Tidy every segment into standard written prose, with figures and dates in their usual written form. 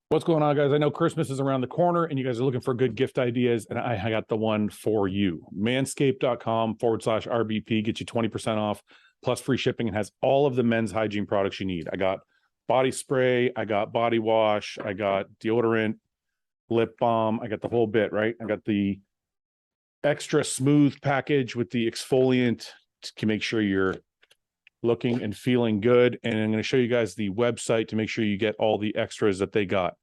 What's going on, guys? I know Christmas is around the corner and you guys are looking for good gift ideas, and I got the one for you. Manscaped.com/RBP gets you 20% off plus free shipping and has all of the men's hygiene products you need. I got body spray, I got body wash, I got deodorant, lip balm, I got the whole bit, right? I got the extra smooth package with the exfoliant to make sure you're looking and feeling good. And I'm going to show you guys the website to make sure you get all the extras that they got.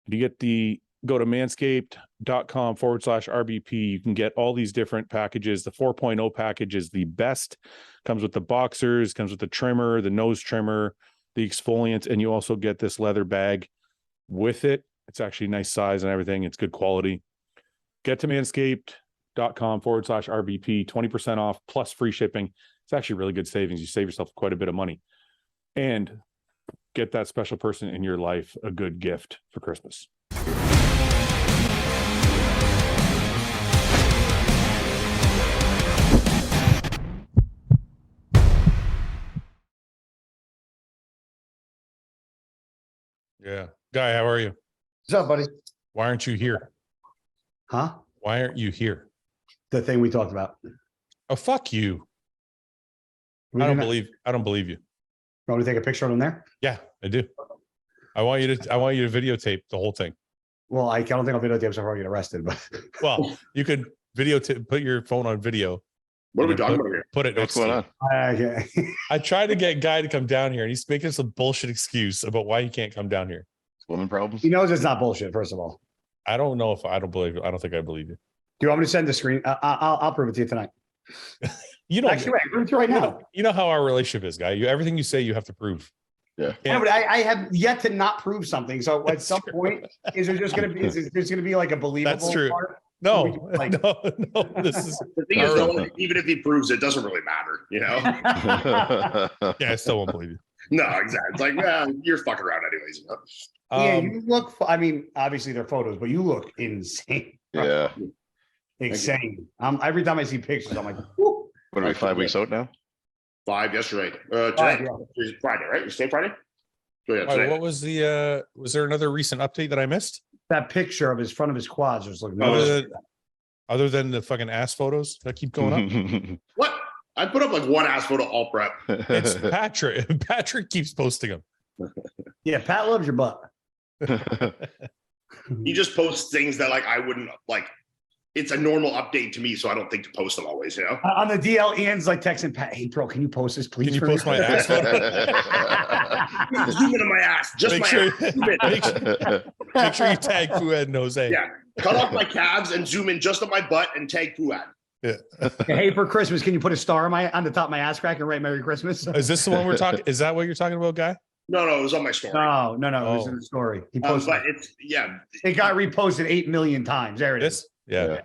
If you go to manscaped.com/RBP, you can get all these different packages. The 4.0 package is the best. Comes with the boxers, comes with the trimmer, the nose trimmer, the exfoliant, and you also get this leather bag with it. It's actually nice size and everything. It's good quality. Get to manscaped.com/RBP, 20% off plus free shipping. It's actually really good savings. You save yourself quite a bit of money and get that special person in your life a good gift for Christmas. Yeah. Guy, how are you? What's up, buddy? Why aren't you here? Huh? Why aren't you here? The thing we talked about. Oh, fuck you. I don't believe you. Want me to take a picture of him there? Yeah, I do. I want you to videotape the whole thing. Well, I don't think I'll videotape so I get arrested, but well, you could videotape, put your phone on video. What are we talking about here? Put it next to you. I tried to get Guy to come down here and he's making some bullshit excuse about why he can't come down here. Woman problems. He knows it's not bullshit, first of all. I don't know if I don't believe you. I don't think I believe you. Do you want me to send the screen? I'll prove it to you tonight. You know, actually, I prove it to you right now. You know how our relationship is, Guy. Everything you say, you have to prove. Yeah. Yeah, but I have yet to not prove something. So at some point, is there just going to be? There's going to be like a believable? That's true. Part? No, no. This is the thing is, though, even if he proves it, doesn't really matter. You know. Yeah, I still won't believe you. No, exactly. It's like, you're fucking around anyways. You know? Yeah, you look. I mean, obviously they're photos, but you look insane. Yeah. Insane. Every time I see pictures, I'm like, whoo. What are we, 5 weeks out now? 5 yesterday. Today is Friday, right? You say Friday? So, yeah, today. What was the was there another recent update that I missed? That picture of his front of his quads was looking other than the fucking ass photos that keep going up. What? I put up like one ass photo all prep. It's Patrick. Patrick keeps posting them. Yeah, Pat loves your butt. He just posts things that like I wouldn't like. It's a normal update to me, so I don't think to post them always, you know? On the DL, Ian's like texting Pat, hey, bro, can you post this, please? Can you post my ass photo? Zoom in on my ass. Just make sure, make sure you tag Fouad and Jose. Yeah. Cut off my calves and zoom in just on my butt and tag Fouad. Yeah. Hey, for Christmas, can you put a star on the top of my ass crack and write Merry Christmas? Is this the one we're talking? Is that what you're talking about, Guy? No, it was on my story. No, it was in the story. He posted but it's it got reposted 8 million times. There it is. Yeah.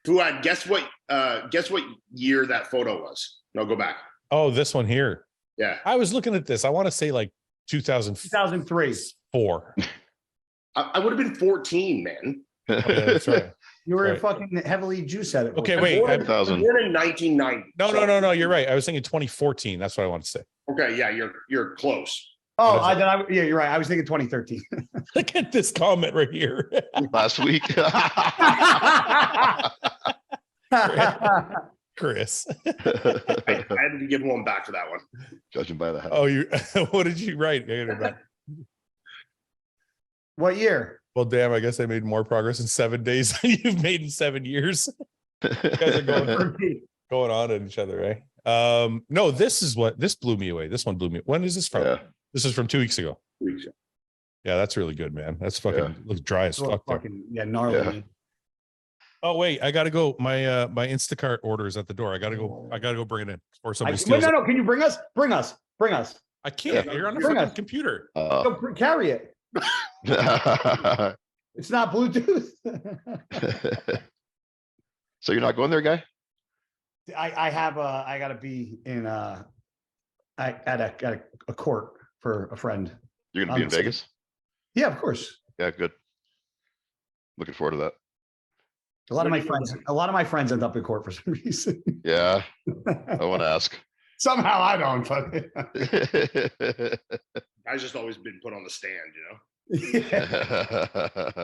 Fouad, guess what year that photo was? No, go back. Oh, this one here. Yeah. I was looking at this. I want to say like 2003. 4. I would have been 14, man. Okay, that's right. You were fucking heavily juice at it. Okay, wait. Born in 1990. No. You're right. I was thinking 2014. That's what I wanted to say. Okay, yeah, you're close. Oh, yeah, you're right. I was thinking 2013. Look at this comment right here. Last week. Chris. I had to give one back for that one. Judging by the house. Oh, what did you write? What year? Well, damn, I guess I made more progress in 7 days than you've made in 7 years. You guys are going on at each other, right? No, this blew me away. This one blew me. When is this from? Yeah. This is from 2 weeks ago. 2 weeks ago. Yeah, that's really good, man. That's fucking looks dry as fuck. Gnarly. Yeah. Oh wait, I gotta go. My my Instacart order is at the door. I gotta go bring it in before somebody steals it. No. Can you bring us? Bring us. I can't. Yeah. You're on a fucking computer. Go carry it. It's not Bluetooth. So you're not going there, Guy? I gotta be in at a court for a friend. You're gonna be in Vegas? Yeah, of course. Yeah, good. Looking forward to that. A lot of my friends end up in court for some reason. Yeah, I want to ask. Somehow I don't. But I've just always been put on the stand, you know. Yeah.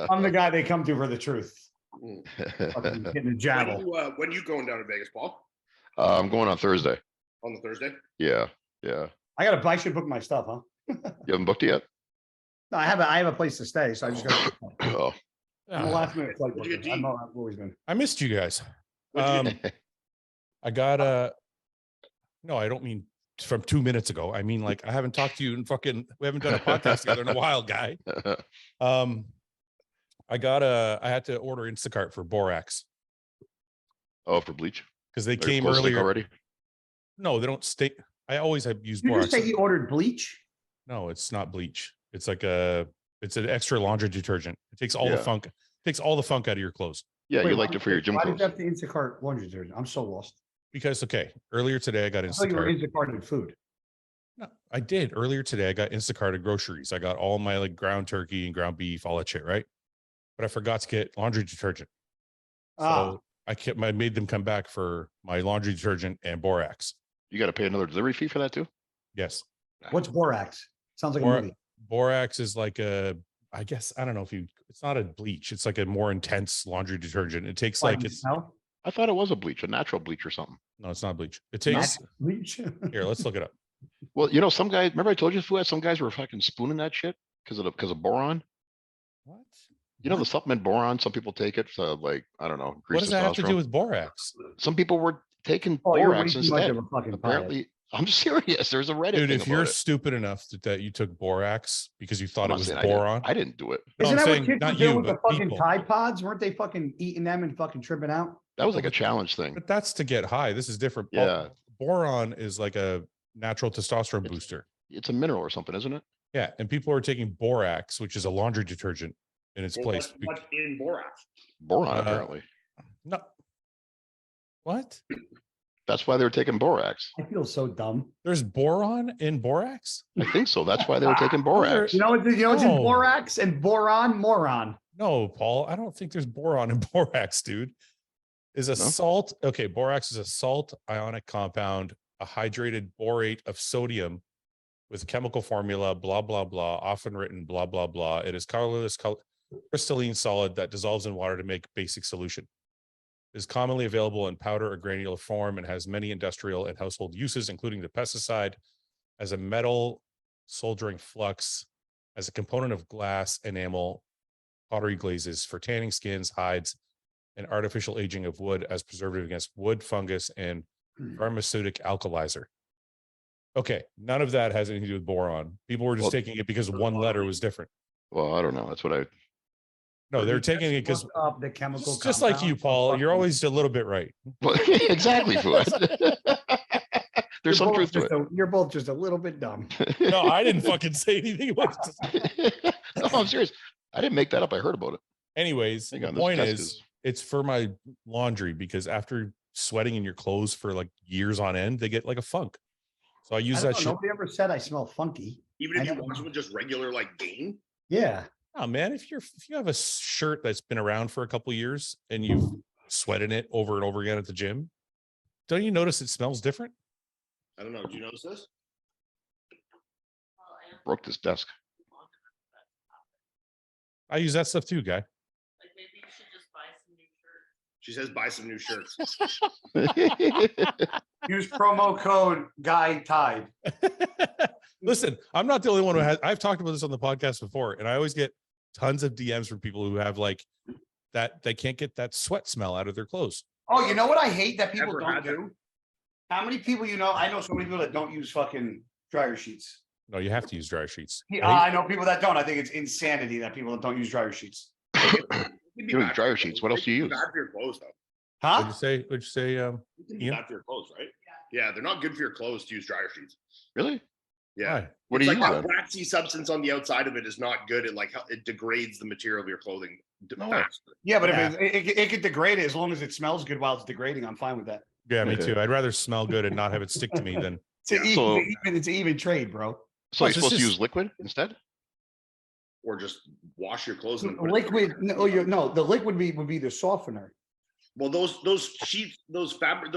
I'm the guy they come to for the truth. Fucking getting a javel. When you going down to Vegas, Paul? I'm going on Thursday. On the Thursday? Yeah. I should book my stuff, huh? You haven't booked it yet? No, I have a place to stay, so I just got. Oh, I'm a last minute flight What'd you booker. get, I've always been. I missed you guys. What'd you I got no, I don't mean from 2 minutes ago. I mean, like, I haven't talked to you in we haven't done a podcast together in a while, guy. I had to order Instacart for Borax oh, for bleach? because they They're came close to earlier. already? No, they don't stay. I always have used You Borax. just say he ordered bleach? No, it's not bleach. It's like it's an extra laundry detergent. It takes all the Yeah. funk, out of your clothes. Yeah, Wait, you liked it for your gym why clothes. did you have the Instacart laundry detergent? I'm so lost. Because earlier today I got I thought you were Instacart. Instacarted food. No, I did earlier today. I got Instacarted groceries. I got all my like ground turkey and ground beef, all that shit, right? But I forgot to get laundry detergent. So I made them come back for my laundry detergent and Borax. You got to pay another delivery fee for that too? Yes. What's Borax? Sounds like a Bor- movie. Borax is like I guess, I don't know it's not a bleach. It's like a more intense laundry detergent. It takes like Smell? I thought it was a bleach, a natural bleach or something. no, it's not bleach. It takes Bleach? here, let's look it up. Well, you know, some guys, remember I told you, Fouad, some guys were fucking spooning that shit because of boron. What? You know, the supplement boron, some people take it to like, I don't know, What increase does that have to do testosterone. with Borax? Some people were taking Oh, you're way borax too much instead. of a fucking pilot. Apparently, I'm serious. There's a Reddit Dude, thing if about you're it. stupid enough that you took Borax because you thought I'm it not was saying boron. I didn't do it. No, Isn't I'm that what saying kids were not doing you, with the but fucking people. Tide Pods? Weren't they fucking eating them and fucking tripping out? That was like a challenge thing. But that's to get high. This is different. Yeah. Boron is like a natural testosterone booster. It's a mineral or something, isn't it? Yeah. And people are taking Borax, which is a laundry detergent in its place. What's in Borax? Boron, Uh, apparently. No. What? That's why they were taking borax. I feel so dumb. There's boron in Borax? I think so. That's why they were taking borax. You know what's in No. borax and boron? Moron. No, Paul. I don't think there's boron in Borax, dude. Is a No? salt. Okay. Borax is a salt ionic compound, a hydrated borate of sodium with chemical formula, blah, blah, blah, often written, blah, blah, blah. It is colorless, crystalline solid that dissolves in water to make basic solution. It is commonly available in powder or granular form and has many industrial and household uses, including the pesticide, as a metal soldering flux, as a component of glass, enamel, pottery glazes for tanning skins, hides, and artificial aging of wood as preservative against wood, fungus, and pharmaceutic alkalizer. Okay, none of that has anything to do with boron. People were just Well, taking it because one letter was different. Well, I don't know. That's what I. No, they're taking it because Look up the chemical just like you, compounds. Paul, you're always a little bit right. Well, exactly, Fouad. There's some truth to it. You're both just a little bit dumb. No, I didn't fucking say anything about it. No, I'm serious. I didn't make that up. I heard about it. Anyways, Hang the on, this point desk is, it's for my laundry because after sweating in your clothes for like years on end, they get like a funk. So I use that shit. Nobody ever said I smell funky. Even if I you never wash them with just regular like Gain? Yeah. Oh man, if you have a shirt that's been around for a couple of years and you've sweated it over and over again at the gym, don't you notice it smells different? I don't know. Do you notice this? Broke this desk. I use that stuff too, guy. Like maybe you should just buy some new shirts. She says buy some new shirts. Use promo code Guy Tide. Listen, I'm not the only one who has. I've talked about this on the podcast before, and I always get tons of DMs from people who have like that. They can't get that sweat smell out of their clothes. Oh, you know what I hate that people Never don't had that. do? How many people you know? I know so many people that don't use fucking dryer sheets. No, you have to use dryer sheets. Yeah, I know people that don't. I think it's insanity that people don't use dryer sheets. It'd be You know, bad dryer for your sheets, clothes. what else do you It'd be use? Bad for your clothes, though. Huh? What'd you say? What'd you say? It can be Ian? bad for your clothes, right? Yeah, they're not good for your clothes to use dryer sheets. Really? Yeah. Why? What do It's you like use that then? waxy substance on the outside of it is not good. It degrades the material of your clothing No way. fast. Yeah, but Yeah. if it could degrade it as long as it smells good while it's degrading, I'm fine with that. Yeah, me too. I'd rather smell good and not have it stick to me than. It's an even trade, bro. So you're Plus, it's supposed to just- use liquid instead? Or just wash your clothes. And then put it in the Liquid, no, the liquid would be the softener. Well, those sheets, those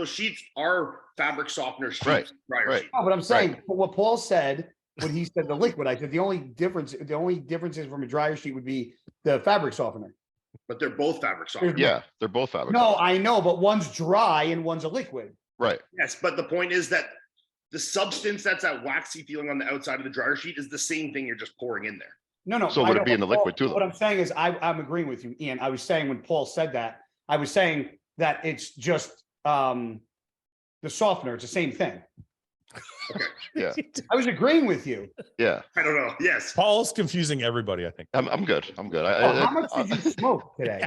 sheets are fabric softener sheets. Right, Dryer right. sheets. No, but I'm saying what Paul said when he said the liquid. I said the only differences from a dryer sheet would be the fabric softener. But they're both fabric softeners. Yeah, they're both fabric. No, I know, but one's dry and one's a liquid. Right. Yes, but the point is that the substance that's that waxy feeling on the outside of the dryer sheet is the same thing you're just pouring in there. No. So would it be in the liquid too, though? What I'm saying is I'm agreeing with you, Ian. I was saying when Paul said that, I was saying that it's just the softener. It's the same thing. Yeah. I was agreeing with you. Yeah. I don't know. Yes. Paul's confusing everybody, I think. I'm good. I'm good. How much did you smoke today?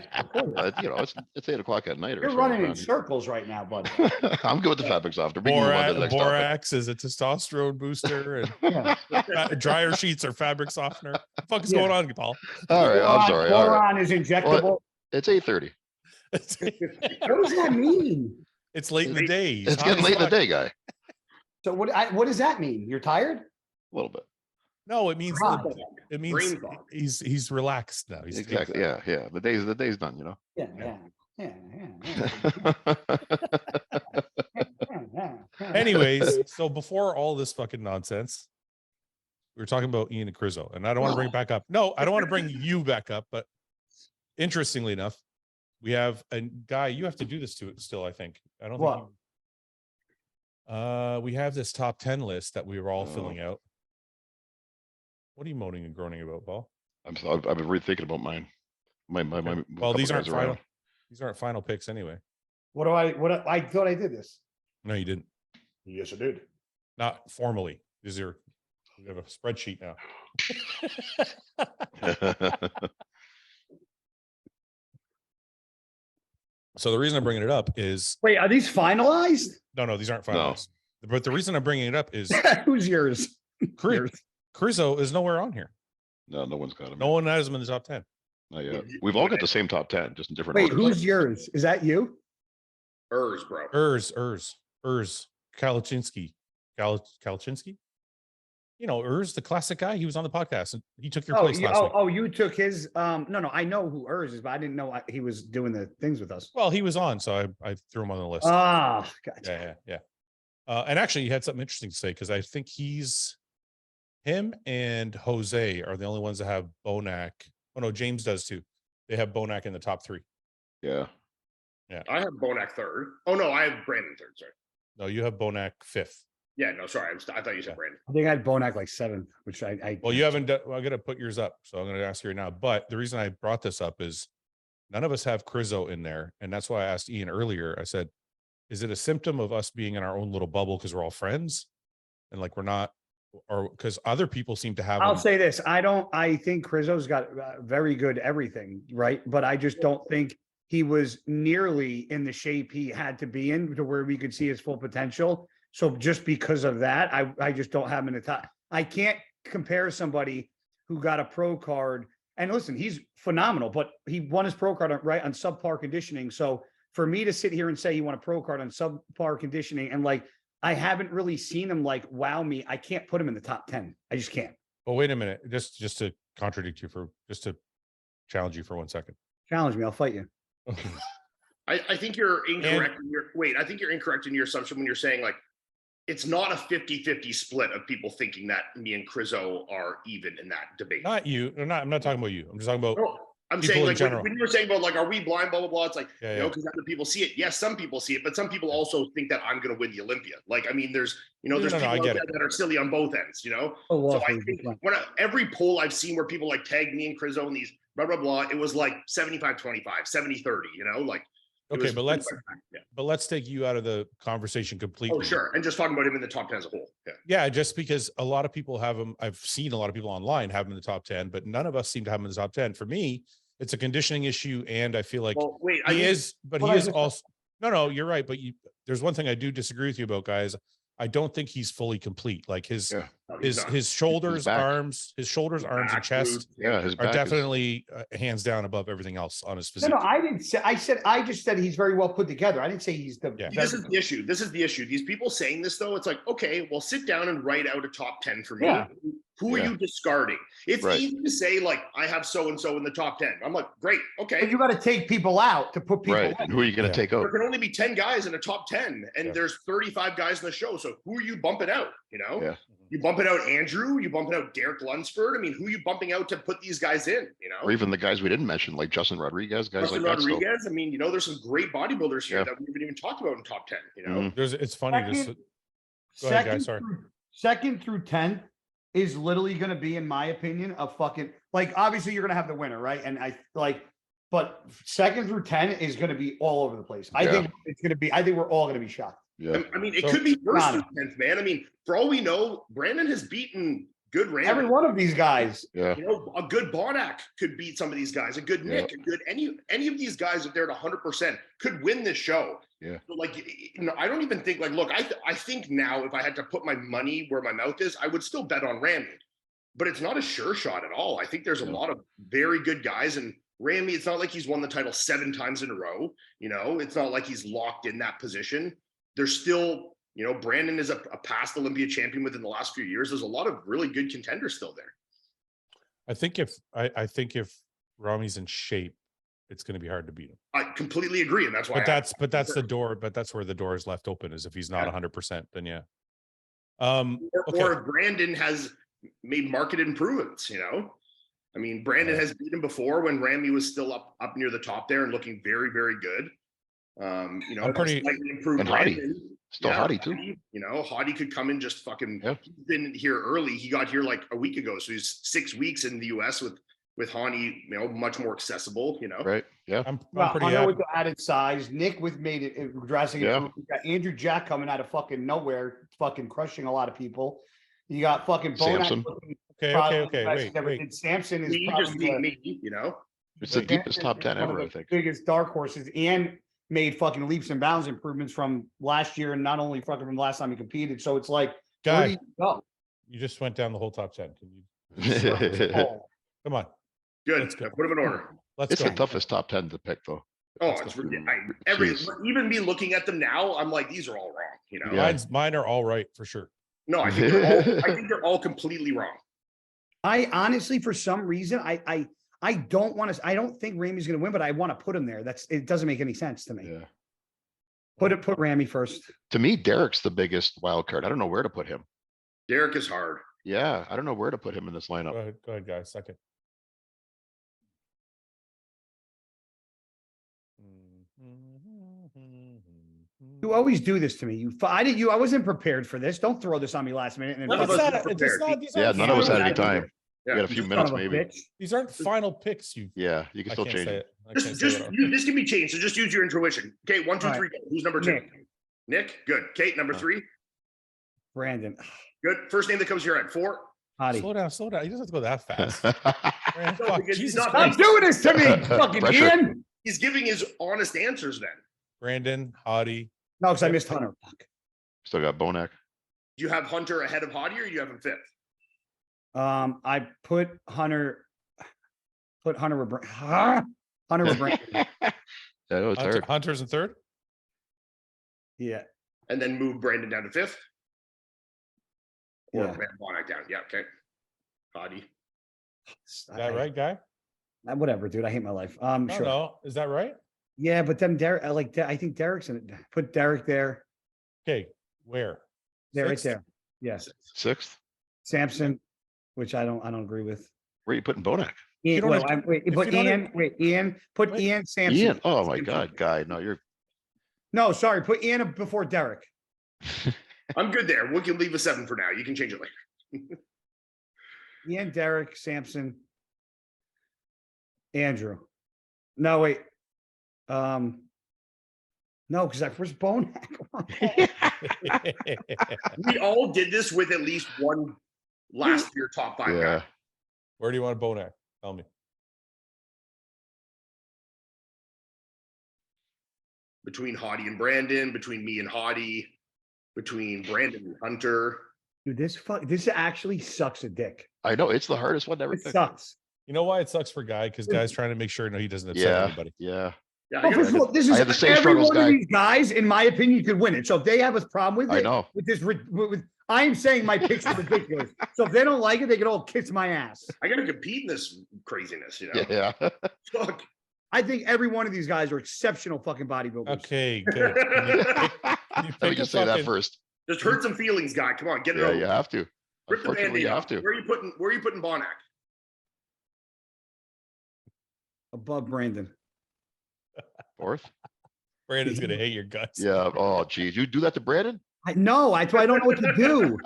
It's 8 o'clock at night. Or You're so running in around circles right now, bud. here. I'm good with the fabric softener. We can move on to the next topic. Borax is a testosterone booster, Yeah. and dryer sheets are fabric softener. What the fuck is going on, Paul? All right. I'm sorry. All right. Boron is injectable. It's 8:30. What does that mean? It's late in the day. It's getting late in the day, guy. So what does that mean? You're tired? A little bit. No, it means Fog. he's fog. he's relaxed now. He's Exactly. Yeah. Yeah. The day's done, you know. Yeah. Anyways, so before all this fucking nonsense, we were talking about Ian and Krizo, and I don't want to bring it back up. No, I don't want to bring you back up, but interestingly enough, we have a guy. You have to do this to it still, I think. I don't What? think we have this top 10 list that we were all filling out. What are you moaning and groaning about, Paul? I've been rethinking about mine. My Well, these aren't guys around. final. These aren't final picks anyway. I thought I did this. No, you didn't. Yes, I did. Not formally. We have a spreadsheet now. So the reason I'm bringing it up is Wait, are these finalized? no, these aren't No. finalized. But the reason I'm bringing it up is Who's yours? Krizo is nowhere on here. No one's got him. No one has him in the top 10. Not yet. We've all got the same top 10, just in different Wait, orders. who's yours? Is that you? Bro. Kalachinsky. Kalachinsky? You know, the classic guy. He was on the podcast and he took your place last week. You took his no, I know who is, but I didn't know he was doing the things with us. Well, he was on, so I threw him on the list. Ah, gotcha. Yeah. And actually, he had something interesting to say because I think him and Jose are the only ones that have Bonac. Oh no, James does too. They have Bonac in the top 3. Yeah. I have Bonac third. Oh no, I have Brandon third. Sorry. No, you have Bonac 5th. Yeah, no, sorry. I thought you said Brandon. I think I had Bonac like 7th, which I Well, you haven't done. Well, I'm gonna put yours up, so I'm gonna ask you right now. But the reason I brought this up is none of us have Krizo in there, and that's why I asked Ian earlier. I said, "Is it a symptom of us being in our own little bubble because we're all friends, and like we're not, or because other people seem to have?" I'll him? say this. I think Krizo's got very good everything, right? But I just don't think he was nearly in the shape he had to be in to where we could see his full potential. So just because of that, I just don't have him in the top. I can't compare somebody who got a pro card. And listen, he's phenomenal, but he won his pro card on subpar conditioning. So for me to sit here and say he won a pro card on subpar conditioning and like, I haven't really seen him like wow me. I can't put him in the top 10. I just can't. Well, wait a minute. Just to contradict you just to challenge you for 1 second. Challenge me. I'll fight you. I think you're incorrect. I think you're incorrect in your assumption when you're saying like it's not a 50-50 split of people thinking that me and Krizo are even in that debate. Not you. I'm not talking about you. I'm just talking about. No, I'm people saying in like general. when you were saying about like, are we blind, blah, blah, blah. It's like, Yeah, you know, because other people see it. Yes, some people see it, but some people also think that I'm going to win the Olympia. Like, I mean, there's people out there that are silly on both ends, you know? So I think every poll I've seen where people like tag me and Krizo and these blah, blah, blah, it was like 75-25, 70-30, you know, like. Okay, but let's take you out of the conversation completely. Oh, sure. And just talking about him in the top 10 as a whole. Yeah, just because a lot of people have him. I've seen a lot of people online have him in the top 10, but none of us seem to have him in the top 10. For me, it's a conditioning issue, and I feel like he is also. No, you're right. But there's one thing I do disagree with you about, guys. I don't think he's fully complete. Like his shoulders, arms, and chest his are definitely hands down above everything else on his physique. No, I didn't say. I just said he's very well put together. I didn't say he's the. Yeah. This is the issue. These people saying this though, it's like, okay, well, sit down and write out a top 10 for me. Yeah. Who are you discarding? It's easy to say like I have so and so in the top 10. I'm like, great, okay. But you got to take people out to put people. Right. And who are you going to take out? There can only be 10 guys in a top 10, and there's 35 guys in the show. So who are you bumping out? You know? Yeah. You bumping out Andrew, you bumping out Derek Lunsford. I mean, who are you bumping out to put these guys in, you know? Or even the guys we didn't mention, like Justin Rodriguez, guys Justin like that. Rodriguez. I mean, you know, there's some great bodybuilders here Yeah. that we haven't even talked about in top 10, you know? It's funny. Go ahead, guys. Sorry. Second through 10th is literally going to be, in my opinion, a fucking, like, obviously you're going to have the winner, right? And but second through 10 is going to be all over the place. I think it's going to be, I think we're all going to be shocked. Yeah. I mean, it could be first through 10th, man. I mean, for all we know, Brandon has beaten good Randy. Every one of these guys. Yeah. You know, a good Borax could beat some of these guys. A good Nick, a good any of these guys, if they're at 100%, could win this show. Yeah. So like, you know, I don't even think like, look, I think now if I had to put my money where my mouth is, I would still bet on Ramy. But it's not a sure shot at all. I think there's a lot of very good guys, and Ramy, it's not like he's won the title 7 times in a row. You know, it's not like he's locked in that position. There's still, you know, Brandon is a past Olympia champion within the last few years. There's a lot of really good contenders still there. I think if Ramy's in shape, it's going to be hard to beat him. I completely agree, and that's why. But that's the door. But that's where the door is left open. Is if he's not 100%, then yeah. Or if Brandon has made market improvements, you know. I mean, Brandon has beaten him before when Ramy was still up near the top there and looking very, very good. You know, pretty slightly improved. And Brandon. Still Hottie too. You know, Hottie could come in just fucking. He's been here early. He got here like a week ago, so he's 6 weeks in the US with Hottie. You know, much more accessible. You know, right? Yeah. I'm pretty Hunter happy. with the added size. Nick with made it drastic. Yeah. You got Andrew Jack coming out of fucking nowhere, fucking crushing a lot of people. You got fucking Samson. Okay. Wait. Samson is he probably just beat me. You know, It's the deepest top 10 one of ever, the I think. biggest dark horses, and made fucking leaps and bounds improvements from last year, and not only fucking from the last time he competed. So it's like, where do you go? You just went down the whole top 10. Can you? Oh, Come on. good. Let's go. Put him in order. Let's It's go. the toughest top 10 to pick, though. Oh, Let's it's go. ridiculous. Even me looking at them now, I'm like, these are all wrong. You know, Yeah. Mine are all right for sure. no, I think they're all completely wrong. I honestly, for some reason, I don't want to. I don't think Ramy's going to win, but I want to put him there. It doesn't make any sense to me. Yeah. Put Ramy first. To me, Derek's the biggest wild card. I don't know where to put him. Derek is hard. Yeah, I don't know where to put him in this lineup. Go ahead, guys. Second. You always do this to me. I wasn't prepared for this. Don't throw this on me last minute. And None then of us were prepared. Yeah, none of us had any time. Yeah. We had a few minutes, maybe. These aren't final picks. Yeah, you can still change it. This can be changed. So just use your intuition. Okay, 1, 2, 3. Go. Who's number 2? Nick. Nick. Good. Kate, number 3. Brandon. Good. First name that comes to your head. 4. Hottie. Slow down. He doesn't have to go that fast. Man, No, fuck, because he's Jesus not- Christ. Stop doing this to me, fucking Pressure. Ian. He's giving his honest answers then. Brandon, Hottie. No, because I missed Hunter. Fuck. Still got Bonac. Do you have Hunter ahead of Hottie, or do you have him 5th? I put Hunter with Hunter with Brandon. Yeah, it's hard. Hunter's in third. Yeah. And then move Brandon down to 5th? Or Yeah. Bonac down. Yeah, okay. Hottie. Is that right, guy? Whatever, dude. I hate my life. Sure. No. Is that right? Yeah, but then Derek, I think Derek's in it. Put Derek there. Okay. Where? There, Sixth? right there. Yes. 6th. Samson, which I don't agree with. Where are you putting Bonac? Ian, don't well, have- wait, if put you don't Ian. have- Wait, Ian. Put Wait. Ian Samson. Ian. Oh my Samson. God, guy. No, you're. No, sorry. Put Ian before Derek. I'm good there. We can leave a 7 for now. You can change it later. Ian, Derek, Samson, Andrew. No, wait. No, because I first Bonac. We all did this with at least one last year top 5 Yeah. guy. Where do you want Bonac? Tell me. Between Hottie and Brandon, between me and Hottie, between Brandon and Hunter. Dude, this actually sucks a dick. I know it's the hardest one to ever It pick. sucks. You know why it sucks for Guy? Because Guy's trying to make sure he doesn't upset Yeah, anybody. yeah. Yeah, I Well, got first of all, this I is had the same every struggles, one of guy. these guys, in my opinion, could win it. So if they have a problem with I it, know. with this, with I am saying my picks are ridiculous. So if they don't like it, they can all kiss my ass. I got to compete in this craziness, you know? Yeah. Fuck. I think every one of these guys are exceptional fucking bodybuilders. Okay, good. Can you Let me pick a just say that fucking- first. Just hurt some feelings, guy. Come on, get it Yeah, over. you have to. Rip the Unfortunately, Band-Aid you have off. to. Where are you putting Bonac? Above Brandon. Fourth. Brandon's gonna hate your guts. Yeah. Oh, geez. You do that to Brandon? I know. That's why I don't know what to do.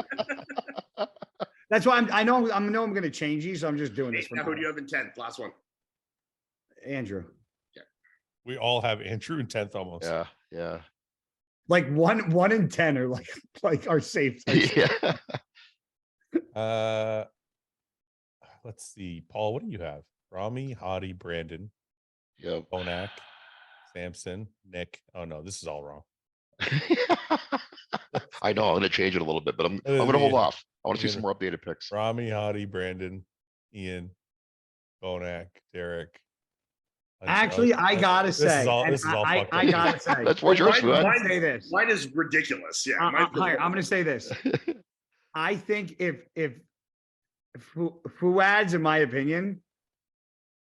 That's why I know I'm going to change these. So I'm just doing this. Now, who do you have in 10th? Last one. Andrew. We all have Andrew in 10th almost. Yeah. Yeah. Like 1 in 10 are like our safe. Yeah. Let's see. Paul, what do you have? Rami, Hottie, Brandon, Yep. Bonac, Samson, Nick. Oh no, this is all wrong. I know. I'm gonna change it a little bit, but I'm gonna hold off. I want to see some more updated picks. Rami, Hottie, Brandon, Ian, Bonac, Derek. Actually, I gotta say, this is all fucked up. I gotta say, That's what's yours, I'm gonna say this. Mine is ridiculous. Yeah. I'm gonna say this. I think if Fouad's, in my opinion,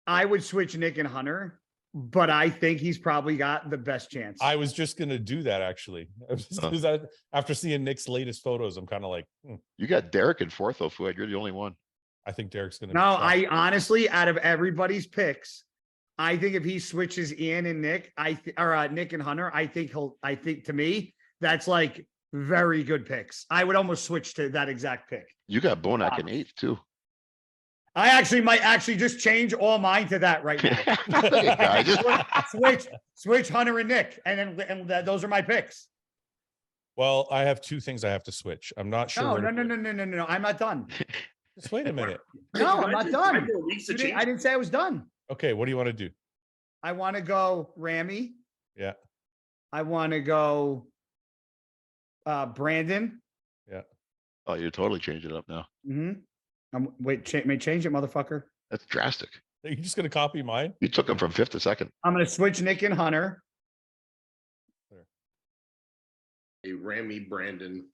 I would switch Nick and Hunter, but I think he's probably got the best chance. I was just gonna do that actually. After seeing Nick's latest photos, I'm kind of like, You got Derek in fourth though, Fouad. You're the only one. I think Derek's gonna. No, I honestly, out of everybody's picks, I think if he switches Ian and Nick, Nick and Hunter, I think to me, that's like very good picks. I would almost switch to that exact pick. You got Bonac in eighth too. I actually might just change all mine to that right now. Hey, guys. switch Hunter and Nick, and those are my picks. Well, I have two things I have to switch. I'm not sure. No. I'm not done. Just wait a minute. No, I'm not done. I I didn't say I was done. Okay, what do you want to do? I want to go Rami. Yeah. I want to go Brandon. Yeah. Oh, you're totally changing it up now. Mm-hmm. May change it, motherfucker. That's drastic. Are you just gonna copy mine? You took him from fifth to second. I'm going to switch Nick and Hunter. A Rami, Brandon.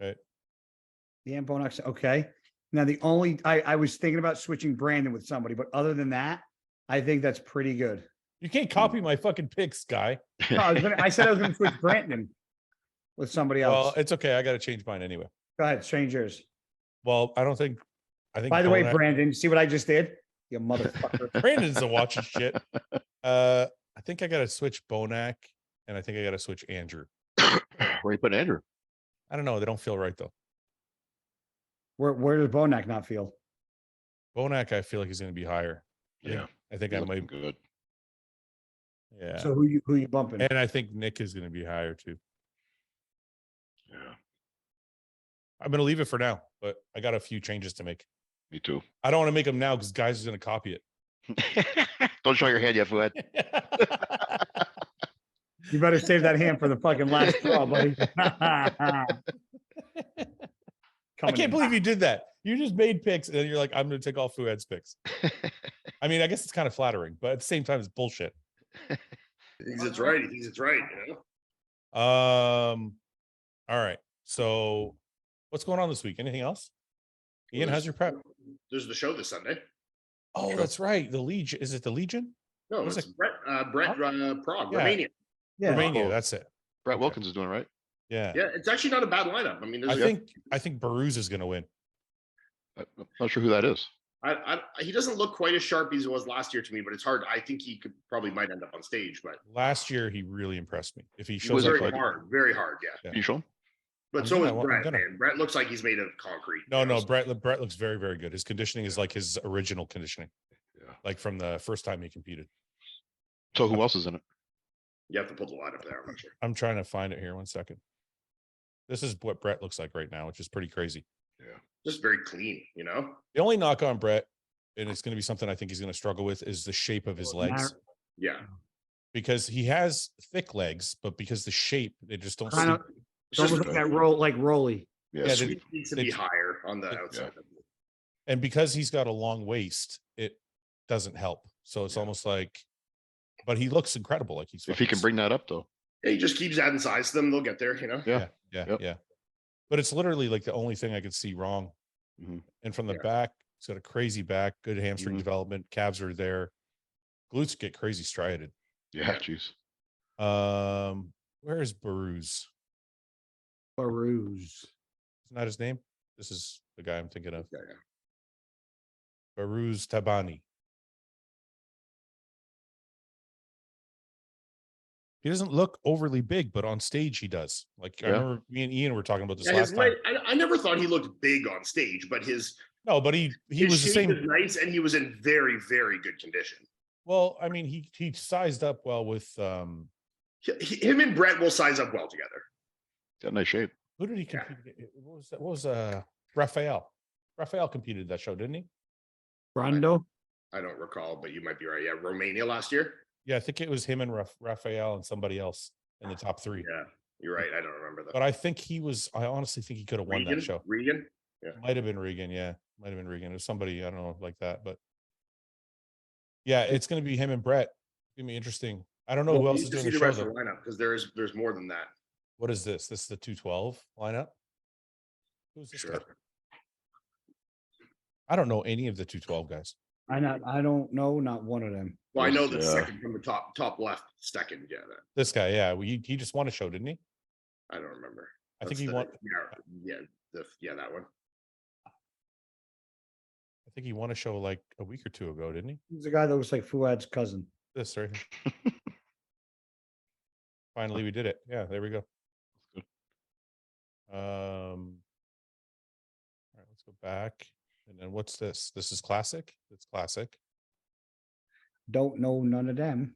Okay. Yeah, Bonax. Okay. Now the only I was thinking about switching Brandon with somebody, but other than that, I think that's pretty good. You can't copy my fucking picks, guy. No, I said I was going to switch Brandon with somebody else. Well, it's okay. I got to change mine anyway. Go ahead, strangers. Well, I think. By the way, Brandon, see what I just did? You motherfucker. Brandon's a watching shit. I think I got to switch Bonac, and I think I got to switch Andrew. Where you put Andrew? I don't know. They don't feel right though. Where does Bonac not feel? Bonac, I feel like he's going to be higher. Yeah, I think I might. Good. Yeah. So who you bumping? And I think Nick is going to be higher too. Yeah. I'm going to leave it for now, but I got a few changes to make. Me too. I don't want to make them now because guys are going to copy it. Don't show your hand yet, Fouad. You better save that hand for the fucking last straw, buddy. I can't believe you did that. You just made picks and then you're like, I'm going to take all Fouad's picks. I mean, I guess it's kind of flattering, but at the same time, it's bullshit. He thinks it's right. He thinks it's right. You know? All right. So what's going on this week? Anything else? Ian, how's your prep? There's the show this Sunday. Oh, that's right. The Legion. Is it the Legion? No, it's Brett Prague, Yeah. Romania. Yeah. Romania. That's it. Brett Wilkins is doing it right. Yeah. Yeah, it's actually not a bad lineup. I mean, I think Behrooz is going to win. I'm not sure who that is. He doesn't look quite as sharp as he was last year to me, but it's hard. I think he might end up on stage. But last year he really impressed me. If he it shows was up very like hard, very hard. Yeah. Can you show him? But I'm so gonna- is Brett. I'm gonna- Man, Brett looks like he's made of concrete. No, Brett looks very, very good. His conditioning is like his original conditioning. Yeah. Like from the first time he competed. So who else is in it? You have to pull the lineup there. I'm not sure. I'm trying to find it here. 1 second. This is what Brett looks like right now, which is pretty crazy. Yeah. Just very clean, you know. The only knock on Brett, and it's going to be something I think he's going to struggle with, is the shape of his legs. Yeah. Because he has thick legs, but because the shape, they just don't Kind of It's just look that roll like Rolly. Yeah. Yeah, Sweet. it needs to be higher on the outside. And because he's got a long waist, it doesn't help. So it's almost like, but he looks incredible. Like If he can bring that up though. Yeah, he just keeps adding size to them. They'll get there, you know. Yeah. Yeah. But it's literally like the only thing I could see wrong. Mhm. And from the back, he's got a crazy back, good hamstring Mhm. development, calves are there, glutes get crazy striated. Yeah. Jeez. Where is Behrooz? Behrooz. Isn't that his name? This is the guy I'm thinking of. Yeah. Behrooz Tabani. He doesn't look overly big, but on stage he does. Like I remember me and Ian were talking about this last time. I never thought he looked big on stage, but his he was the same. Was nice, and he was in very, very good condition. Well, I mean, he sized up well with him and Brett will size up well together. Got nice shape. Who did he compete? What was that? What was Raphael? Raphael competed that show, didn't he? Brando? I don't recall, but you might be right. Yeah, Romania last year. Yeah, I think it was him and Raphael and somebody else in the top 3. Yeah, you're right. I don't remember that. But I think I honestly think he could have won that show. Regan? Yeah. Might have been Regan, yeah. Might have been Regan. It was somebody, I don't know, like that. But yeah, it's gonna be him and Brett. It's gonna be interesting. I don't know who else is doing the show though. Lineup, because there's more than that. What is this? This is the 212 lineup. Who's this guy? I don't know any of the 212 guys. I don't know, not one of them. Well, I know the second from the top left, second. Yeah, this guy. Yeah, he just won a show, didn't he? I don't remember. I think he won. That one. I think he won a show like a week or 2 ago, didn't he? He's the guy that looks like Fouad's cousin. This right here. Finally, we did it. Yeah, there we go. All right, let's go back. And then what's this? This is classic. It's classic. Don't know none of them.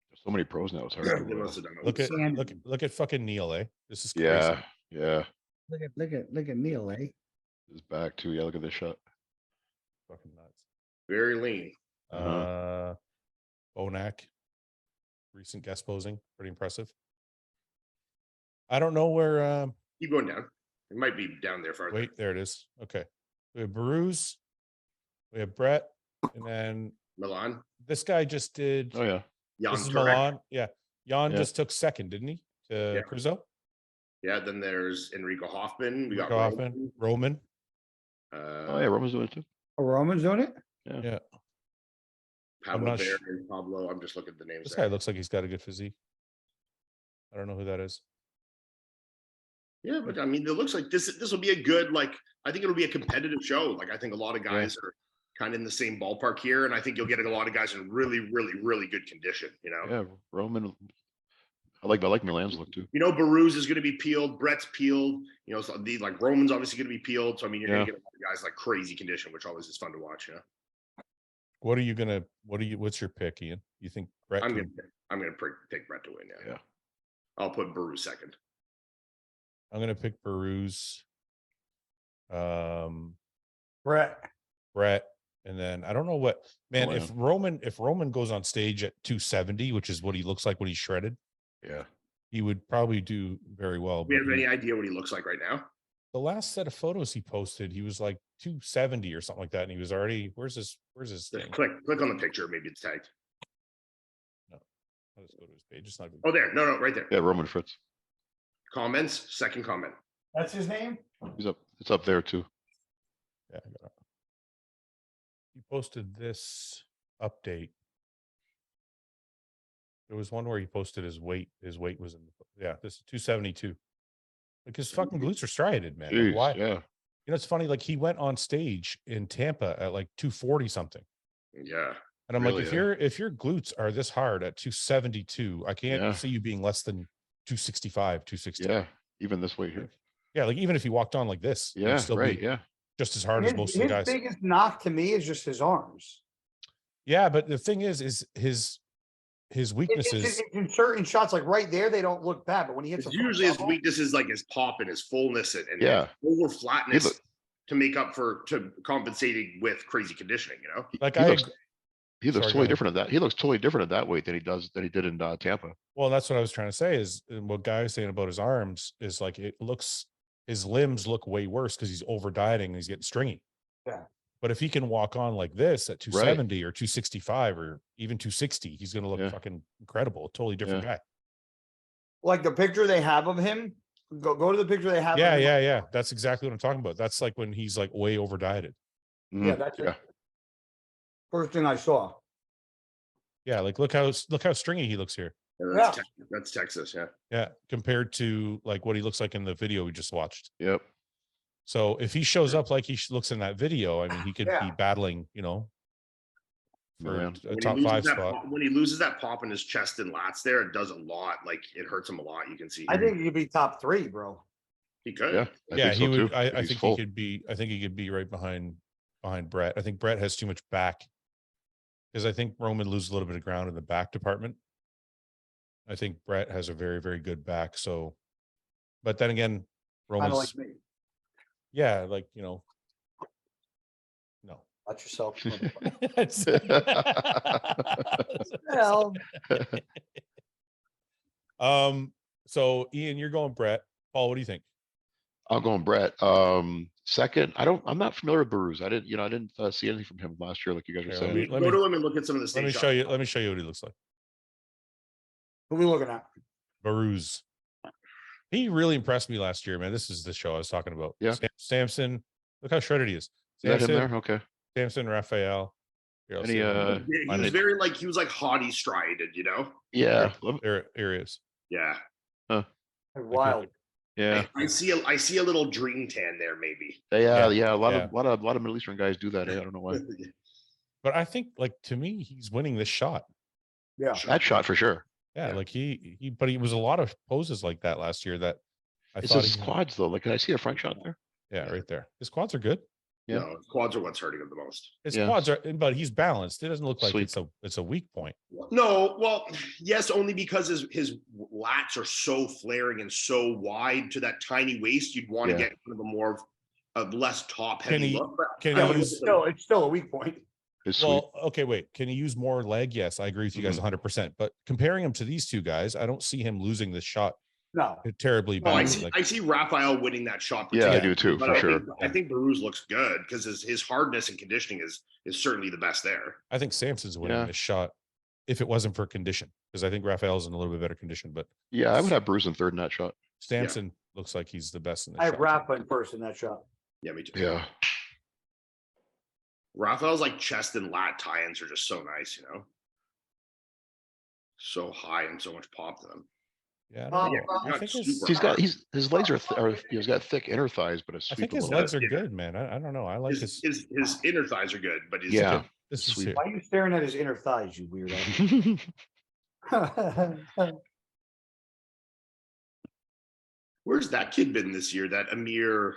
There's so many pros now. It's hard. Look at fucking Neil, eh? This is crazy. Yeah. Look at Neil, eh? His back too. Yeah, look at this shot. Fucking nuts. Very lean. Bonac. Recent guest posing. Pretty impressive. I don't know where keep going down. It might be down there farther. Wait, there it is. Okay. We have Behrooz, we have Brett, and then Milan. This guy just did. Oh yeah, this is Milan. Yeah, Jan just took second, didn't he? To Krizo. Yeah. Then there's Enrico Hoffman. We got Roman. Oh yeah, Roman's doing it too. Oh, Roman's doing it. Yeah. Pablo and Pablo. I'm just looking at the names. This guy looks like he's got a good physique. I don't know who that is. Yeah, but I mean, it looks like this will be a good, I think it'll be a competitive show. Like, I think a lot of guys are kind of in the same ballpark here, and I think you'll get a lot of guys in really, really, really good condition, you know? Yeah, Roman. I like Milan's look too. You know, Behrooz is going to be peeled. Brett's peeled. You know, so Roman's obviously going to be peeled. So, I mean, you're going to get a lot of guys crazy condition, which always is fun to watch, you know? What's your pick, Ian? You think Brett? I'm going to pick Brett to win, yeah. I'll put Behrooz second. I'm gonna pick Behrooz, Brett, and then I don't know what man. If Roman goes on stage at 270, which is what he looks like when he's shredded, he would probably do very well. Do we have any idea what he looks like right now? The last set of photos he posted, he was like 270 or something like that, and he was already. Where's his thing? Click on the picture. Maybe it's tagged. No, I'll just go to his page. It's not. Oh, there. No, right there. Yeah, Roman Fritz. Comments, second comment. That's his name? He's up. It's up there too. Yeah, I got it. He posted this update. There was one where he posted his weight. His weight was in this is 272. Like his fucking glutes are striated, man. Jeez, like why? Yeah. You know, it's funny. Like he went on stage in Tampa at like 240 something. Yeah. And I'm really, like, if your glutes are this hard at 272, I can't see you being less than 265, 260. Yeah, even this way here. Yeah, like even if he walked on like this, yeah, still right, be just as hard as most of the guys. His biggest knock to me is just his arms. Yeah, but the thing is his weaknesses it's in certain shots, like right there, they don't look bad, but when he hits, usually his weakness is like his pop and his fullness and over flatness to compensating with crazy conditioning. You know, like he looks totally different at that. He looks totally different at that weight than he did in Tampa. Well, that's what I was trying to say is what Guy was saying about his arms is like his limbs look way worse because he's over dieting and he's getting stringy. Yeah. But if he can walk on like this at 270 or 265 or even 260, he's going to look fucking incredible. A totally different guy. Like the picture they have of him. Go to the picture they have. Yeah. That's exactly what I'm talking about. That's like when he's like way over dieted. Yeah, that's it. First thing I saw. Yeah, like look how stringy he looks here. That's Texas. Yeah. Yeah. Compared to like what he looks like in the video we just watched. Yep. So if he shows up like he looks in that video, I mean, he could be Yeah. battling, you know, for Man. a top 5 spot. When he loses that pop in his chest and lats there, it does a lot. Like it hurts him a lot. You can see. I think he'd be top 3, bro. He could. Yeah. Yeah, he would. Too, I he's think full. he could be. I think he could be right behind Brett. I think Brett has too much back, because I think Roman loses a little bit of ground in the back department. I think Brett has a very, very good back. So, but then again, Kind of Roman's, like me. yeah, like, you know, no. Watch yourself. Well, So Ian, you're going Brett. Paul, what do you think? I'm going Brett. Second, I'm not familiar with Behrooz. I didn't see anything from him last year, like you guys were Okay, saying. Go to him and look at some of the state Let me shots. show you. Let me show you what he looks like. who are we looking at? Behrooz. He really impressed me last year, man. This is the show I was talking about. Yeah. Samson. Look how shredded he is. Is that him Samson, there? Okay. Samson, Raphael. Here, I'll Any see him. Yeah, he I was did- very like he was like haughty strided, you know. Yeah. Here he is. Yeah. Wild. Yeah. I see a little dream tan there, maybe. Yeah. A lot Yeah. of Middle Eastern guys do that. I don't know why. But I think, like, to me, he's winning this shot. Yeah. That shot for sure. Yeah, Yeah. like but he was a lot of poses like that last year that I It's thought his quads though. Like, can I see a front shot there? yeah, right there. His quads are good. Yeah. No, quads are what's hurting him the most. His Yeah. quads are, but he's balanced. It doesn't look like Sweet. it's a weak point. No, well, yes, only because his lats are so flaring and so wide to that tiny waist. You'd want to Yeah. get kind of a more of less top Can heavy he- look. But can I he would use- look at It's still a weak point. It's sweet. Well, okay, wait. Can he use more leg? Yes, I agree with you guys 100%. But comparing him to these two guys, I don't see him losing this shot No. terribly No, I bad. see, Like, I see Raphael winning that shot. Yeah, I particularly, do too, but for sure. I think Behrooz looks good because his hardness and conditioning is certainly the best there. I think Samson's winning Yeah. this shot if it wasn't for condition, because I think Raphael's in a little bit better condition. But Yeah, I would have Bruce in third in that shot. Samson looks like he's the best in this I have shot. Rafa in first in that shot. Yeah, me too. Yeah. Raphael's like chest and lat tie-ins are just so nice, you know, so high and so much pop to them. Yeah, I Oh, don't know. yeah, I not think super His legs are he's got thick inner thighs, but a I sweep think a his little legs bit. are good, man. I don't know. I like his. His inner thighs are good, but his Yeah. This is sweet. here. Why are you staring at his inner thighs, you weirdo? where's that kid been this year? That Amir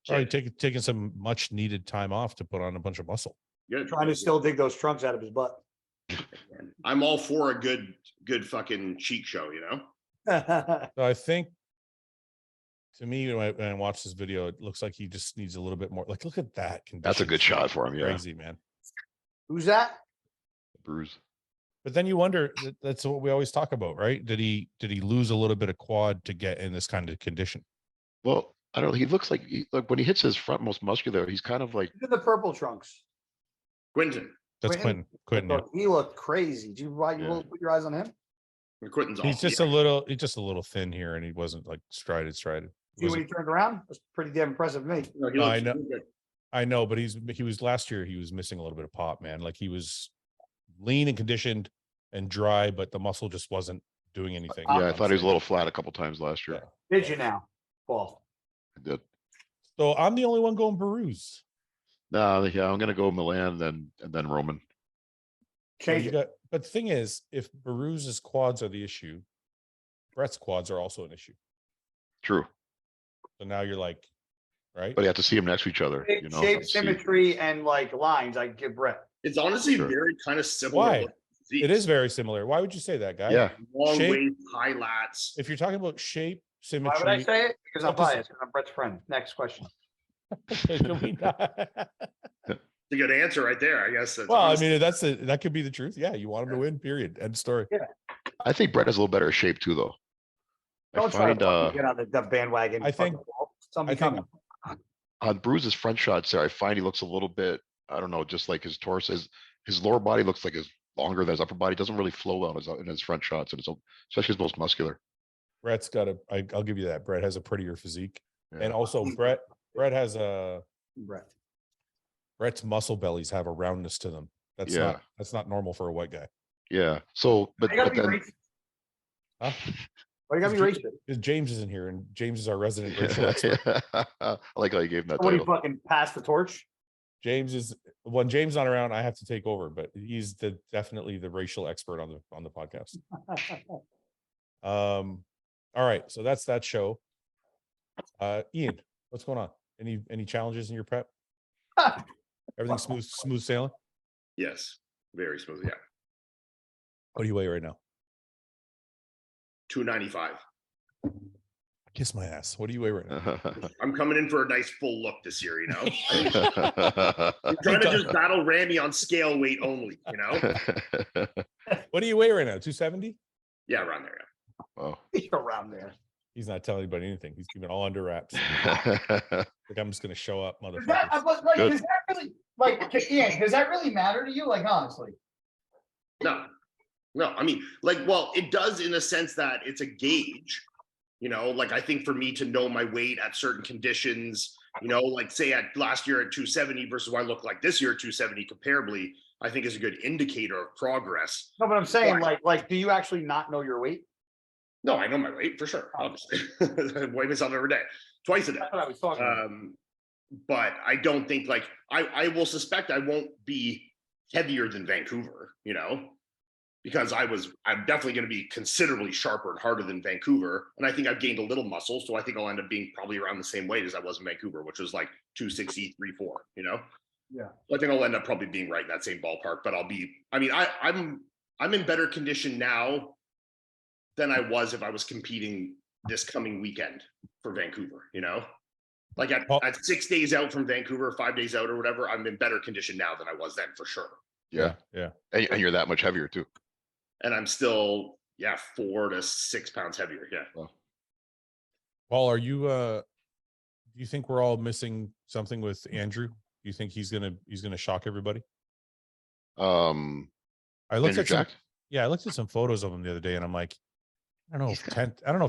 Probably kid? taking some much needed time off to put on a bunch of muscle. Good. Trying to still dig those trunks out of his butt. I'm all for a good fucking cheek show, you know. So I think, to me, when I watch this video, it looks like he just needs a little bit more. Like, look at that. That's a good condition. shot for him. Yeah. Crazy, man. Who's that? Bruce. But then you wonder, that's what we always talk about, right? Did he lose a little bit of quad to get in this kind of condition? Well, I don't know. He looks like when he hits his frontmost muscular, he's kind of like Look at the purple trunks. Quentin. That's Quentin. Quentin. Yeah. He looked crazy. Did you Yeah. put your eyes on him? Quentin's He's awesome. just a little, thin here, and he wasn't like strided. See when Wasn't- he turned around? That's pretty damn impressive to me. No, he No, looks I know. really good. I know, but he was last year. He was missing a little bit of pop, man. Like, he was lean and conditioned and dry, but the muscle just wasn't doing anything. yeah. I thought he was a little flat a couple times last year. Did you now, Paul? I did. So I'm the only one going Behrooz. No, yeah, I'm gonna go Milan and then Roman. So Change you it. got, but the thing is, if Behruz's quads are the issue, Brett's quads are also an issue. True, So now you're like, right? but you have to see them next to each other. You know, Shape, see- symmetry, and like lines. I give Brett. It's honestly Sure. very kind of similar. Why? physiques. It is very similar. Why would you say that, guy? Yeah, long shape- waist, high lats. If you're talking about shape, Why would I symmetry, say it? Because I'm What does- biased. Because I'm Brett's friend. Next question. can we not? It's a good answer right there, I guess. That's Well, I honest. mean, that could be the truth. Yeah, you want him to win. Period. End story. I think Brett has a little better shape too, though. I Don't try find to fucking get on the bandwagon. I think- Something I think- coming. on Bruce's front shots there, I find he looks a little bit, I don't know, just like his torso, his lower body looks like his longer than his upper body. Doesn't really flow well in his front shots, and it's especially his most muscular. Brett's got I'll give you that. Brett has a prettier physique, Yeah. and also Brett has Brett. Brett's muscle bellies have a roundness to them. That's Yeah. not normal for a white guy. Yeah. So, but They gotta but be then racist. Huh? Why you gotta be racist? Because James isn't here, and James is our resident racial expert. I like how you gave him that What do you title. fucking pass the torch? James is when James not around, I have to take over, but he's definitely the racial expert on the podcast. All right, so that's that show. Iain, what's going on? Any challenges in your prep? Everything smooth sailing? Yes, very smooth. Yeah, What do you weigh right now? 295. Kiss my ass. What do you weigh right now? I'm coming in for a nice full look this year, you know. I'm trying to just battle Randy on scale weight only, you know. What do you weigh right now? 270? Yeah, around there. Yeah. Oh. Around there. He's not telling anybody anything. He's keeping it all under wraps. Like I'm just gonna show up, motherfucker. Does that really, Iain, does that really matter to you? Like, honestly. No. I mean, well, it does in a sense that it's a gauge. You know, like I think for me to know my weight at certain conditions, you know, like say at last year at 270 versus what I look like this year at 270 comparably, I think is a good indicator of progress. No, but I'm saying like, do you actually not know your weight? No, I know my weight for sure. Obviously, I weigh myself every day, twice a day. That's what I was talking about. But I don't think like I will suspect I won't be heavier than Vancouver, you know. Because I'm definitely going to be considerably sharper and harder than Vancouver. And I think I've gained a little muscle. So I think I'll end up being probably around the same weight as I was in Vancouver, which was like 260, 3-4, you know? Yeah. So I think I'll end up probably being right in that same ballpark, but I'm in better condition now than I was if I was competing this coming weekend for Vancouver, you know? Like at 6 days out from Vancouver, 5 days out or whatever, I'm in better condition now than I was then for sure. Yeah. And you're that much heavier too. And I'm still, 4 to 6 pounds heavier. Yeah. Well, Paul, are you? Do you think we're all missing something with Andrew? Do you think he's gonna shock everybody? I looked at I looked at some photos of him the other day, and I'm like, I don't know if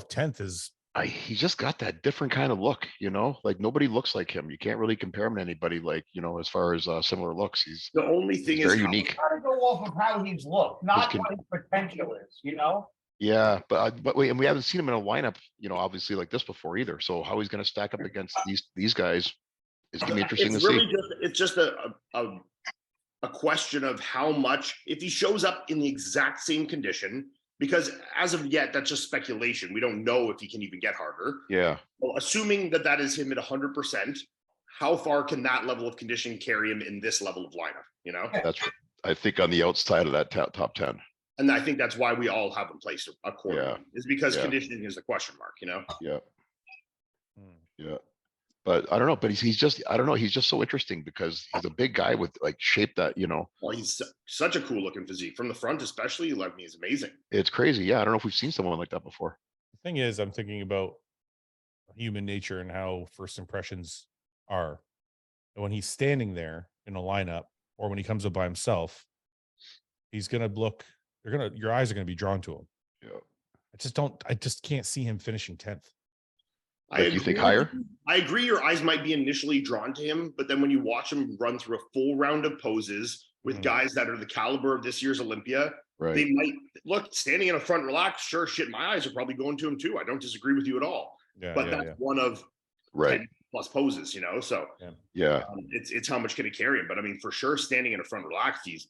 10th is. He just got that different kind of look, you know, like nobody looks like him. You can't really compare him to anybody, like, you know, as far as similar looks. The only thing is very unique. Got to go off of how he's looked, not what his potential is, you know? Yeah, but wait, and we haven't seen him in a lineup, you know, obviously like this before either. So how he's going to stack up against these guys is going to be interesting to see. It's just a question of how much, if he shows up in the exact same condition. Because as of yet, that's just speculation. We don't know if he can even get harder. Yeah. Well, assuming that is him at 100%, how far can that level of conditioning carry him in this level of lineup? You know, that's I think on the outside of that top 10. And I think that's why we all have him placed accordingly. Yeah. Is because conditioning is a question mark. You know. Yeah. Yeah. But I don't know. But he's just, I don't know. He's just so interesting because he's a big guy with like shape that, you know. Well, he's such a cool looking physique from the front, especially. Like, he's amazing. It's crazy. Yeah. I don't know if we've seen someone like that before. The thing is, I'm thinking about human nature and how first impressions are. And when he's standing there in a lineup or when he comes up by himself, he's going to look, your eyes are going to be drawn to him. Yeah. I just can't see him finishing 10th. You think higher? I agree. Your eyes might be initially drawn to him, but then when you watch him run through a full round of poses with guys that are the caliber of this year's Olympia, they might look standing in a front relax. Sure, shit, my eyes are probably going to him too. I don't disagree with you at all. But that's one of 10 plus poses, you know. So it's how much can it carry him. But I mean, for sure, standing in a front relax, he's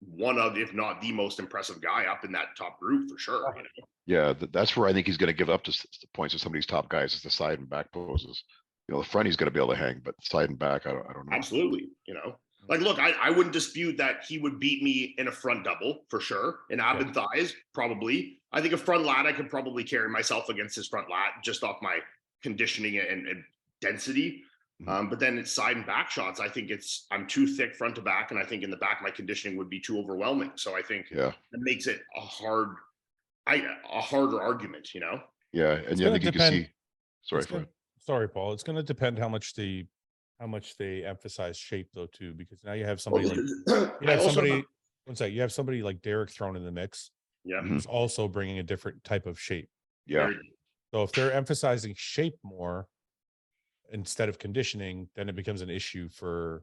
one of, if not the most impressive guy up in that top group for sure. You know? Yeah, that's where I think he's going to give up to points to some of these top guys is the side and back poses. You know, the front he's going to be able to hang, but side and back, I don't know. Absolutely, you know. Like, look, I wouldn't dispute that he would beat me in a front double for sure. In ab and thighs, probably. I think a front lat, I could probably carry myself against his front lat just off my conditioning and density. But then it's side and back shots. I think I'm too thick front to back, and I think in the back my conditioning would be too overwhelming. So I think that makes it a harder argument, you know. Yeah, and I think you can see. Sorry, Paul. It's going to depend how much they emphasize shape though too, because now you have somebody you have somebody like Derek thrown in the mix. Yeah, who's also bringing a different type of shape. Yeah. So if they're emphasizing shape more instead of conditioning, then it becomes an issue for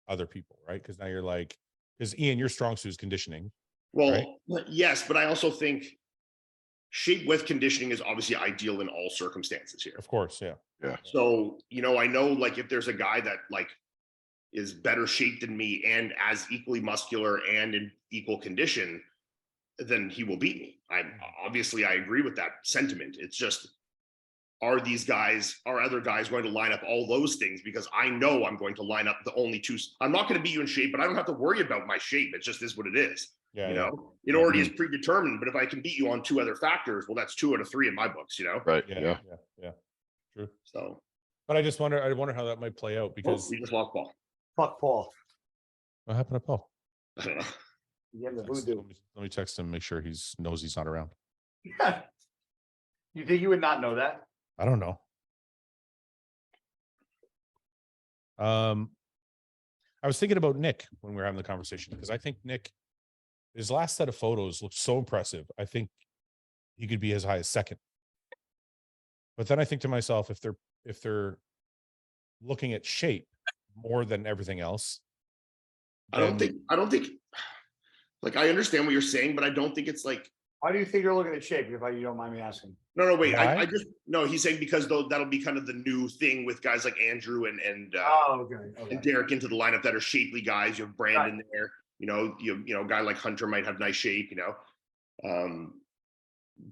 other people, right? Because now you're like, because Iain, your strong suit is conditioning. Well, yes, but I also think shape with conditioning is obviously ideal in all circumstances here. Of course, yeah. Yeah. So, I know like if there's a guy that like is better shaped than me and as equally muscular and in equal condition, then he will beat me. I agree with that sentiment. It's just, are other guys going to line up all those things? Because I know I'm going to line up the only two. I'm not going to beat you in shape, but I don't have to worry about my shape. It just is what it is. Yeah, It already is predetermined. But if I can beat you on 2 other factors, well, that's 2 out of 3 in my books. Right. Yeah. True. So, but I wonder how that might play out, because we just lost Paul. Fuck Paul. what happened to Paul? I don't know. Let me text him, make sure knows he's not around. You think you would not know that? I don't know. I was thinking about Nick when we were having the conversation, because I think Nick, his last set of photos looked so impressive. I think he could be as high as second. But then I think to myself, if they're looking at shape more than everything else, I don't think like, I understand what you're saying, but I don't think it's like. Why do you think you're looking at shape, if you don't mind me asking? No, wait. Why? He's saying because that'll be kind of the new thing with guys like Andrew and Okay. and Derek into the lineup that are shapely guys. You have Brandon there. A guy like Hunter might have nice shape.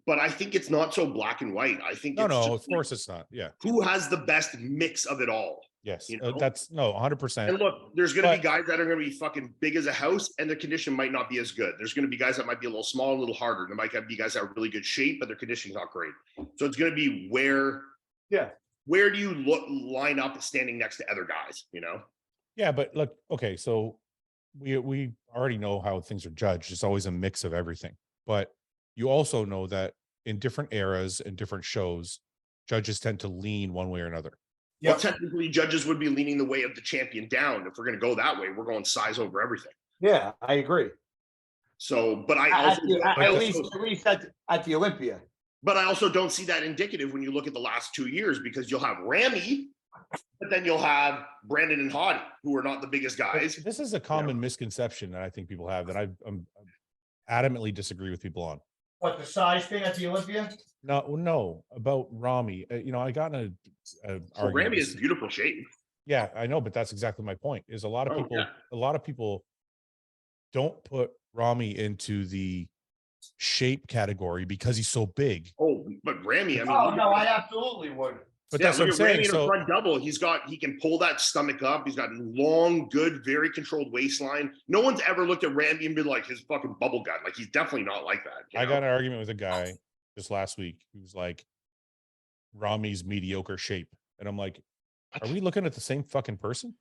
But I think it's not so black and white. I think no, of course it's not. Yeah. Who has the best mix of it all? Yes, that's 100%. And look, there's going to be guys that are going to be fucking big as a house, and their condition might not be as good. There's going to be guys that might be a little small, a little harder. There might be guys that are really good shape, but their conditioning's not great. So it's going to be where do you line up standing next to other guys? Yeah, but look, okay, so we already know how things are judged. It's always a mix of everything, but you also know that in different eras and different shows, judges tend to lean one way or another. Well, technically, judges would be leaning the way of the champion down. If we're going to go that way, we're going size over everything. Yeah, I agree. So, but I also at least at the Olympia. But I also don't see that indicative when you look at the last 2 years, because you'll have Ramy, but then you'll have Brandon and Hadi, who are not the biggest guys. This is a common misconception that I think people have that I'm adamantly disagree with people on. What, the size thing at the Olympia? No, about Ramy. I got in a Ramy is beautiful shape. Yeah, I know, but that's exactly my point. Is a lot of people don't put Ramy into the shape category because he's so big. Oh, but Ramy, I absolutely would. But that's what I'm saying. Ramy in a front double, he can pull that stomach up. He's got long, good, very controlled waistline. No one's ever looked at Ramy and been like his fucking bubble gut. Like, he's definitely not like that. I got an argument with a guy just last week who was like, Ramy's mediocre shape. And I'm like, are we looking at the same fucking person?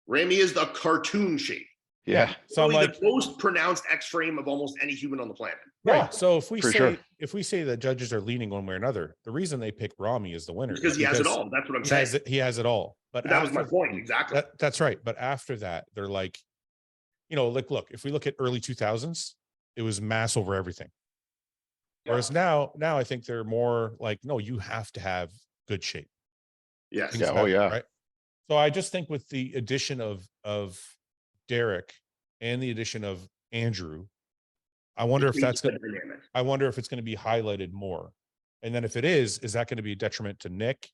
Ramy is the cartoon shape. Yeah. So I'm like, the most pronounced X frame of almost any human on the planet. Right. So if we say that judges are leaning one way or another, the reason they pick Ramy as the winner because he has it all. That's what I'm saying. He has it all. But that was my point. Exactly. That's right. But after that, they're like, look, if we look at early 2000s, it was mass over everything. Whereas now I think they're more like, no, you have to have good shape. Yes. Yeah. Oh yeah. Right. So I just think with the addition of Derek and the addition of Andrew, I wonder if it's going to be highlighted more. And then if it is that going to be a detriment to Nick?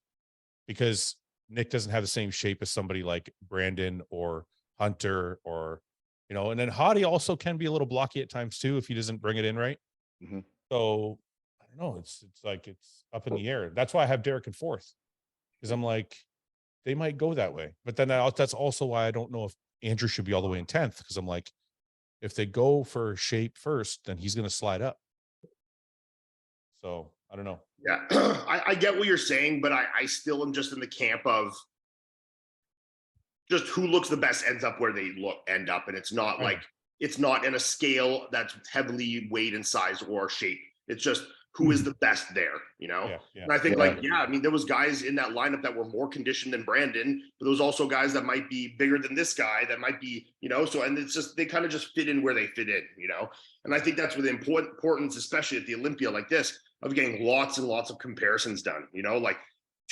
Because Nick doesn't have the same shape as somebody like Brandon or Hunter or, and then Hadi also can be a little blocky at times too, if he doesn't bring it in right. Mm-hmm. So I don't know. It's like, it's up in the air. That's why I have Derek in fourth, because I'm like, they might go that way. But then that's also why I don't know if Andrew should be all the way in 10th, because I'm like, if they go for shape first, then he's going to slide up. So I don't know. Yeah, I get what you're saying, but I still am just in the camp of just who looks the best ends up where they end up. And it's not like, it's not in a scale that's heavily weighed in size or shape. It's just who is the best there, Yeah. And I think there was guys in that lineup that were more conditioned than Brandon, but there was also guys that might be bigger than this guy that might be, so, and it's just, they kind of just fit in where they fit in, and I think that's where the importance, especially at the Olympia like this, of getting lots and lots of comparisons done, like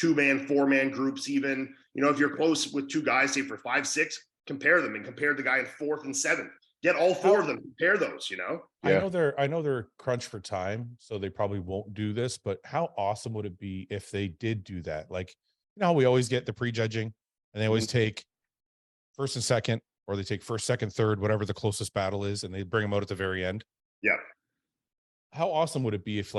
2-man, 4-man groups, even, if you're close with two guys, say for 5, 6, compare them and compare the guy in 4th and 7th. Get all four of them, compare those, I know they're crunched for time, so they probably won't do this, but how awesome would it be if they did do that? Like, how we always get the prejudging and they always take first and second, or they take first, second, third, whatever the closest battle is, and they bring them out at the very end. Yeah. How awesome would it be if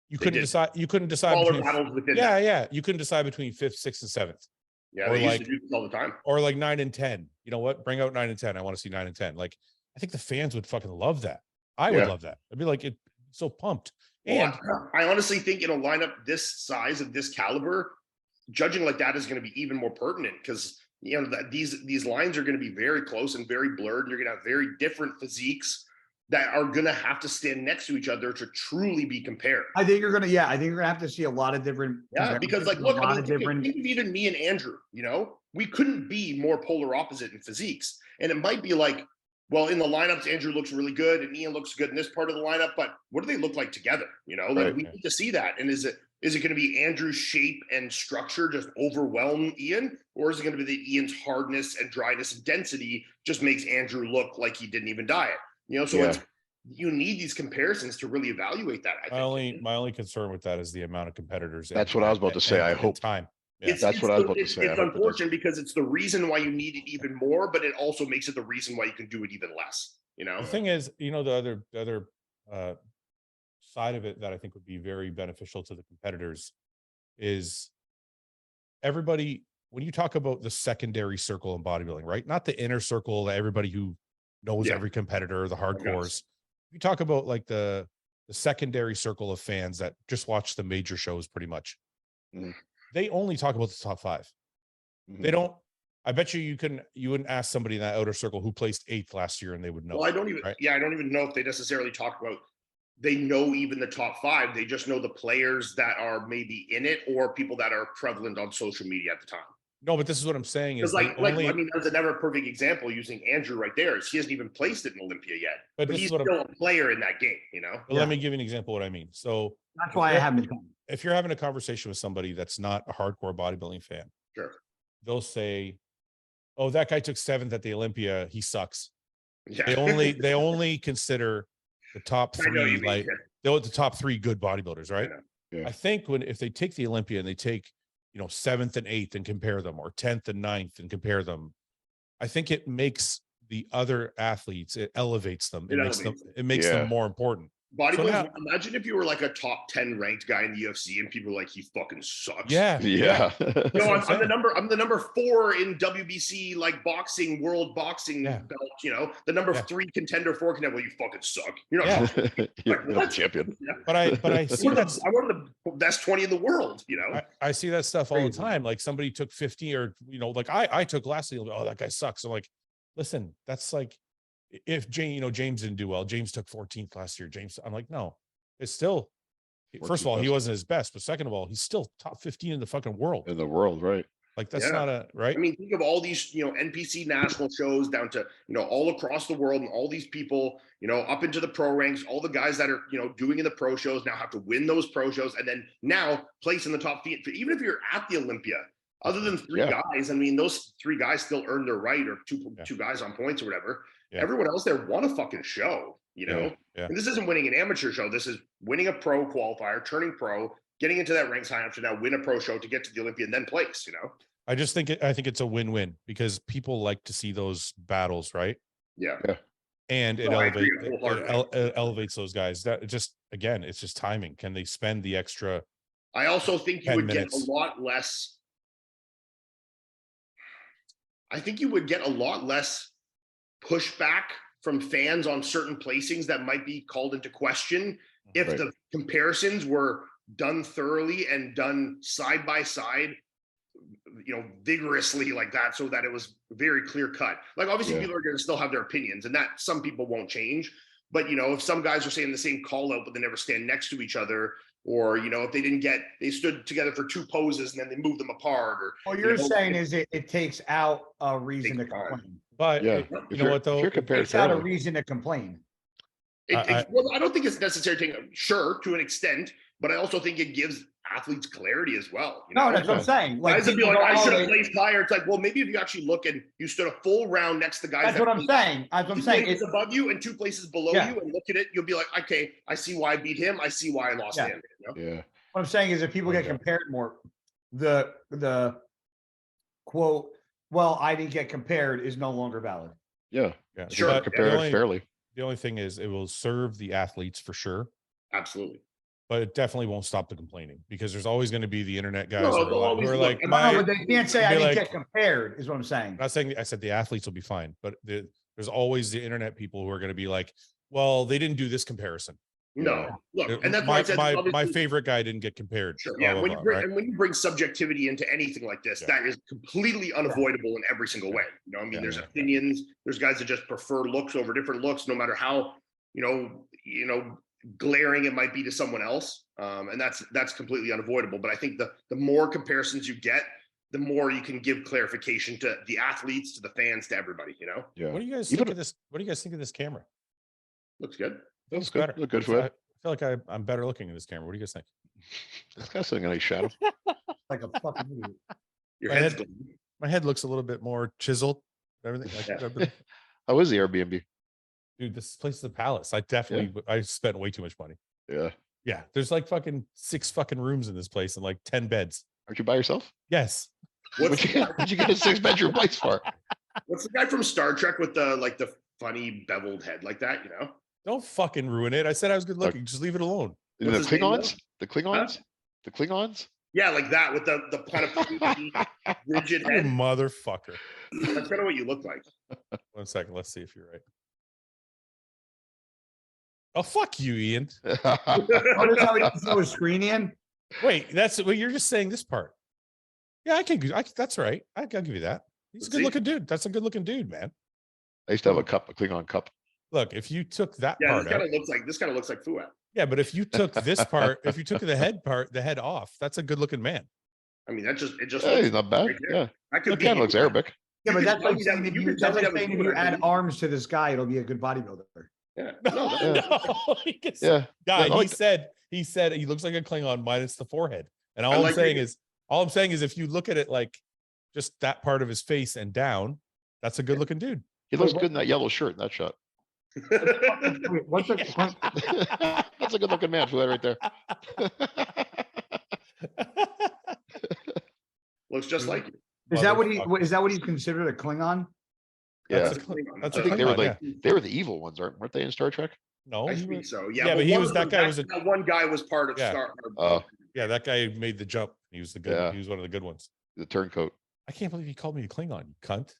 you couldn't decide smaller battles within that. You couldn't decide between 5th, 6th, and 7th. Yeah, they used to do this all the time. Or like 9 and 10. You know what? Bring out 9 and 10. I want to see 9 and 10. Like, I think the fans would fucking love that. I would love that. I'd be like, so pumped. And I honestly think in a lineup this size of this caliber, judging like that is going to be even more pertinent because these lines are going to be very close and very blurred. You're going to have very different physiques that are going to have to stand next to each other to truly be compared. I think you're going to have to see a lot of different. Yeah, because like, look, think of even me and Andrew, we couldn't be more polar opposite in physiques. And it might be like, well, in the lineups, Andrew looks really good and Iain looks good in this part of the lineup, but what do they look like together? We need to see that. And is it going to be Andrew's shape and structure just overwhelm Iain? Or is it going to be that Ian's hardness and dryness and density just makes Andrew look like he didn't even diet? You need these comparisons to really evaluate that. My only concern with that is the amount of competitors. That's what I was about to say. I hope time. Yeah, that's what I was about to say. It's unfortunate because it's the reason why you need it even more, but it also makes it the reason why you can do it even less. The thing is, the other side of it that I think would be very beneficial to the competitors is everybody. When you talk about the secondary circle in bodybuilding, right? Not the inner circle, that everybody who knows every competitor, the hardcores. You talk about like the secondary circle of fans that just watch the major shows pretty much. Mm-hmm. They only talk about the top 5. Mm-hmm. They don't. I bet you wouldn't ask somebody in that outer circle who placed 8th last year and they would know. Well, I don't even know if they necessarily talk about, they know even the top 5. They just know the players that are maybe in it or people that are prevalent on social media at the time. No, but this is what I'm saying is there's a never perfect example using Andrew right there. He hasn't even placed it in Olympia yet, but he's still a player in that game, But let me give you an example of what I mean. So that's why I haven't. If you're having a conversation with somebody that's not a hardcore bodybuilding fan, sure, they'll say, "Oh, that guy took 7th at the Olympia. He sucks." Yeah. They only consider the top 3, like the top 3 good bodybuilders, right? Yeah. I think if they take the Olympia and they take 7th and 8th and compare them, or 10th and 9th and compare them, I think it makes the other athletes, it elevates them. It makes them more important. Bodybuilding, imagine if you were like a top 10 ranked guy in the UFC and people were like, he fucking sucks. Yeah. I'm the number 4 in WBC, like boxing, world boxing belt, the number 3 contender, 4 contender. Well, you fucking suck. You're not you're not a champion. Yeah. But I see that. I'm one of the best 20 in the world, I see that stuff all the time. Like somebody took 50 or, like I took last year. Oh, that guy sucks. I'm like, listen, that's like, if James didn't do well, James took 14th last year. I'm like, no, it's still, first of all, he wasn't his best, but second of all, he's still top 15 in the fucking world. In the world, right? Like that's not right. I mean, think of all these, NPC national shows down to, all across the world, and all these people, up into the pro ranks, all the guys that are, doing in the pro shows now have to win those pro shows, and then now place in the top 5, even if you're at the Olympia. Other than 3 guys, I mean, those 3 guys still earn their right, or two guys on points or whatever. Yeah. Everyone else there won a fucking show, And this isn't winning an amateur show. This is winning a pro qualifier, turning pro, getting into that ranks high enough to now win a pro show to get to the Olympia and then place, I think it's a win-win because people like to see those battles, right? Yeah. And it elevates those guys. That just, again, it's just timing. Can they spend the extra? I also think you would get a lot less. I think you would get a lot less pushback from fans on certain placings that might be called into question if the comparisons were done thoroughly and done side by side, vigorously like that, so that it was very clear cut. Like obviously people are going to still have their opinions, and that some people won't change. But if some guys are saying the same call out, but they never stand next to each other, or if they stood together for 2 poses and then they moved them apart, or what you're saying is it takes out a reason to complain. But you know what though? It takes out a reason to complain. Well, I don't think it's necessary to an extent. but I also think it gives athletes clarity as well. No, that's what I'm saying. Guys would be like, I should have placed higher. It's like, well, maybe if you actually look and you stood a full round next to guys. That's what I'm saying. That's what I'm saying. It's above you and 2 places below you, and look at it, you'll be like, okay, I see why I beat him. I see why I lost him. Yeah. What I'm saying is, if people get compared more, the quote, "Well, I didn't get compared" is no longer valid. Yeah. Sure. Compared fairly. The only thing is, it will serve the athletes for sure. Absolutely. But it definitely won't stop the complaining, because there's always going to be the internet guys No, who are like, but they can't say I didn't get compared, is what I'm saying. I'm not saying, I said the athletes will be fine, but there's always the internet people who are going to be like, well, they didn't do this comparison. No, look, and that's why I said my favorite guy didn't get compared. Sure. Yeah, when you bring subjectivity into anything like this, that is completely unavoidable in every single way. You know, I mean, there's opinions. There's guys that just prefer looks over different looks, no matter how glaring it might be to someone else, and that's completely unavoidable. But I think the more comparisons you get, the more you can give clarification to the athletes, to the fans, to everybody. You know. Yeah. What do you guys think of this? What do you guys think of this camera? Looks good. Looks good. Look good for it. I feel like I'm better looking in this camera. What do you guys think? This guy's sitting in a shadow. Like a fucking idiot. Your my head looks a little bit more chiseled. Everything. How is the Airbnb? Dude, this place is a palace. I spent way too much money. Yeah. Yeah. There's like fucking 6 fucking rooms in this place and like 10 beds. Aren't you by yourself? Yes. What'd you get a 6-bedroom place for? What's the guy from Star Trek with the funny beveled head like that? You know. Don't fucking ruin it. I said I was good looking. Just leave it alone. The Klingons? The Klingons? The Klingons? Yeah, like that with the kind of rigid head. You motherfucker. That's kind of what you look like. 1 second. Let's see if you're right. Oh, fuck you, Ian. Notice how he doesn't throw his screen in? Wait, you're just saying this part. Yeah, that's right. I'll give you that. He's a good looking dude. That's a good looking dude, man. I used to have a Klingon cup. Look, if you took that part, this kind of looks like Fouad. Yeah, but if you took this part, if you took the head off, that's a good looking man. I mean, he's not bad. Right, yeah, that could kind of looks Arabic. Yeah, but that's like saying if you add arms to this guy, it'll be a good bodybuilder. Yeah. He said he looks like a Klingon minus the forehead. And all I'm saying is if you look at it like just that part of his face and down, that's a good looking dude. He looks good in that yellow shirt in that shot. That's a good looking man for that right there. Looks just like you. Is that what he considered a Klingon? Yeah, I think they were they were the evil ones, weren't they in Star Trek? No, I think so. Yeah, yeah, but that one guy was part of Star. Yeah, that guy made the jump. He was the good. Yeah. He was one of the good ones. The turncoat. I can't believe he called me a Klingon, you cunt.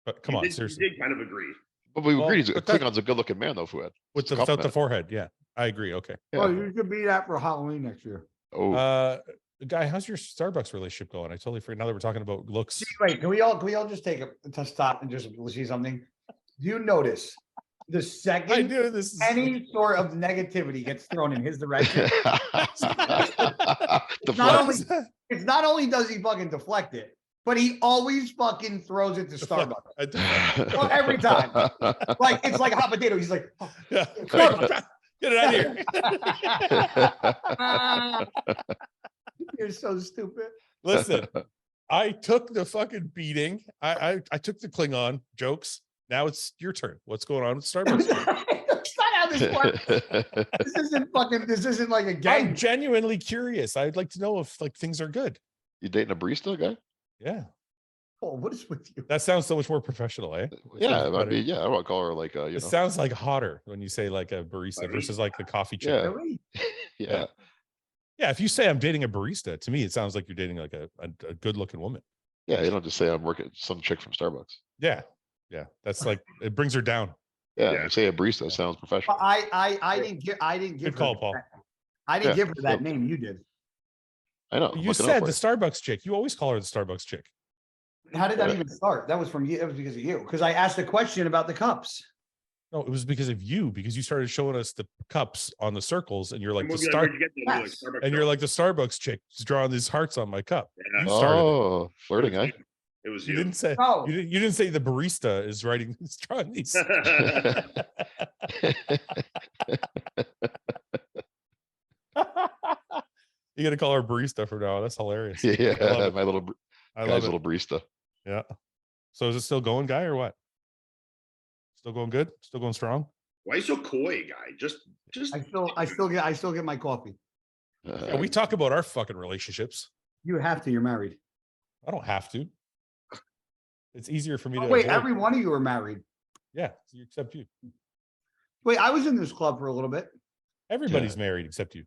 But come on, seriously. You did kind of agree. But we agreed Klingon's a good-looking man, though, Fouad. Without the forehead, yeah. I agree. Okay. Yeah. Well, you could be that for Halloween next year. Oh. Guy, how's your Starbucks relationship going? I totally forgot. Now that we're talking about looks. Wait, can we all just take a stop and just see something? Do you notice the second any sort of negativity gets thrown in his direction? It's not only does he fucking deflect it, but he always fucking throws it to Starbucks. Well, every time. Like it's like a hot potato. He's like, oh, yeah. Get it out of here. You're so stupid. Listen, I took the fucking beating. I took the Klingon jokes. Now it's your turn. What's going on with Starbucks? That's not how this works. This isn't like a game. I'm genuinely curious. I'd like to know if like things are good. You dating a barista guy? Yeah. Oh, what is with you? That sounds so much more professional, eh? Yeah, I mean, I want to call her like it sounds like hotter when you say like a barista versus like the coffee chick. Yeah. Yeah, if you say I'm dating a barista, to me it sounds like you're dating like a good looking woman. Yeah, you don't just say I'm working some chick from Starbucks. Yeah. That's like it brings her down. Yeah. Say a barista sounds professional. I didn't give good call, Paul. I didn't give her that name. You did. I know. You said the Starbucks chick. You always call her the Starbucks chick. How did that even start? That was from you. That was because of you. Because I asked a question about the cups. No, it was because of you. Because you started showing us the cups on the circles, and you're like and you're like the Starbucks chick drawing these hearts on my cup. Yeah. Oh, flirting, eh? It was you. Didn't say. Oh. You didn't say the barista is writing. Drawing these. You got to call her barista from now on. That's hilarious. Yeah, my little I love guy's it. little barista. Yeah. So is it still going, guy, or what? Still going good? Still going strong? Why are you so coy, guy? Just. I still get my coffee. Yeah, we talk about our fucking relationships. You have to. You're married. I don't have to. It's easier for me to. Wait, avoid. every one of you are married. Yeah, except you. Wait, I was in this club for a little bit. Everybody's married except you.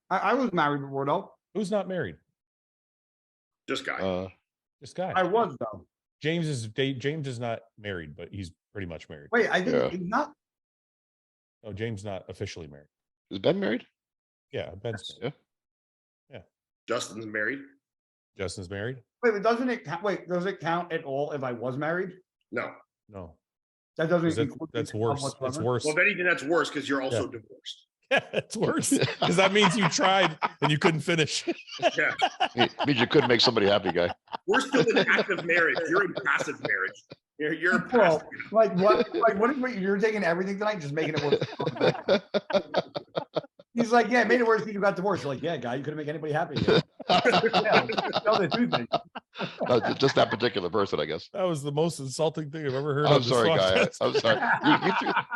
I was married before, though. Who's not married? Just guy. This guy. I was, though. James is not married, but he's pretty much married. Wait, I think he's not. No, James not officially married. Is Ben married? Yeah, Ben's married. Yeah. Justin's married. Justin's married. Wait, but doesn't it count? Wait, does it count at all if I was married? No. That doesn't. That's worse. It's worse. Well, if anything, that's worse because you're also divorced. Yeah, it's worse because that means you tried and you couldn't finish. Yeah. It means you couldn't make somebody happy, guy. We're still in active marriage. You're in passive marriage. You're passive. Like what you're taking everything tonight, just making it worse. He's like, yeah, it made it worse because you got divorced. You're like, yeah, guy, you couldn't make anybody happy. Yeah, tell the two things. No, just that particular person, I guess. That was the most insulting thing I've ever heard. I'm sorry, guy. I'm sorry.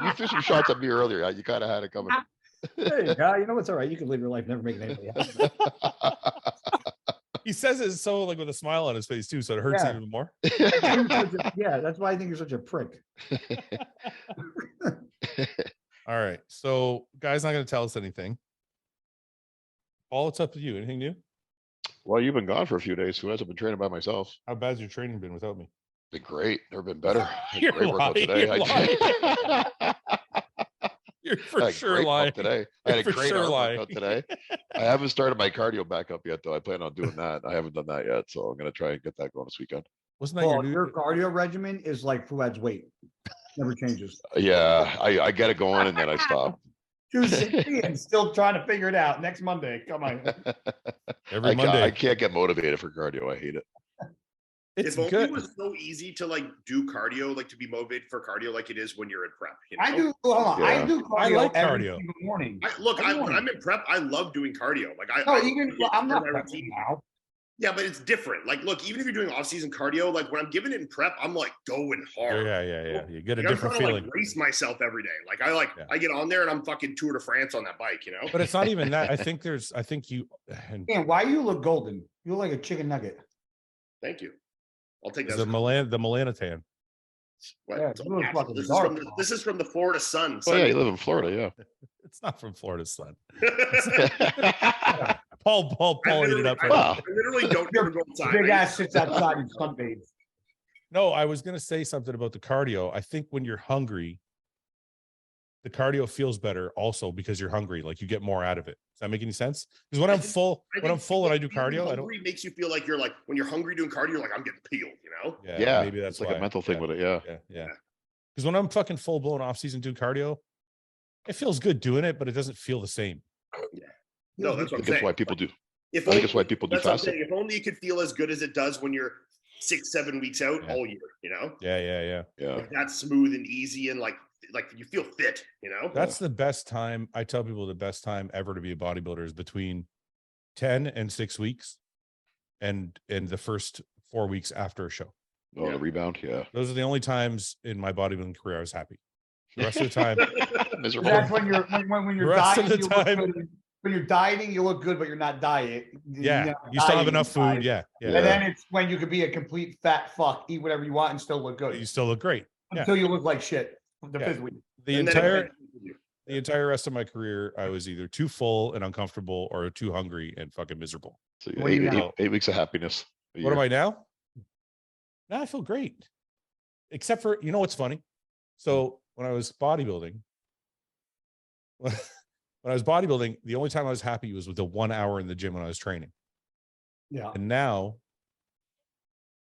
You threw some shots at me earlier. You kind of had it coming. Hey, guy, you know what's all right. You can live your life never making anybody happy. He says it so like with a smile on his face too, so it hurts even more. Yeah, that's why I think you're such a prick. All right, so guy's not going to tell us anything. Paul, it's up to you. Anything new? Well, you've been gone for a few days, so I've been training by myself. How bad's your training been without me? Been great. Never been better. You're Great workout today. You're for sure lying today. I had a great workout today. I haven't started my cardio back up yet, though. I plan on doing that. I haven't done that yet, so I'm going to try and get that going this weekend. Wasn't that your cardio regimen is like Fouad's weight. Never changes. Yeah, I get it going and then I stop. 260 and still trying to figure it out. Next Monday, come on. Every Monday. I can't get motivated for cardio. I hate it. It's if good. It was so easy to like do cardio, like to be motivated for cardio, like it is when you're in prep. You know? I do. Hold on. Yeah. I do cardio. I like every cardio. single morning. When I'm in prep, I love doing cardio. Like I'm not routine now. Yeah, but it's different. Like, look, even if you're doing off-season cardio, like when I'm giving it in prep, I'm like going hard. Yeah. You get a like, different I'm trying feeling. To, like, race myself every day. Like I get on there and I'm fucking Tour de France on that bike, you know. But it's not even that. I think you. Man, why you look golden? You look like a chicken nugget. Thank you. I'll take that. The Melanotan. What? Yeah, this is from the Florida sun. Oh yeah, you live in Florida, yeah. It's not from Florida sun. Paul ended up. I literally don't ever go outside. Big ass sits outside and sunbathes. No, I was going to say something about the cardio. I think when you're hungry, the cardio feels better also because you're hungry. Like you get more out of it. Does that make any sense? Because when I'm full and I do cardio, I don't. Makes you feel like you're like when you're hungry doing cardio, you're like I'm getting peeled, you know? Yeah. Maybe that's like a mental thing with it. Yeah. Because when I'm fucking full blown off season doing cardio, it feels good doing it, but it doesn't feel the same. Yeah. No, that's what I'm saying. That's why people do. I think it's why people do fasting. If only you could feel as good as it does when you're 6-7 weeks out all year, you know? Yeah. Like that's smooth and easy and like you feel fit, you know? That's the best time. I tell people the best time ever to be a bodybuilder is between 10 and 6 weeks and the first 4 weeks after a show. Oh, the rebound. Yeah. Those are the only times in my bodybuilding career I was happy. The rest of the time, miserable. That's when you're dieting. When you're dieting, you look good, but you're not diet. Yeah, you still have enough food. Yeah. And then it's when you could be a complete fat fuck, eat whatever you want, and still look good. You still look great Until you look like shit. The fifth week. The entire rest of my career, I was either too full and uncomfortable or too hungry and fucking miserable. So 8 weeks of happiness. What am I now? Now I feel great. Except for, you know what's funny? So when I was bodybuilding, the only time I was happy was with the 1 hour in the gym when I was training. Yeah. And now,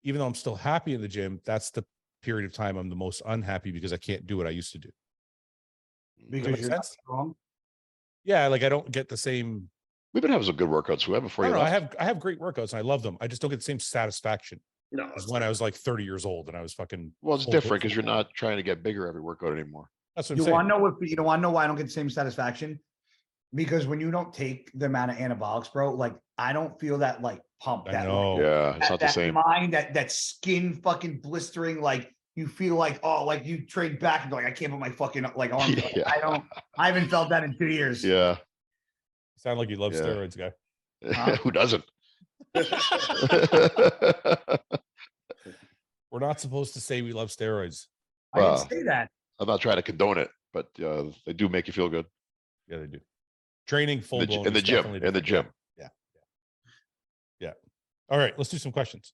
even though I'm still happy in the gym, that's the period of time I'm the most unhappy because I can't do what I used to do. Because you're not strong. Yeah, like I don't get the same. We've been having some good workouts. We have before you. I have great workouts and I love them. I just don't get the same satisfaction. No, as when I was like 30 years old and I was fucking. Well, it's different because you're not trying to get bigger every workout anymore. That's what I'm saying. You want to know why I don't get the same satisfaction? because when you don't take the amount of anabolics, bro, like I don't feel that like pump. I That know. like, Yeah, it's that, not the that same. mind, that skin fucking blistering, like you feel like, oh, like you trade back and be like, I can't put my fucking like arm. Yeah. I haven't felt that in 2 years. Yeah. Sound like you love Yeah. steroids, guy. Huh? Who doesn't? We're not supposed to say we love steroids. I didn't Wow. say that. I'm not trying to condone it, but they do make you feel good. Yeah, they do. Training full blown In the gym. In the gym. Yeah. All right, let's do some questions.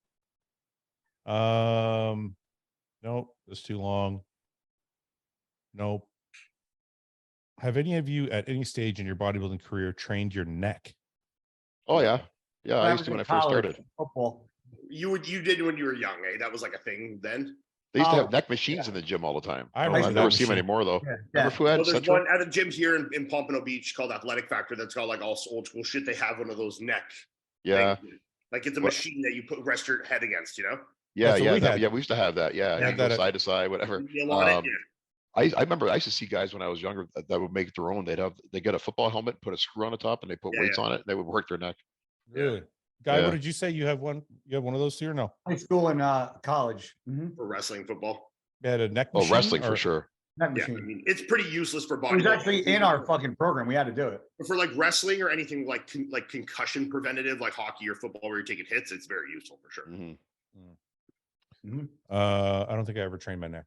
Nope, that's too long. Nope. Have any of you at any stage in your bodybuilding career trained your neck? Oh yeah. Yeah, I used to in when I first college, started. Football. You did when you were young, eh? That was like a thing then. They used to Oh, have neck machines in the gym all the time. I I remember never that see them machine. anymore though. Yeah, Remember Fouad Well, there's Central? one at a gym here in Pompano Beach called Athletic Factor that's got like all old school shit. They have one of those neck Yeah. things. Like it's a What- machine that you rest your head against, you know? Yeah, That's what yeah, we had. yeah. We used to have that. Yeah, Yeah, you go that- side to side, whatever. You want it? Yeah. I remember I used to see guys when I was younger that would make their own. They get a football helmet, put a screw on the top, and they put Yeah, weights on it. And they would work their neck. Really? Guy, Yeah. what did you say? You have one? You have one of those too, or no? High school and college. For wrestling football. You had a neck Oh, machine? wrestling or- for sure. Neck Yeah, I machine. mean, it's pretty useless for It was bodybuilding. actually in our fucking program. We had to do it. But for like wrestling or anything like concussion preventative, like hockey or football, where you're taking hits, it's very useful for sure. Mhm. I don't think I ever trained my neck.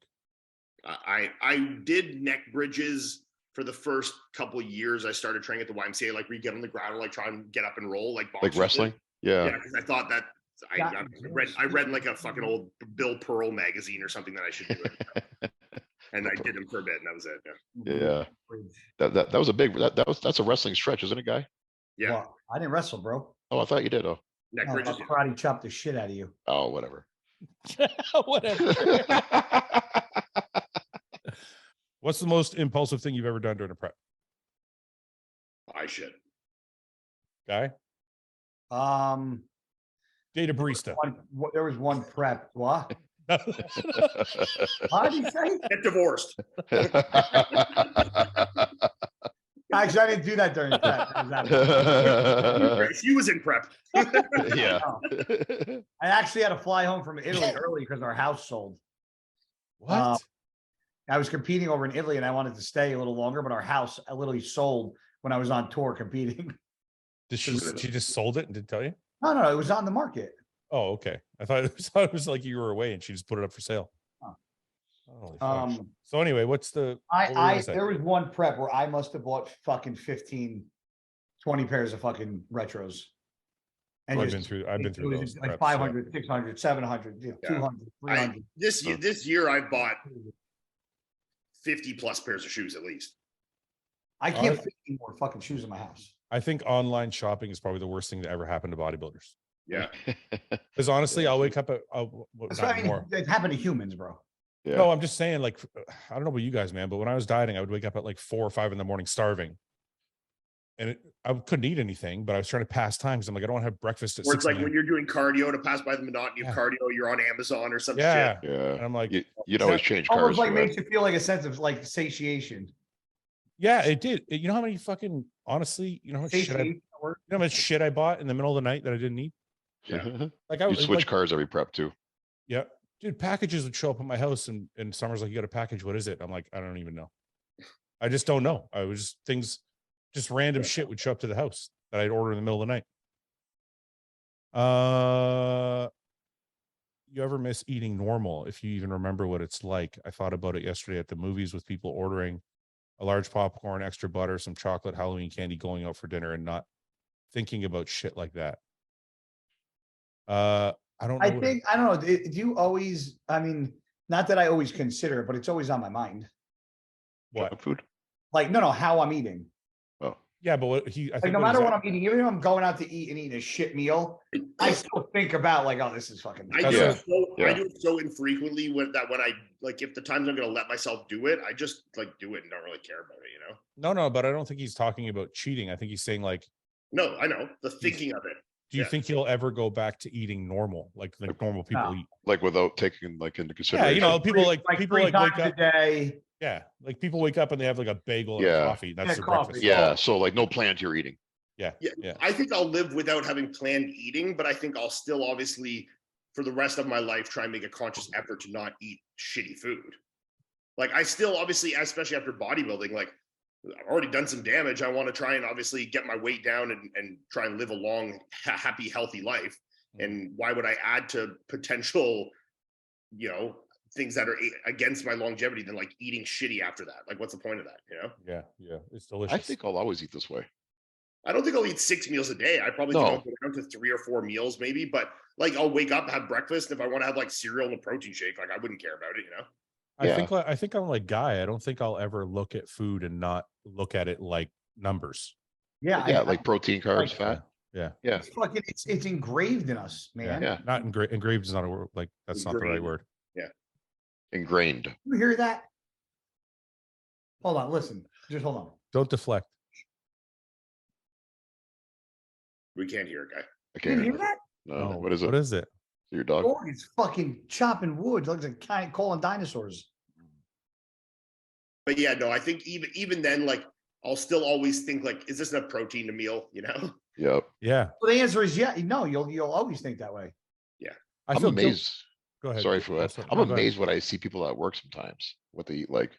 I did neck bridges for the first couple of years. I started training at the YMCA, like where you get on the ground and like try and get up and roll, like Like boxers wrestling. did. Yeah. Yeah, because I thought that I read like a fucking old Bill Pearl magazine or something that I should do it. And I did them for a bit, and that was it. Yeah. Yeah. That was a big. That's a wrestling stretch, isn't it, guy? Yeah. Well, I didn't wrestle, bro. Oh, I thought you did. Oh, Neck No, bridges. I'll karate chop the shit out of you. oh, whatever. Whatever. What's the most impulsive thing you've ever done during a prep? I should. Guy? Date a barista. There was one prep. What? What did he say? Get divorced. Actually, I didn't do that during prep. I She was in prep. Yeah. actually had to fly home from Italy early because our house sold. What? I was competing over in Italy and I wanted to stay a little longer, but our house literally sold when I was on tour competing. Did she just sold it and didn't tell you? No, it was on the market. Oh, okay. I thought it was like you were away and she just put it up for sale. Oh. Holy fuck. So anyway, what's the what were you gonna say? There was one prep where I must have bought fucking 15, 20 pairs of fucking retros. And I've been through it was those like preps, 500, 600, 700, 200, 300. This year I bought 50 plus pairs of shoes at least. I can't fit any more fucking shoes in my house. I think online shopping is probably the worst thing to ever happen to bodybuilders. Yeah. Because honestly, I'll wake up at That's not what I mean. more. It happened to humans, bro. Yeah. No, I'm just saying, like, I don't know about you guys, man, but when I was dieting, I would wake up at like 4 or 5 in the morning starving. And I couldn't eat anything, but I was trying to pass time because I'm like, I don't want to have breakfast at Or 6 it's like a.m. when you're doing cardio to pass by the monotony of cardio, you're on Amazon or some Yeah. shit. And Yeah. I'm like, You'd always change Almost cars. like for that. makes you feel like a sense of like satiation. yeah, it did. You know how many fucking, honestly, you know how much shit Satiation. I bought in the middle of the night that I didn't need? Yeah. Like I You was switch like, cars every prep too. yeah, dude, packages would show up at my house and Summer's like, you got a package. What is it? I'm like, I don't even know. I just don't know. I was just random shit would show up to the house that I'd order in the middle of the night. You ever miss eating normal? If you even remember what it's like. I thought about it yesterday at the movies with people ordering a large popcorn, extra butter, some chocolate, Halloween candy, going out for dinner and not thinking about shit like that. I don't know. I don't know. Do you always, I mean, not that I always consider it, but it's always on my mind. what. Junk food. Like, no, how I'm eating. Oh. Yeah, but I Like, think no what matter he's what at- I'm eating, even if I'm going out to eat and eating a shit meal, I still think about like, oh, this is fucking. I do Yeah. I do it so infrequently when I like if the times I'm gonna let myself do it, I just like do it and don't really care about it, you know? No, but I don't think he's talking about cheating. I think he's saying like, No, I know. The thinking of it. Do you think he'll ever go back to eating normal, like normal people eat? Like without taking like into consideration. Yeah, you know, people like three times wake up a day. Yeah, like people wake up and they have like a bagel and a coffee. That's their breakfast. Yeah, so like no plan to your eating. Yeah. I think I'll live without having planned eating, but I think I'll still obviously for the rest of my life try and make a conscious effort to not eat shitty food. Like I still obviously, especially after bodybuilding, like I've already done some damage. I want to try and obviously get my weight down and try and live a long, happy, healthy life. And why would I add to potential, you know, things that are against my longevity than like eating shitty after that? Like, what's the point of that? You know? Yeah, it's delicious. I think I'll always eat this way. I don't think I'll eat 6 meals a day. I probably think I'll go down to 3 or 4 meals maybe, but like I'll wake up, have breakfast. If I want to have like cereal and a protein shake, like I wouldn't care about it, you know? I think I'm like Guy. I don't think I'll ever look at food and not look at it like numbers. Yeah, like protein, carbs, fat. Yeah. It's fucking it's engraved in us, man. Yeah. Not engraved is not a word, like that's not the right word. Yeah. Ingrained. You hear that? Hold on, listen. Just hold on. Don't deflect. We can't hear it, Guy. I can't hear that? No. What is it? What is it? Your dog? Oh, it's fucking chopping wood. Looks like calling dinosaurs. But yeah, no, I think even then, like I'll still always think like, is this enough protein to meal? You know? Yep. Yeah. Well, the answer is yeah. No, you'll always think that way. Yeah. I'm amazed. Go ahead. Sorry for that. I'm amazed when I see people at work sometimes what they eat, like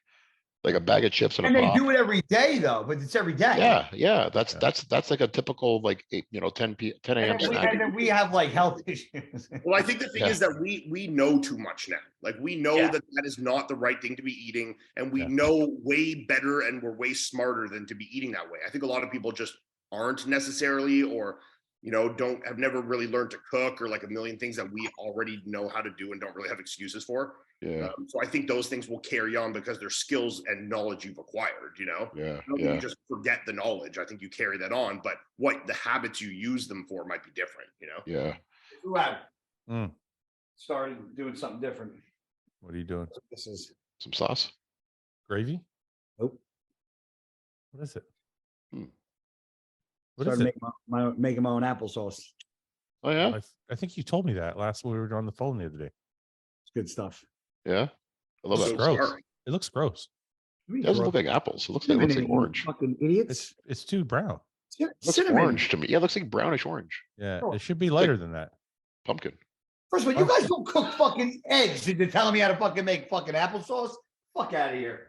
a bag of chips and they pop. do it every day though, but it's every day. Yeah. That's like a typical like 10 a.m. snack. And then we have like health issues. Well, I think the thing is that we know too much now. Like we know that is not the right thing to be eating, and we know way better, and we're way smarter than to be eating that way. I think a lot of people just aren't necessarily, or you know, have never really learned to cook, or like a million things that we already know how to do and don't really have excuses for. Yeah. So I think those things will carry on because they're skills and knowledge you've acquired, you know? Yeah. I don't think you just forget the knowledge. I think you carry that on, but what the habits you use them for might be different, you know? Yeah. Fouad started doing something different. What are you doing? This is some sauce. Gravy? Nope. What is it? What is it? Making my own applesauce. Oh yeah. I think you told me that last when we were on the phone the other day. It's good stuff. Yeah. I love that. Gross. It looks gross. It doesn't look like apples. It looks like orange. Fucking idiots. It's too brown. It looks orange to me. Yeah, it looks like brownish orange. Yeah, it should be lighter than that. Pumpkin. First of all, you guys don't cook fucking eggs. You're telling me how to fucking make fucking applesauce? Fuck out of here.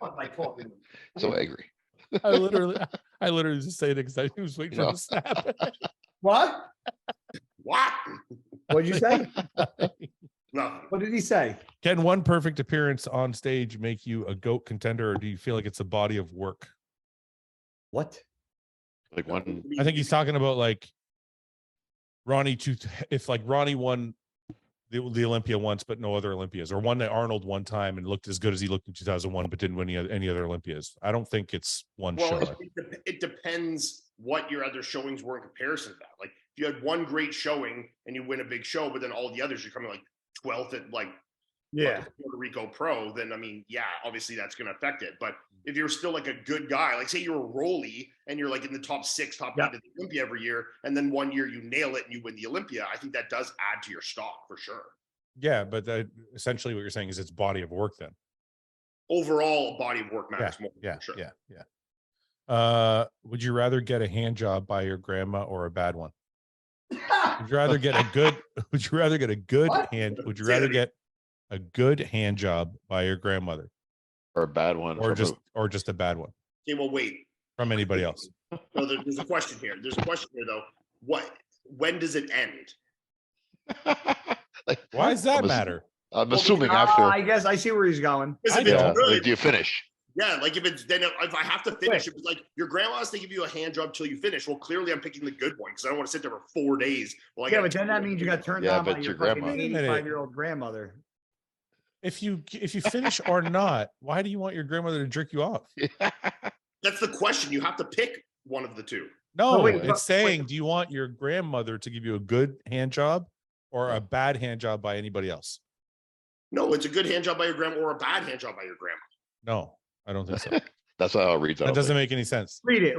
Fuck my talking. So angry. I literally just saying it because I was waiting for him to snap. What? What? What'd you say? Nothing. What did he say? Can one perfect appearance on stage make you a GOAT contender, or do you feel like it's a body of work? What? Like one? I think he's talking about like Ronnie. If like Ronnie won the Olympia once, but no other Olympias, or won the Arnold one time and looked as good as he looked in 2001, but didn't win any other Olympias. I don't think it's one show. It depends what your other showings were in comparison to that. Like if you had one great showing and you win a big show, but then all the others you're coming like 12th at like Puerto Rico Pro, then I mean, yeah, obviously that's going to affect it. But if you're still like a good guy, like say you're a Rolly and you're like in the top 6, top 8 of the Olympia every year, and then one year you nail it and you win the Olympia, I think that does add to your stock for sure. Yeah, but essentially what you're saying is it's body of work then. Overall, body of work matters more. Yeah, sure. Yeah. Would you rather get a hand job by your grandma or a bad one? Would you rather get a good? Would you rather get a good hand? Would you rather get a good hand job by your grandmother, or a bad one, or just a bad one? Okay, well, wait. From anybody else? No, there's a question here. There's a question here though. When does it end? Like, why does that matter? I'm assuming after. I guess I see where he's going. Like, do you finish? Yeah, like if I have to finish, it's like your grandma has to give you a hand job till you finish. Well, clearly I'm picking the good one because I don't want to sit there for 4 days. Well, but then that means you got turned on by your grandma, 85-year-old grandmother. If you finish or not, why do you want your grandmother to jerk you off? That's the question. You have to pick one of the two. No, it's saying, do you want your grandmother to give you a good hand job or a bad hand job by anybody else? No, it's a good hand job by your grandma or a bad hand job by your grandma. No, I don't think so. That's how it reads. That doesn't make any sense. Read it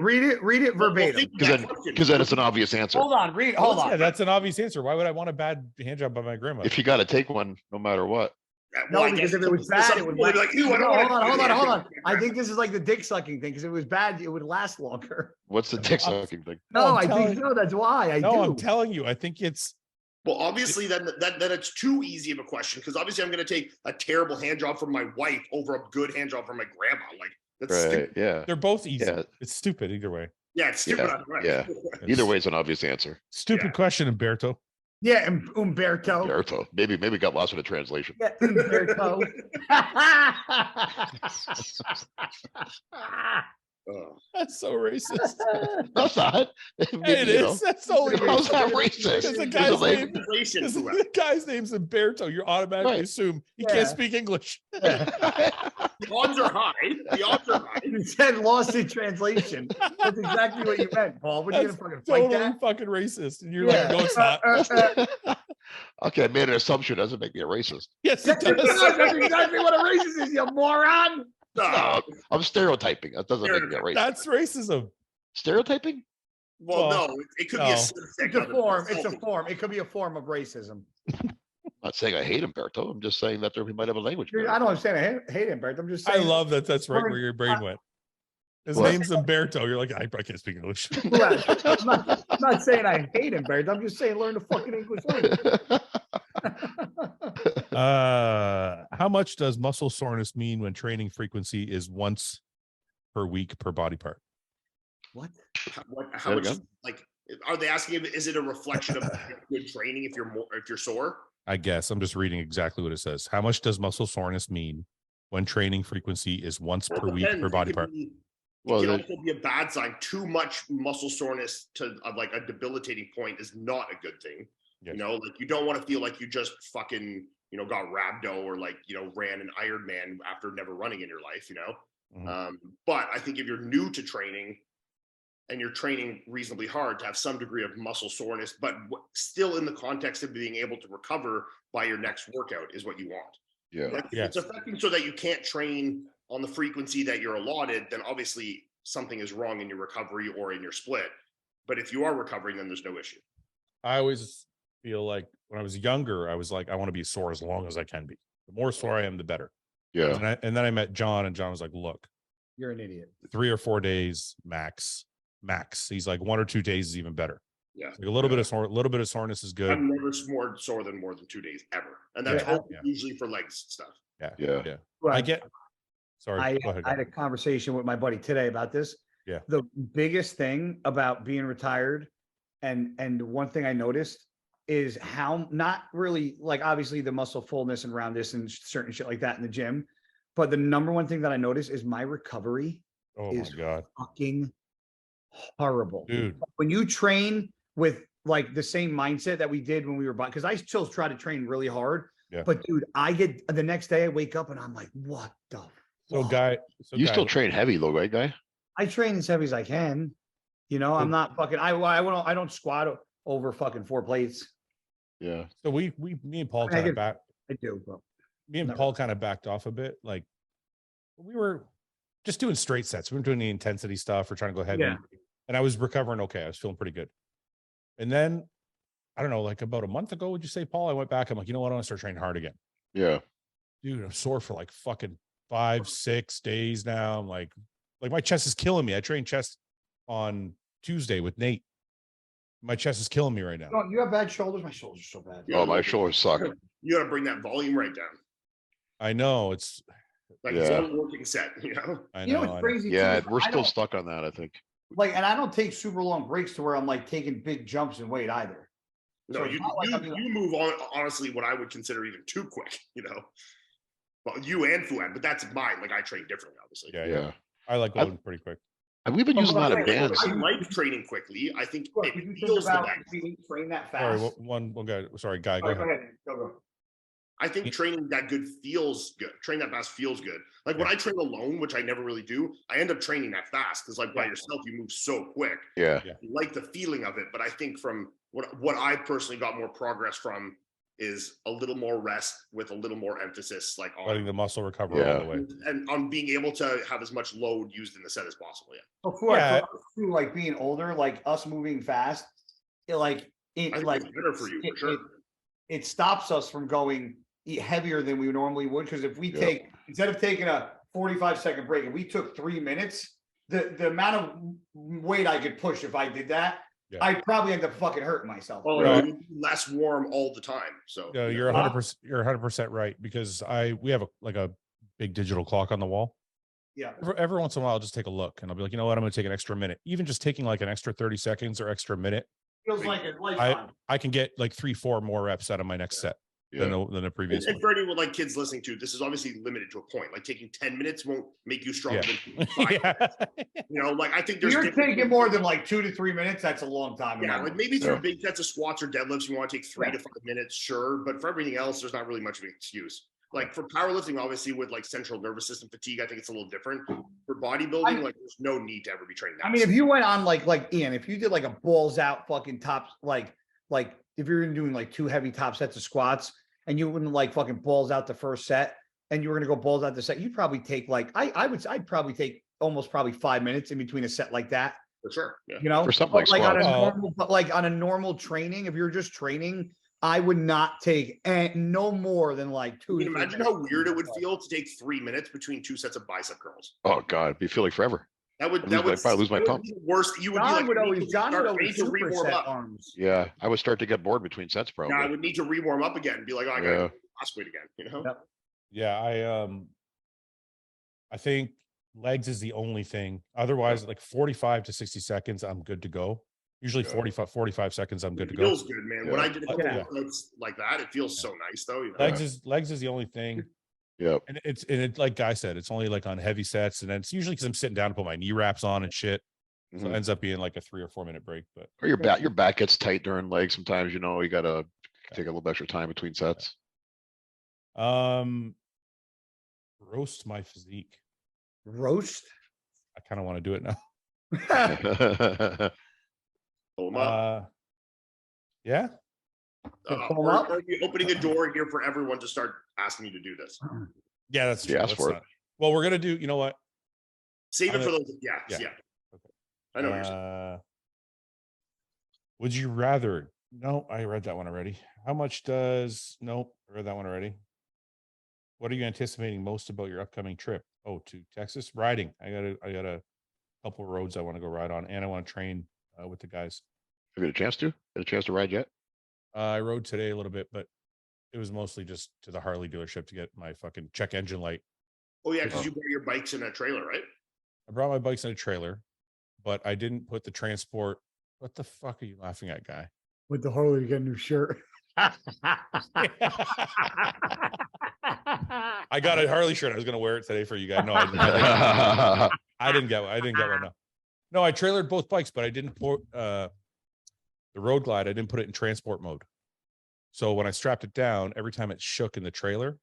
verbatim. Because then it's an obvious answer. Hold on. Yeah, that's an obvious answer. Why would I want a bad hand job by my grandma? If you got to take one, no matter what. No, because if it was bad, it would last. Like, hold on. I think this is like the dick sucking thing because if it was bad, it would last longer. What's the dick sucking thing? No, I think so. That's why I do. I'm telling you, I think it's. Well, obviously, then it's too easy of a question because obviously I'm going to take a terrible hand job from my wife over a good hand job from my grandma. Like that's stupid. Yeah. They're both easy. Yeah. It's stupid either way. Yeah, it's stupid. Yeah. Either way is an obvious answer. Stupid question, Umberto. Yeah, Umberto. Umberto. Maybe got lost in the translation. Yeah, Umberto. That's so racist. That's not. It is. That's only How's that racist? Because the guy's name's Umberto. You automatically assume he can't speak English. The odds are high. You said lost in translation. That's exactly what you meant, Paul. What are you gonna fucking fight that? Fucking racist. And you're like, no, it's not. Okay, I made an assumption. Doesn't make me a racist. Yes, it does. That's exactly what a racist is, you moron. No, I'm stereotyping. That doesn't make me a racist. That's racism. Stereotyping? Well, no, it could be It's a form. It's a form. It could be a form of racism. I'm not saying I hate Umberto. I'm just saying that he might have a language barrier. I don't understand. I hate Umberto. I'm just saying. I love that. That's right where your brain went. His name's Umberto. You're like, I can't speak English. I'm not saying I hate Umberto. I'm just saying learn the fucking English language. How much does muscle soreness mean when training frequency is once per week per body part? What? How much? Like, are they asking if is it a reflection of good training if you're sore? I guess I'm just reading exactly what it says. How much does muscle soreness mean when training frequency is once per week per body part? It can also be a bad sign. Too much muscle soreness to like a debilitating point is not a good thing. Yes. You know, like you don't want to feel like you just fucking, got rhabdo or like, ran an Ironman after never running in your life, Mm-hmm. But I think if you're new to training and you're training reasonably hard, to have some degree of muscle soreness, but still in the context of being able to recover by your next workout is what you want. Yeah. Like, if it's affecting so that you can't train on the frequency that you're allotted, then obviously something is wrong in your recovery or in your split. But if you are recovering, then there's no issue. I always feel like when I was younger, I was like, I want to be sore as long as I can be. The more sore I am, the better. Yeah. And then I met John, and John was like, look, you're an idiot. 3 or 4 days max. He's like 1 or 2 days is even better. Yeah. Like a little bit of soreness is good. I'm never more sore than more than 2 days ever. And that's usually for legs stuff. Yeah. Right. Sorry. I had a conversation with my buddy today about this. Yeah. The biggest thing about being retired and one thing I noticed is how not really like obviously the muscle fullness and roundness and certain shit like that in the gym. But the number one thing that I noticed is my recovery is fucking horrible. Dude. When you train with like the same mindset that we did when we were because I still try to train really hard. Yeah. But dude, I get the next day I wake up and I'm like, what the fuck? You still train heavy though, right, guy? I train as heavy as I can. I'm not fucking I don't squat over fucking 4 plates. Yeah. So me and Paul kind of back. I do, bro. Me and Paul kind of backed off a bit. Like we were just doing straight sets. We weren't doing the intensity stuff. We're trying to go heavy. Yeah. And I was recovering okay. I was feeling pretty good. And then I don't know, like about a month ago, would you say, Paul? I went back. I'm like, you know what? I want to start training hard again. Yeah. Dude, I'm sore for like fucking 5-6 days now. I'm like my chest is killing me. I trained chest on Tuesday with Nate. My chest is killing me right now. You have bad shoulders? My shoulders are so bad. Oh, my shoulders suck. You got to bring that volume right down. I know. It's like it's a working set, I know. What's crazy? Yeah, we're still stuck on that, I think. Like, and I don't take super long breaks to where I'm like taking big jumps in weight either. No, you move on, honestly, what I would consider even too quick, Well, you and Fouad, but that's mine. Like, I train differently, obviously. Yeah. I like going pretty quick. We've been using a lot of bands. I like training quickly. I think it feels the best. Train that fast. Sorry, one guy. Sorry, guy. Go ahead. Go. I think training that good feels good. Training that fast feels good. Like when I train alone, which I never really do, I end up training that fast because like by yourself, you move so quick. Yeah. You like the feeling of it. But I think from what I personally got more progress from is a little more rest with a little more emphasis, like letting on the muscle recover all the way, and on being able to have as much load used in the set as possible. Yeah. Before I like being older, like us moving fast, it like I think it's better for you for sure. It stops us from going heavier than we normally would, because if we take, instead of taking a 45-second break, if we took 3 minutes, the amount of weight I could push if I did that, I'd probably end up fucking hurting myself. Well, less warm all the time. So you're 100%. You're 100% right, because we have a big digital clock on the wall. Yeah. Every once in a while, I'll just take a look and I'll be like, you know what, I'm going to take an extra minute. Even just taking like an extra 30 seconds or extra minute feels like a lifetime. I can get like 3-4 more reps out of my next set than the previous. And for anyone like kids listening to, this is obviously limited to a point. Like taking 10 minutes won't make you stronger than 5 minutes. You know, like I think there's you're taking more than like 2 to 3 minutes. That's a long time. Yeah, like maybe through big sets of squats or deadlifts, you want to take 3 to 5 minutes, sure. But for everything else, there's not really much of an excuse. Like for powerlifting, obviously with like central nervous system fatigue, I think it's a little different. For bodybuilding, like there's no need to ever be training that. I mean, if you went on like Iain, if you did like a balls out fucking tops, like if you're doing like 2 heavy top sets of squats and you wouldn't like fucking balls out the first set and you were gonna go balls out the set, you'd probably take like I'd probably take almost 5 minutes in between a set like that. For sure. Yeah. You know, for something like on a normal, but like on a normal training, if you're just training, I would not take no more than like 2. You can imagine how weird it would feel to take 3 minutes between 2 sets of bicep curls. Oh God, it'd be feeling forever. That would probably lose my pump. Worst. You would John would always rewarm up. Arms. Yeah, I would start to get bored between sets probably. Yeah, I would need to rewarm up again and be like, oh, I gotta go last weight again. You know? Yep. Yeah, I think legs is the only thing. Otherwise, like 45 to 60 seconds, I'm good to go. Usually 45 seconds, I'm good to go. It feels good, man. When I did a couple of workouts like that, it feels so nice though. You know? Legs is the only thing. Yeah. And it's like Guy said, it's only like on heavy sets, and then it's usually because I'm sitting down to put my knee wraps on and shit. So it ends up being like a 3 or 4 minute break. But or your back gets tight during legs sometimes, you know, you gotta take a little extra time between sets. Roast my physique. Roast? I kind of want to do it now. Pull them up. Yeah. Are you opening a door here for everyone to start asking you to do this? Yeah, that's true. Ask for it. Well, we're gonna do. You know what? Save it for those. Yeah. Okay. I know what you're saying. Would you rather? No, I read that one already. How much does? Nope, I read that one already. What are you anticipating most about your upcoming trip? Oh, to Texas riding. I got a couple of roads I want to go ride on, and I want to train with the guys. Have you had a chance to? Had a chance to ride yet? I rode today a little bit, but it was mostly just to the Harley dealership to get my fucking check engine light. Oh yeah, because you brought your bikes in a trailer, right? I brought my bikes in a trailer, but I didn't put the transport. What the fuck are you laughing at, Guy? With the Harley, you get a new shirt. I got a Harley shirt. I was gonna wear it today for you guys. No, I didn't get one. I didn't get one. No, I trailered both bikes, but I didn't put the Road Glide. I didn't put it in transport mode. So when I strapped it down, every time it shook in the trailer,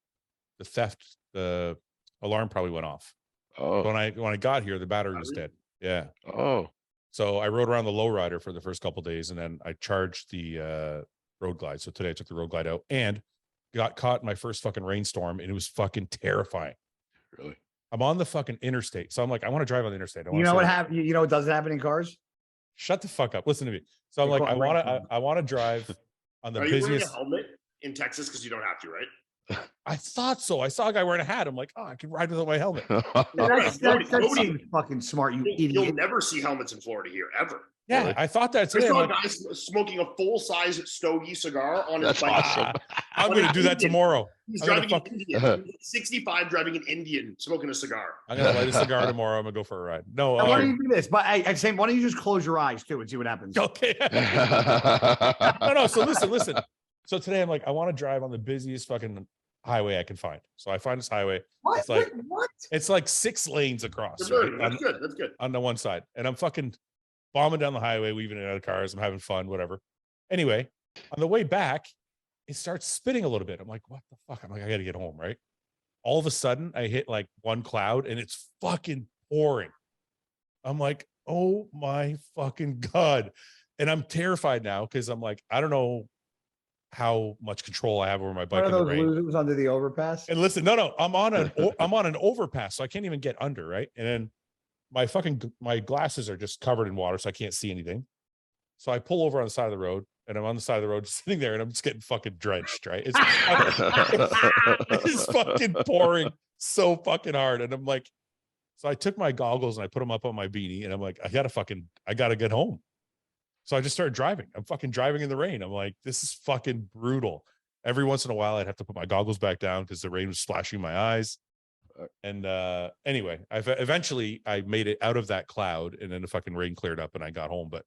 the alarm probably went off. Oh, when I got here, the battery was dead. Yeah. Oh. So I rode around the lowrider for the first couple of days, and then I charged the Road Glide. So today I took the Road Glide out and got caught in my first fucking rainstorm, and it was fucking terrifying. Really? I'm on the fucking interstate, so I'm like, I want to drive on the interstate. You know what happens? You know what doesn't happen in cars? Shut the fuck up. Listen to me. So I'm like, I want to drive on the busiest. Are you wearing a helmet in Texas because you don't have to, right? I thought so. I saw a guy wearing a hat. I'm like, oh, I can ride without my helmet. That seems fucking smart, you idiot. You'll never see helmets in Florida here, ever. Yeah, really? I thought that today. I saw a guy smoking a full-size stogie cigar on his bike. Awesome. I'm going to do that tomorrow. He's driving an Indian. 65, driving an Indian, smoking a cigar. I'm going to light a cigar tomorrow. I'm going to go for a ride. No, why don't you do this? But I'm saying, why don't you just close your eyes too and see what happens? Okay. No. So listen. So today I'm like, I want to drive on the busiest fucking highway I can find. So I find this highway. What? It's like, what? It's like 6 lanes across. That's right? Good. That's good. On the one side. And I'm fucking bombing down the highway, weaving in and out of cars. I'm having fun, whatever. Anyway, on the way back, it starts spinning a little bit. I'm like, what the fuck? I'm like, I got to get home, right? All of a sudden, I hit like one cloud and it's fucking pouring. I'm like, oh my fucking God. And I'm terrified now because I'm like, I don't know how much control I have over my bike One of in the those rain. losers under the overpass. And listen, no, I'm on an overpass, so I can't even get under, right? And then my glasses are just covered in water, so I can't see anything. So I pull over on the side of the road, and I'm on the side of the road, just sitting there, and I'm just getting fucking drenched, right? It's fucking pouring so fucking hard, and I'm like, so I took my goggles and I put them up on my beanie, and I'm like, I gotta get home. So I just started driving. I'm fucking driving in the rain. I'm like, this is fucking brutal. Every once in a while, I'd have to put my goggles back down because the rain was splashing my eyes. And anyway, eventually I made it out of that cloud, and then the fucking rain cleared up and I got home. But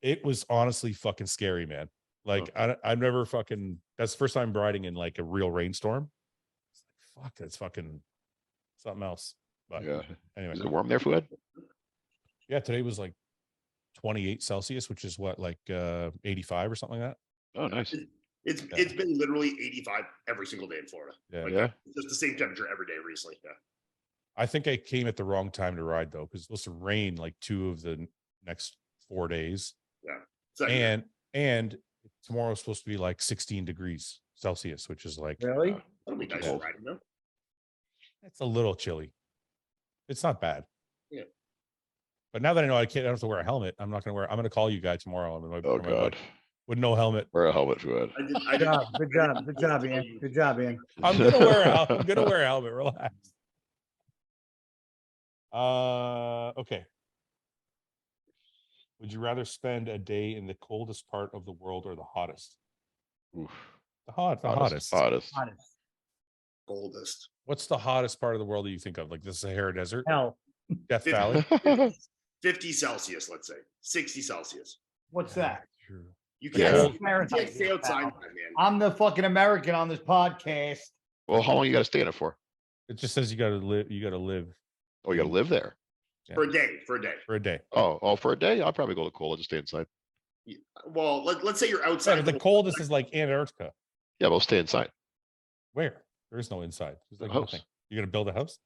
it was honestly fucking scary, man. Like I've never fucking, that's the first time riding in like a real rainstorm. It's like, fuck, that's fucking something else. But Yeah. anyway. Is it warm there, Fouad? Yeah, today was like 28 Celsius, which is what, like 85 or something like that. Oh, nice. It's been literally 85 every single day in Florida. Yeah. Like, Yeah. It's just the same temperature every day recently. Yeah. I think I came at the wrong time to ride though, because it's supposed to rain like 2 of the next 4 days. Yeah. So, And tomorrow's supposed to be like 16 degrees Celsius, which is like Really? that'll be nice cold. riding though. it's a little chilly. It's not bad. Yeah. But now that I know I don't have to wear a helmet, I'm going to call you guy tomorrow. Oh God. With no helmet. Wear a helmet, Fouad. I did, Good job, Ian. Good job, Ian. I'm gonna wear a helmet. Relax. Okay. Would you rather spend a day in the coldest part of the world or the hottest? Oof. The hottest. Hottest. Coldest. What's the hottest part of the world that you think of? Like the Sahara Desert, Hell, Death 50. Valley? 50 Celsius, let's say 60 Celsius. what's that? True. You Yeah. can't stay outside, man. I'm the fucking American on this podcast. Well, how long you got to stay in it for? It just says you got to live. You got to live Oh, you got to live there. For a day. for a day. Oh, for a day, I'll probably go to cold and just stay inside. Well, let's say you're Yeah, outside. but the coldest is like Antarctica. Yeah, but I'll stay inside. Where? There is no inside. There's like A house. nothing. You're gonna build a house?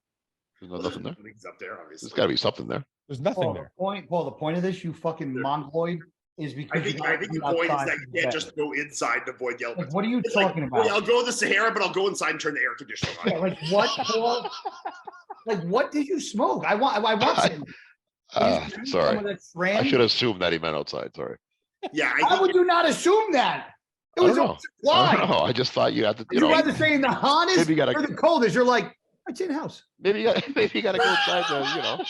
There's nothing there. Nothing's up there, obviously. There's got to be something there. There's nothing Paul, there. the point of this, you fucking mongoloid, is because I think the point is that you can't just go inside to avoid the Like, elements. what are you It's talking like, about? I'll go to the Sahara, but I'll go inside and turn the air conditioner on. Yeah, like what? Paul? Like what did you smoke? I want some. Sorry. Some of that I Fran? should assume that he meant outside. Sorry. Yeah, I How think would you not assume that? It I was don't a know. I supply. don't know. I just thought you had to, You rather say in the hottest maybe you gotta- or the coldest. You're like, it's in house. maybe you got to go inside to,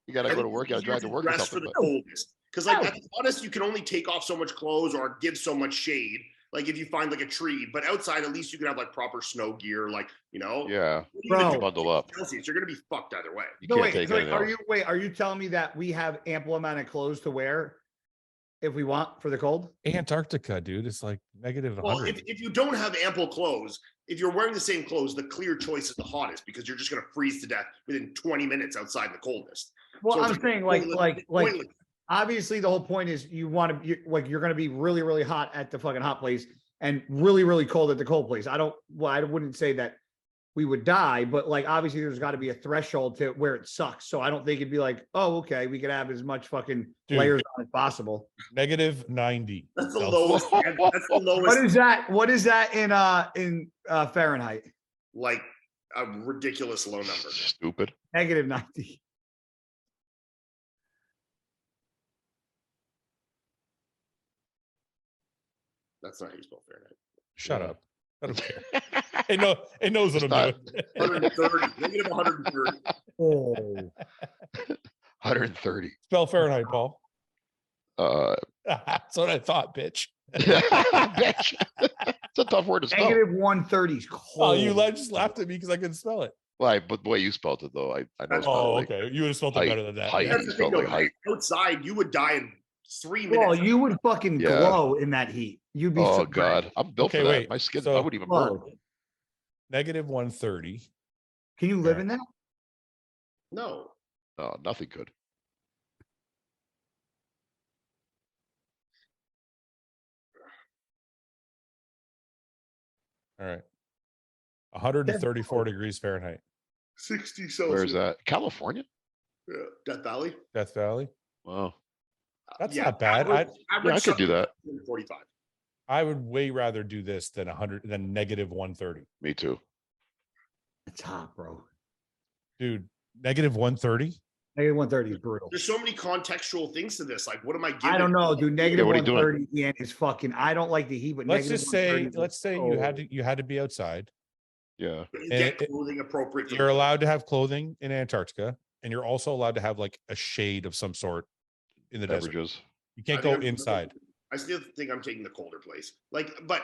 you got to go to work. You got to drive to work or rest for something. the but- coldest. Because like at the hottest, you can only take off so much clothes or give so much shade. Like if you find like a tree, but outside at least you can have like proper snow gear, like Yeah, Bro. bundle up. Celsius, you're gonna be fucked either way. You So can't wait, take so anything else. are you telling me that we have ample amount of clothes to wear if we want for the cold? Antarctica, dude. It's like negative Well, 100. if you don't have ample clothes, if you're wearing the same clothes, the clear choice is the hottest because you're just gonna freeze to death within 20 minutes outside the coldest. Well, So I'm it's saying pointless. obviously the whole point is you want to you're going to be really, really hot at the fucking hot place and really, really cold at the cold place. I wouldn't say that we would die, but like obviously there's got to be a threshold to where it sucks. So I don't think it'd be like, oh, okay, we could have as much fucking Dude. layers on as possible. Negative 90. That's the Celsius. lowest. That's the lowest. What is that in Fahrenheit? Like a ridiculous low number. Stupid. Negative 90. That's not how you spell Fahrenheit. Shut up. I don't care. It knows what It's I'm doing. 130, negative 130. Oh, 130. Spell Fahrenheit, Paul. That's That's what I thought, bitch. it's a tough word to spell. negative 130 is cold. Oh, you just laughed at me because I couldn't spell it. Why? But the way you spelled it, though, I know. It's Oh, like okay. You would have spelled it height- better than that. height. Yeah. That's the Spelled thing, like though. height. Outside, you would die in 3 minutes. Well, you would fucking Yeah. glow in that heat. You'd be Oh so God, I'm built Okay, for that. wait, My skin, so- I wouldn't even burn. Whoa. Negative 130. Can you live Yeah. in that? No. No, nothing could. All right. 134 degrees Fahrenheit. 60 Celsius. Where is that? California? Yeah. Death Valley. Death Valley. Wow. That's not bad. Average Yeah, I could do that. 45. I would way rather do this than negative 130. Me too. It's hot, bro. Dude, negative 130? Negative 130 is brutal. There's so many contextual things to this. Like, what am I giving? I don't know, dude. Negative what are you doing? 130 Ian, is fucking. I don't like the heat, but Let's negative just say, 130 let's say you had to be outside. Yeah. Get clothing appropriate. You're allowed to have clothing in Antarctica, and you're also allowed to have like a shade of some sort in the desert. Beverages. You can't go inside. I still think I'm taking the colder place. Like, but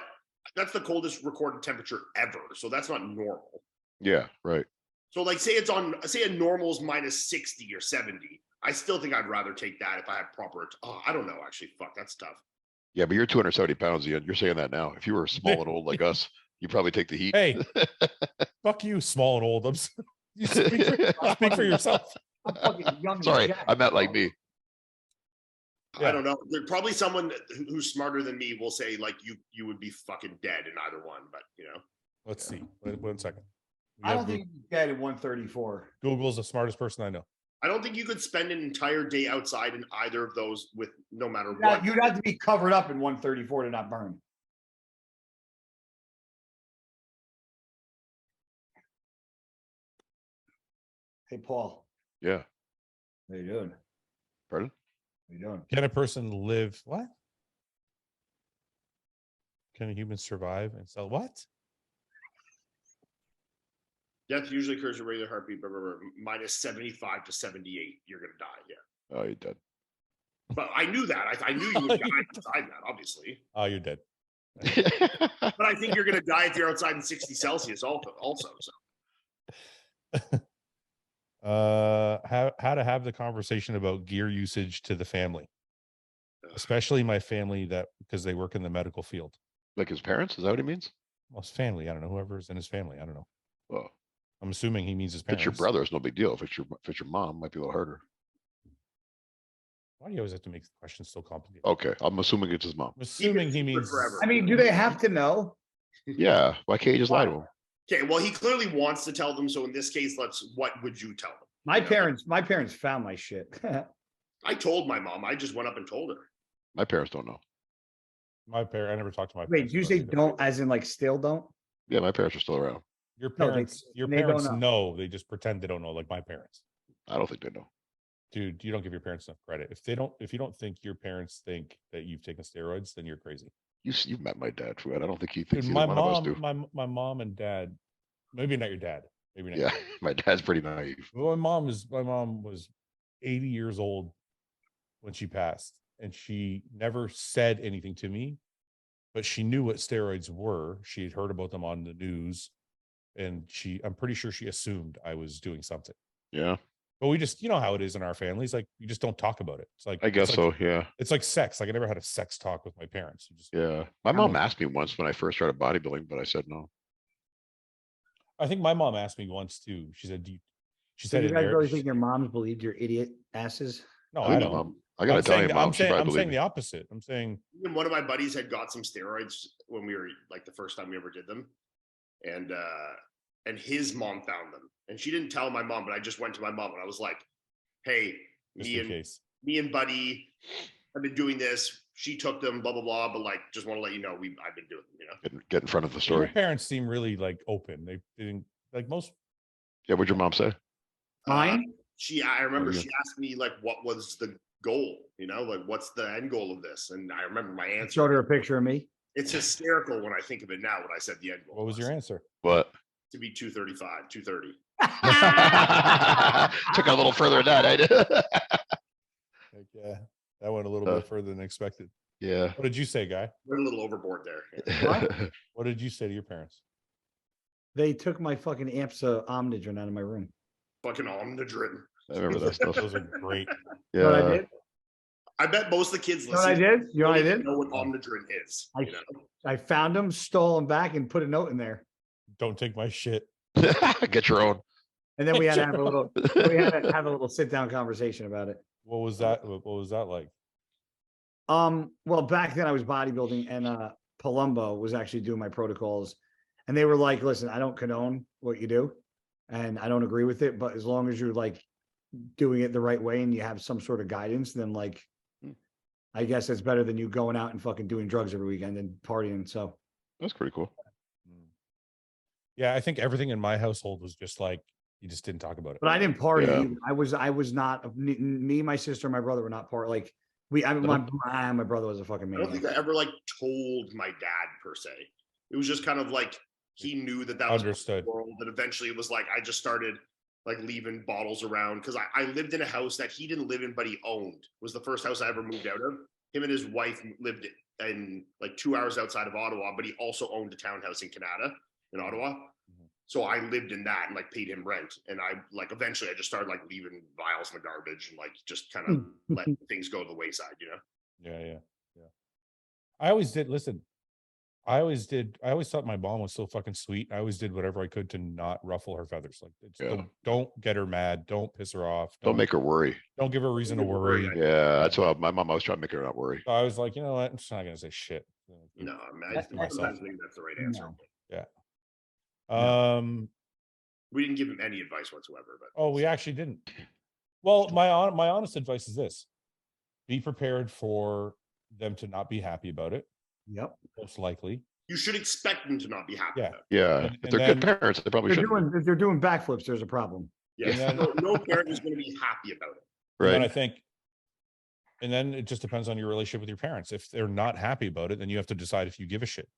that's the coldest recorded temperature ever. So that's not normal. Yeah, right. So like say a normal is minus 60 or 70. I still think I'd rather take that if I had proper, I don't know, actually, fuck, that's tough. Yeah, but you're 270 pounds, Ian. You're saying that now. If you were small and old like us, you probably take the heat. Hey, fuck you, small and old. You speak for yourself. I'm fucking young. Sorry, I meant like me. I don't know. There's probably someone who's smarter than me will say like you would be fucking dead in either one, but you know. Let's see. One second. I don't think you'd get at 134. Google's the smartest person I know. I don't think you could spend an entire day outside in either of those with no matter Yeah, what. you'd have to be covered up in 134 to not burn. Hey, Paul. Yeah. How you doing? Pardon? How you doing? Can a person live? What? Can a human survive and sell what? Death usually occurs at regular heartbeat, minus 75 to 78. You're gonna die. Yeah. Oh, you're dead. But I knew that. I knew you would die outside that, obviously. Oh, you're dead. But I think you're gonna die if you're outside in 60 Celsius also. So How to have the conversation about gear usage to the family, especially my family, because they work in the medical field. Like his parents? Is that what he means? Well, his family. I don't know. Whoever's in his family. I don't know. Well, I'm assuming he means his if parents. it's your brother, it's no big deal. If it's your mom, it might be a little harder. Why do you always have to make the questions so complicated? Okay, I'm assuming it's his mom. I'm assuming he means forever. I mean, do they have to know? Yeah. Why can't you just lie to him? okay, well, he clearly wants to tell them. So in this case, what would you tell them? My parents found my shit. I told my mom. I just went up and told her. My parents don't know. my parents. I never talked to my Wait, parents. did you say don't as in like still don't? Yeah, my parents are still around. Your No, parents, they don't know. They just pretend they don't know, like my parents. I don't think they know. Dude, you don't give your parents enough credit. If you don't think your parents think that you've taken steroids, then you're crazy. You've met my dad, Fouad. I don't think he thinks Dude, either one of us do. my mom and dad, maybe not your dad. Maybe not. Yeah, my dad's pretty naive. My mom was 80 years old when she passed, and she never said anything to me, but she knew what steroids were. She had heard about them on the news, and I'm pretty sure she assumed I was doing something. Yeah. But we just, you know how it is in our families. Like, you just don't talk about it. It's like, I guess so. Yeah. It's like sex. Like, I never had a sex talk with my parents. Yeah. My mom asked me once when I first started bodybuilding, but I said no. I think my mom asked me once too. She said, she said, you guys really think your moms believed your idiot asses? No, I I know. don't. I got to tell you, mom. I'm saying the opposite. I'm saying Even one of my buddies had got some steroids when we were like the first time we ever did them, and his mom found them, and she didn't tell my mom, but I just went to my mom and I was like, "Hey, me and Buddy have been doing this. She took them, blah blah blah. But like, just want to let you know, I've been doing them. You know, get in front of the your story. parents seem really like open. They didn't like most. Yeah. What'd your mom say? Mine? I remember she asked me like, what was the goal? You know, like what's the end goal of this? And I remember my answer. Showed her a picture of me. It's hysterical when I think of it now. When I said the end goal. What was your answer? What? To be 235, 230. Took it a little further than that. I did. Yeah, that went a little bit further than expected. Yeah. What did you say, Guy? We're a little overboard there. What? What did you say to your parents? They took my fucking Amsa Omnidron out of my room. Fucking Omnidron. I remember that stuff. Those are great. You know what I Yeah. did? I bet most of the kids You know what I listening did? You know what I don't did? even know what Omnidron is. you know? I found them, stole them back, and put a note in there. Don't take my shit. Get your own. And then we had to have a little sit down conversation about it. What was that? What was that like? Well, back then I was bodybuilding, and Palumbo was actually doing my protocols, and they were like, "Listen, I don't condone what you do, and I don't agree with it, but as long as you're like doing it the right way and you have some sort of guidance, then like I guess it's better than you going out and fucking doing drugs every weekend and partying. So That's pretty cool. Yeah, I think everything in my household was just like, you just didn't talk about it. but I didn't party. Yeah. Either. I was not me, my sister, my brother were not part. Like my brother was a fucking I maniac. don't think I ever like told my dad per se. It was just kind of like he knew that was understood. the world. And eventually it was like I just started like leaving bottles around because I lived in a house that he didn't live in, but he owned. It was the first house I ever moved out of. Him and his wife lived in like 2 hours outside of Ottawa, but he also owned a townhouse in Canada, in Ottawa. So I lived in that and like paid him rent. And I like eventually I just started like leaving vials in the garbage and like just kind of let things go to the wayside, you know? Yeah. I always did. Listen, I always thought my mom was so fucking sweet. I always did whatever I could to not ruffle her feathers. Like, don't get her mad. Don't piss her off. Don't make her worry. Don't give her a reason to worry. Yeah, that's what my mom always trying to make her not worry. So I was like, you know what? I'm just not gonna say shit. No, I sometimes think that's the right answer. Yeah. We didn't give him any advice whatsoever, but we actually didn't. Well, my honest advice is this: be prepared for them to not be happy about it. Yep. Most likely. You should expect them to not be happy about it. Yeah. If they're good parents, they probably should. If they're doing backflips, there's a problem. Yeah. No parent is going to be happy about it. Right. And I think, and then it just depends on your relationship with your parents. If they're not happy about it, then you have to decide if you give a shit.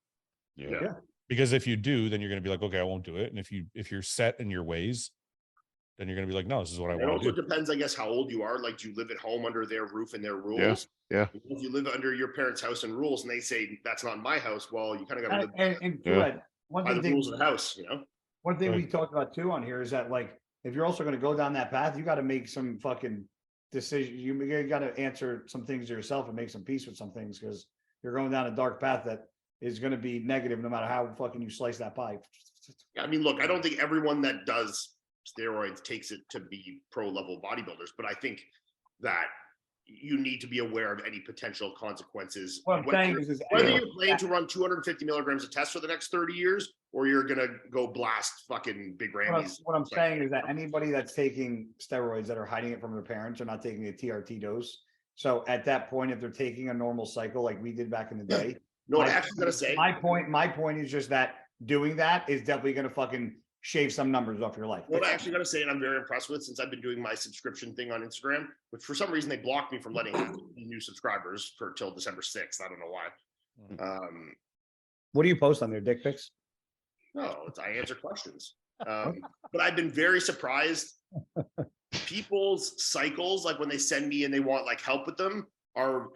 Yeah. Because if you do, then you're going to be like, okay, I won't do it. And if you're set in your ways, then you're going to be like, no, this is what I want to do. It also depends, I guess, how old you are. Like, do you live at home under their roof and their rules? Yeah. If you live under your parents' house and rules, and they say that's not my house, well, you kind of got to live by the rules of the house. You know. One thing we talked about too on here is that like if you're also going to go down that path, you got to make some fucking decisions. You got to answer some things to yourself and make some peace with some things because you're going down a dark path that is going to be negative no matter how fucking you slice that pie. I mean, look, I don't think everyone that does steroids takes it to be pro level bodybuilders, but I think that you need to be aware of any potential consequences. What I'm saying is whether you're planning to run 250 milligrams of test for the next 30 years, or you're going to go blast fucking big Rammies. What I'm saying is that anybody that's taking steroids that are hiding it from their parents are not taking a TRT dose. So at that point, if they're taking a normal cycle like we did back in the day, no, I actually got to say my point is just that doing that is definitely going to fucking shave some numbers off your life. What I actually got to say, and I'm very impressed with, since I've been doing my subscription thing on Instagram, which for some reason they blocked me from letting new subscribers for till December 6th. I don't know why. What do you post on there? Dick pics? No, I answer questions. But I've been very surprised. People's cycles, like when they send me and they want like help with them, are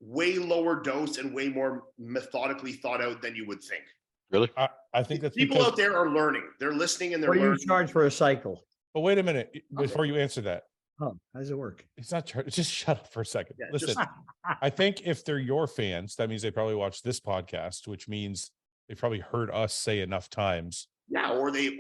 way lower dose and way more methodically thought out than you would think. Really? I think that's people out there are learning. They're listening and they're learning. What do you charge for a cycle? But wait a minute before you answer that. Oh, how does it work? It's not just shut up for a second. Yeah, listen, I think if they're your fans, that means they probably watch this podcast, which means they probably heard us say enough times. Yeah, or they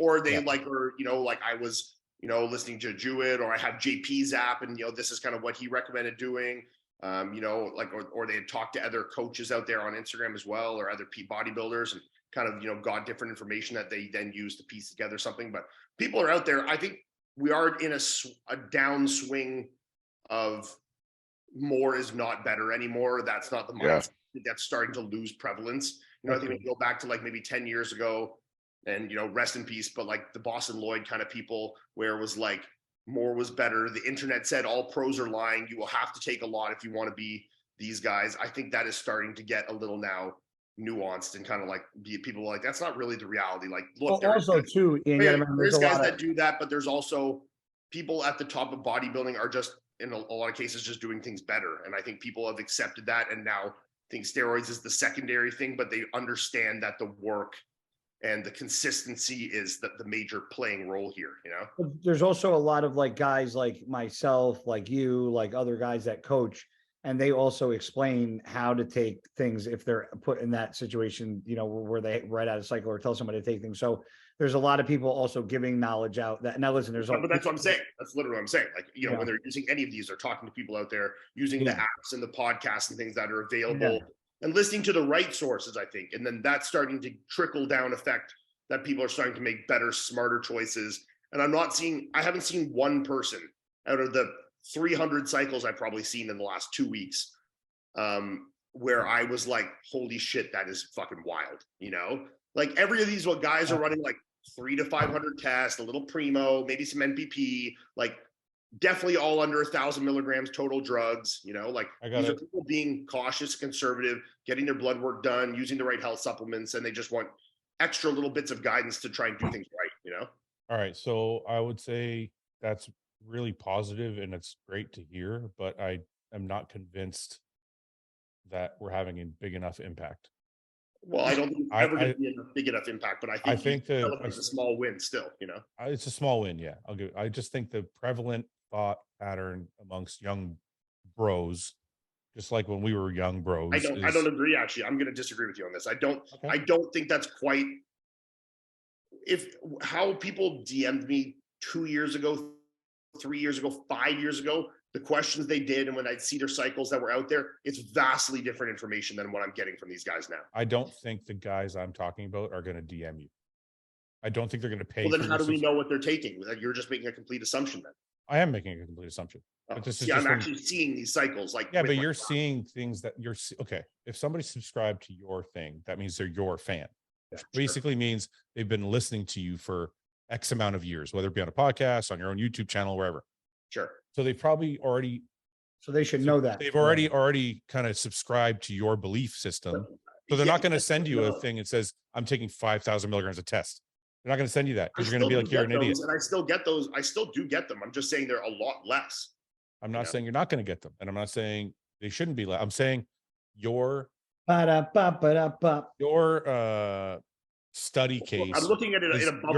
like, or like I was, listening to Jewett, or I have JP's app, and this is kind of what he recommended doing. Like, or they had talked to other coaches out there on Instagram as well, or other bodybuilders, and kind of got different information that they then use to piece together something. But people are out there. I think we are in a downswing of more is not better anymore. That's not the mindset. That's starting to lose prevalence. I think we go back to like maybe 10 years ago, and rest in peace, but like the Boston Lloyd kind of people, where it was like more was better. The internet said all pros are lying. You will have to take a lot if you want to be these guys. I think that is starting to get a little now nuanced and kind of like people are like, that's not really the reality. Like, look, there's guys that do that, but there's also people at the top of bodybuilding are just in a lot of cases just doing things better. And I think people have accepted that and now think steroids is the secondary thing, but they understand that the work and the consistency is the major playing role here. There's also a lot of like guys like myself, like you, like other guys that coach, and they also explain how to take things if they're put in that situation, where they write out a cycle or tell somebody to take things. So there's a lot of people also giving knowledge out that now listen, but that's what I'm saying. That's literally what I'm saying. Like, when they're using any of these, they're talking to people out there using the apps and the podcasts and things that are available and listening to the right sources, I think. And then that's starting to trickle down effect that people are starting to make better, smarter choices. And I haven't seen one person out of the 300 cycles I've probably seen in the last 2 weeks where I was like, holy shit, that is fucking wild. You know, like every of these guys are running like 300 to 500 tests, a little primo, maybe some NPP, like definitely all under 1,000 milligrams total drugs. You know, like these are people being cautious, conservative, getting their blood work done, using the right health supplements, and they just want extra little bits of guidance to try and do things right. You know. All right, so I would say that's really positive and it's great to hear, but I am not convinced that we're having a big enough impact. Well, I don't think it's ever going to be a big enough impact, but I think it's a small win still, you know. It's a small win, yeah. I just think the prevalent thought pattern amongst young bros, just like when we were young bros. I don't agree, actually. I'm going to disagree with you on this. I don't think that's quite how people DM'd me 2 years ago, 3 years ago, 5 years ago, the questions they did, and when I'd see their cycles that were out there, it's vastly different information than what I'm getting from these guys now. I don't think the guys I'm talking about are going to DM you. I don't think they're going to pay. Well, then how do we know what they're taking? You're just making a complete assumption then. I am making a complete assumption. But this is I'm actually seeing these cycles. Like, yeah, but you're seeing things that you're okay. If somebody subscribed to your thing, that means they're your fan. Which basically means they've been listening to you for X amount of years, whether it be on a podcast, on your own YouTube channel, wherever. Sure. So they've probably already. So they should know that they've already kind of subscribed to your belief system. So they're not going to send you a thing that says, I'm taking 5,000 milligrams of test. They're not going to send you that because you're going to be like, you're an idiot. And I still get those. I still do get them. I'm just saying they're a lot less. I'm not saying you're not going to get them. And I'm not saying they shouldn't be less. I'm saying your study case. I'm looking at it in a bubble.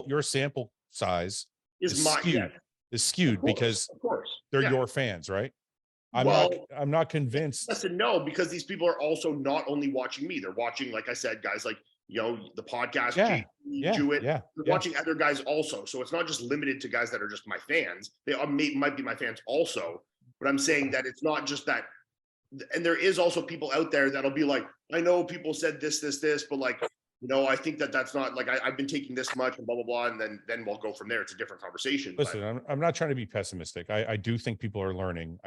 Your sample size is skewed because they're your fans, right? I'm not convinced. Listen, no, because these people are also not only watching me, they're watching, like I said, guys like, you know, the podcast, they're watching other guys also. So it's not just limited to guys that are just my fans. They might be my fans also, but I'm saying that it's not just that. And there is also people out there that'll be like, I know people said this, but like, you know, I think that's not like, I've been taking this much and blah, blah, blah. And then we'll go from there. It's a different conversation. Listen, I'm not trying to be pessimistic. I do think people are learning.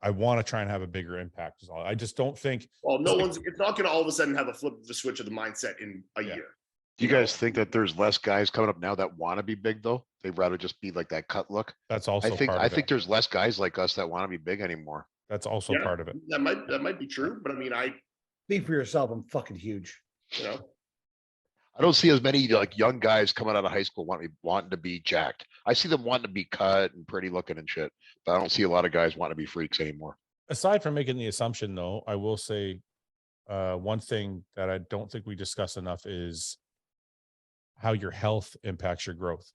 I want to try and have a bigger impact. I just don't think. Well, it's not going to all of a sudden have a flip of the switch of the mindset in a year. Do you guys think that there's less guys coming up now that want to be big though? They'd rather just be like that cut look. That's also I think there's less guys like us that want to be big anymore. That's also part of it. That might be true, but I mean, speak for yourself. I'm fucking huge. You know, I don't see as many like young guys coming out of high school wanting to be jacked. I see them wanting to be cut and pretty looking and shit, but I don't see a lot of guys wanting to be freaks anymore. Aside from making the assumption, though, I will say one thing that I don't think we discuss enough is how your health impacts your growth.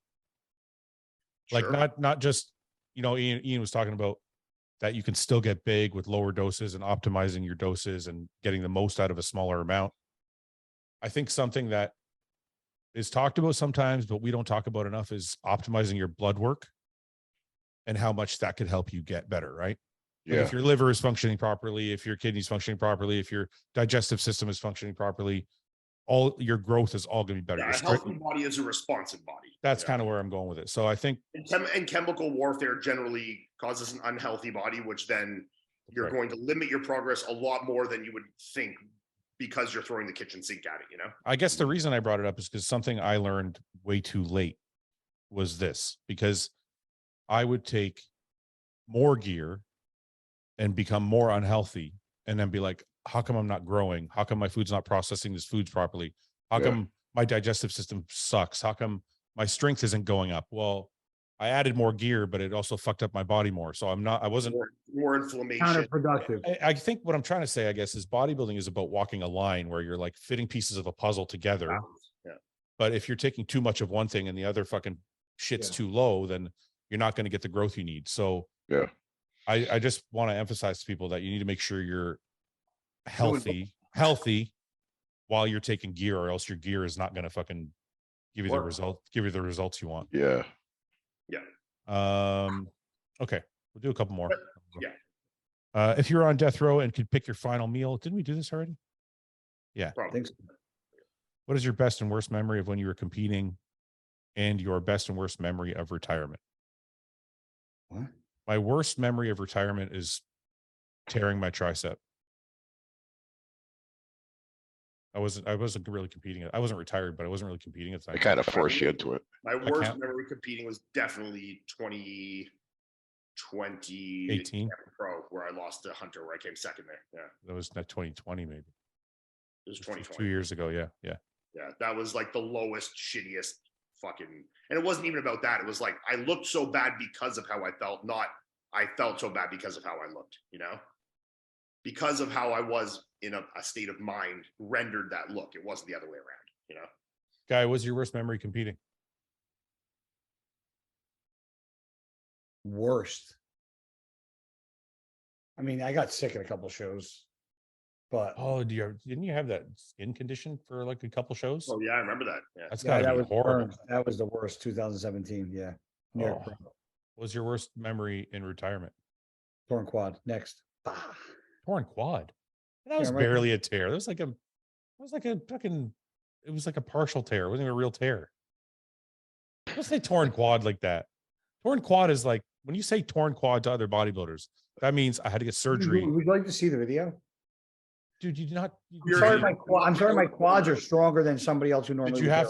Sure. Like not just, you know, Ian was talking about that you can still get big with lower doses and optimizing your doses and getting the most out of a smaller amount. I think something that is talked about sometimes, but we don't talk about enough is optimizing your blood work and how much that could help you get better, right? Yeah. Like if your liver is functioning properly, if your kidneys functioning properly, if your digestive system is functioning properly, all your growth is all going to be better. Yeah, a healthy body is a responsive body. That's kind of where I'm going with it. So I think and chemical warfare generally causes an unhealthy body, which then you're going to limit your progress a lot more than you would think because you're throwing the kitchen sink at it, you know? I guess the reason I brought it up is because something I learned way too late was this, because I would take more gear and become more unhealthy and then be like, how come I'm not growing? How come my food's not processing this foods properly? How come my digestive system sucks? How come my strength isn't going up? Well, I added more gear, but it also fucked up my body more. So I wasn't more inflammation. Counterproductive. I think what I'm trying to say, I guess, is bodybuilding is about walking a line where you're like fitting pieces of a puzzle together. Yeah. But if you're taking too much of one thing and the other fucking shit's too low, then you're not going to get the growth you need. So I just want to emphasize to people that you need to make sure you're healthy while you're taking gear, or else your gear is not going to fucking give you the results you want. Yeah. Okay, we'll do a couple more. Yeah. If you're on death row and could pick your final meal, didn't we do this already? Yeah. Probably. What is your best and worst memory of when you were competing, and your best and worst memory of retirement? What? My worst memory of retirement is tearing my tricep. I wasn't really competing. I wasn't retired, but I wasn't really competing at the time. They kind of forced you into it. My worst memory competing was definitely 2020 18 Pro, where I lost to Hunter, where I came second there. Yeah, that was not 2020, maybe. It was 2020. 2 years ago. Yeah. Yeah, that was like the lowest, shittiest fucking. And it wasn't even about that. It was like I looked so bad because of how I felt. Not I felt so bad because of how I looked. Because of how I was in a state of mind rendered that look. It wasn't the other way around. Guy, what's your worst memory competing? Worst. I mean, I got sick at a couple shows, but didn't you have that skin condition for like a couple shows? Oh yeah, I remember that. Yeah, that's gotta be horrible. That was the worst. 2017. Yeah. What was your worst memory in retirement? Torn quad. Next. Torn quad. That was barely a tear. It was like a partial tear. It wasn't even a real tear. Don't say torn quad like that. Torn quad is like when you say torn quad to other bodybuilders, that means I had to get surgery. Would you like to see the video? Dude, you did not. I'm sorry, my quads are stronger than somebody else who normally. Did you have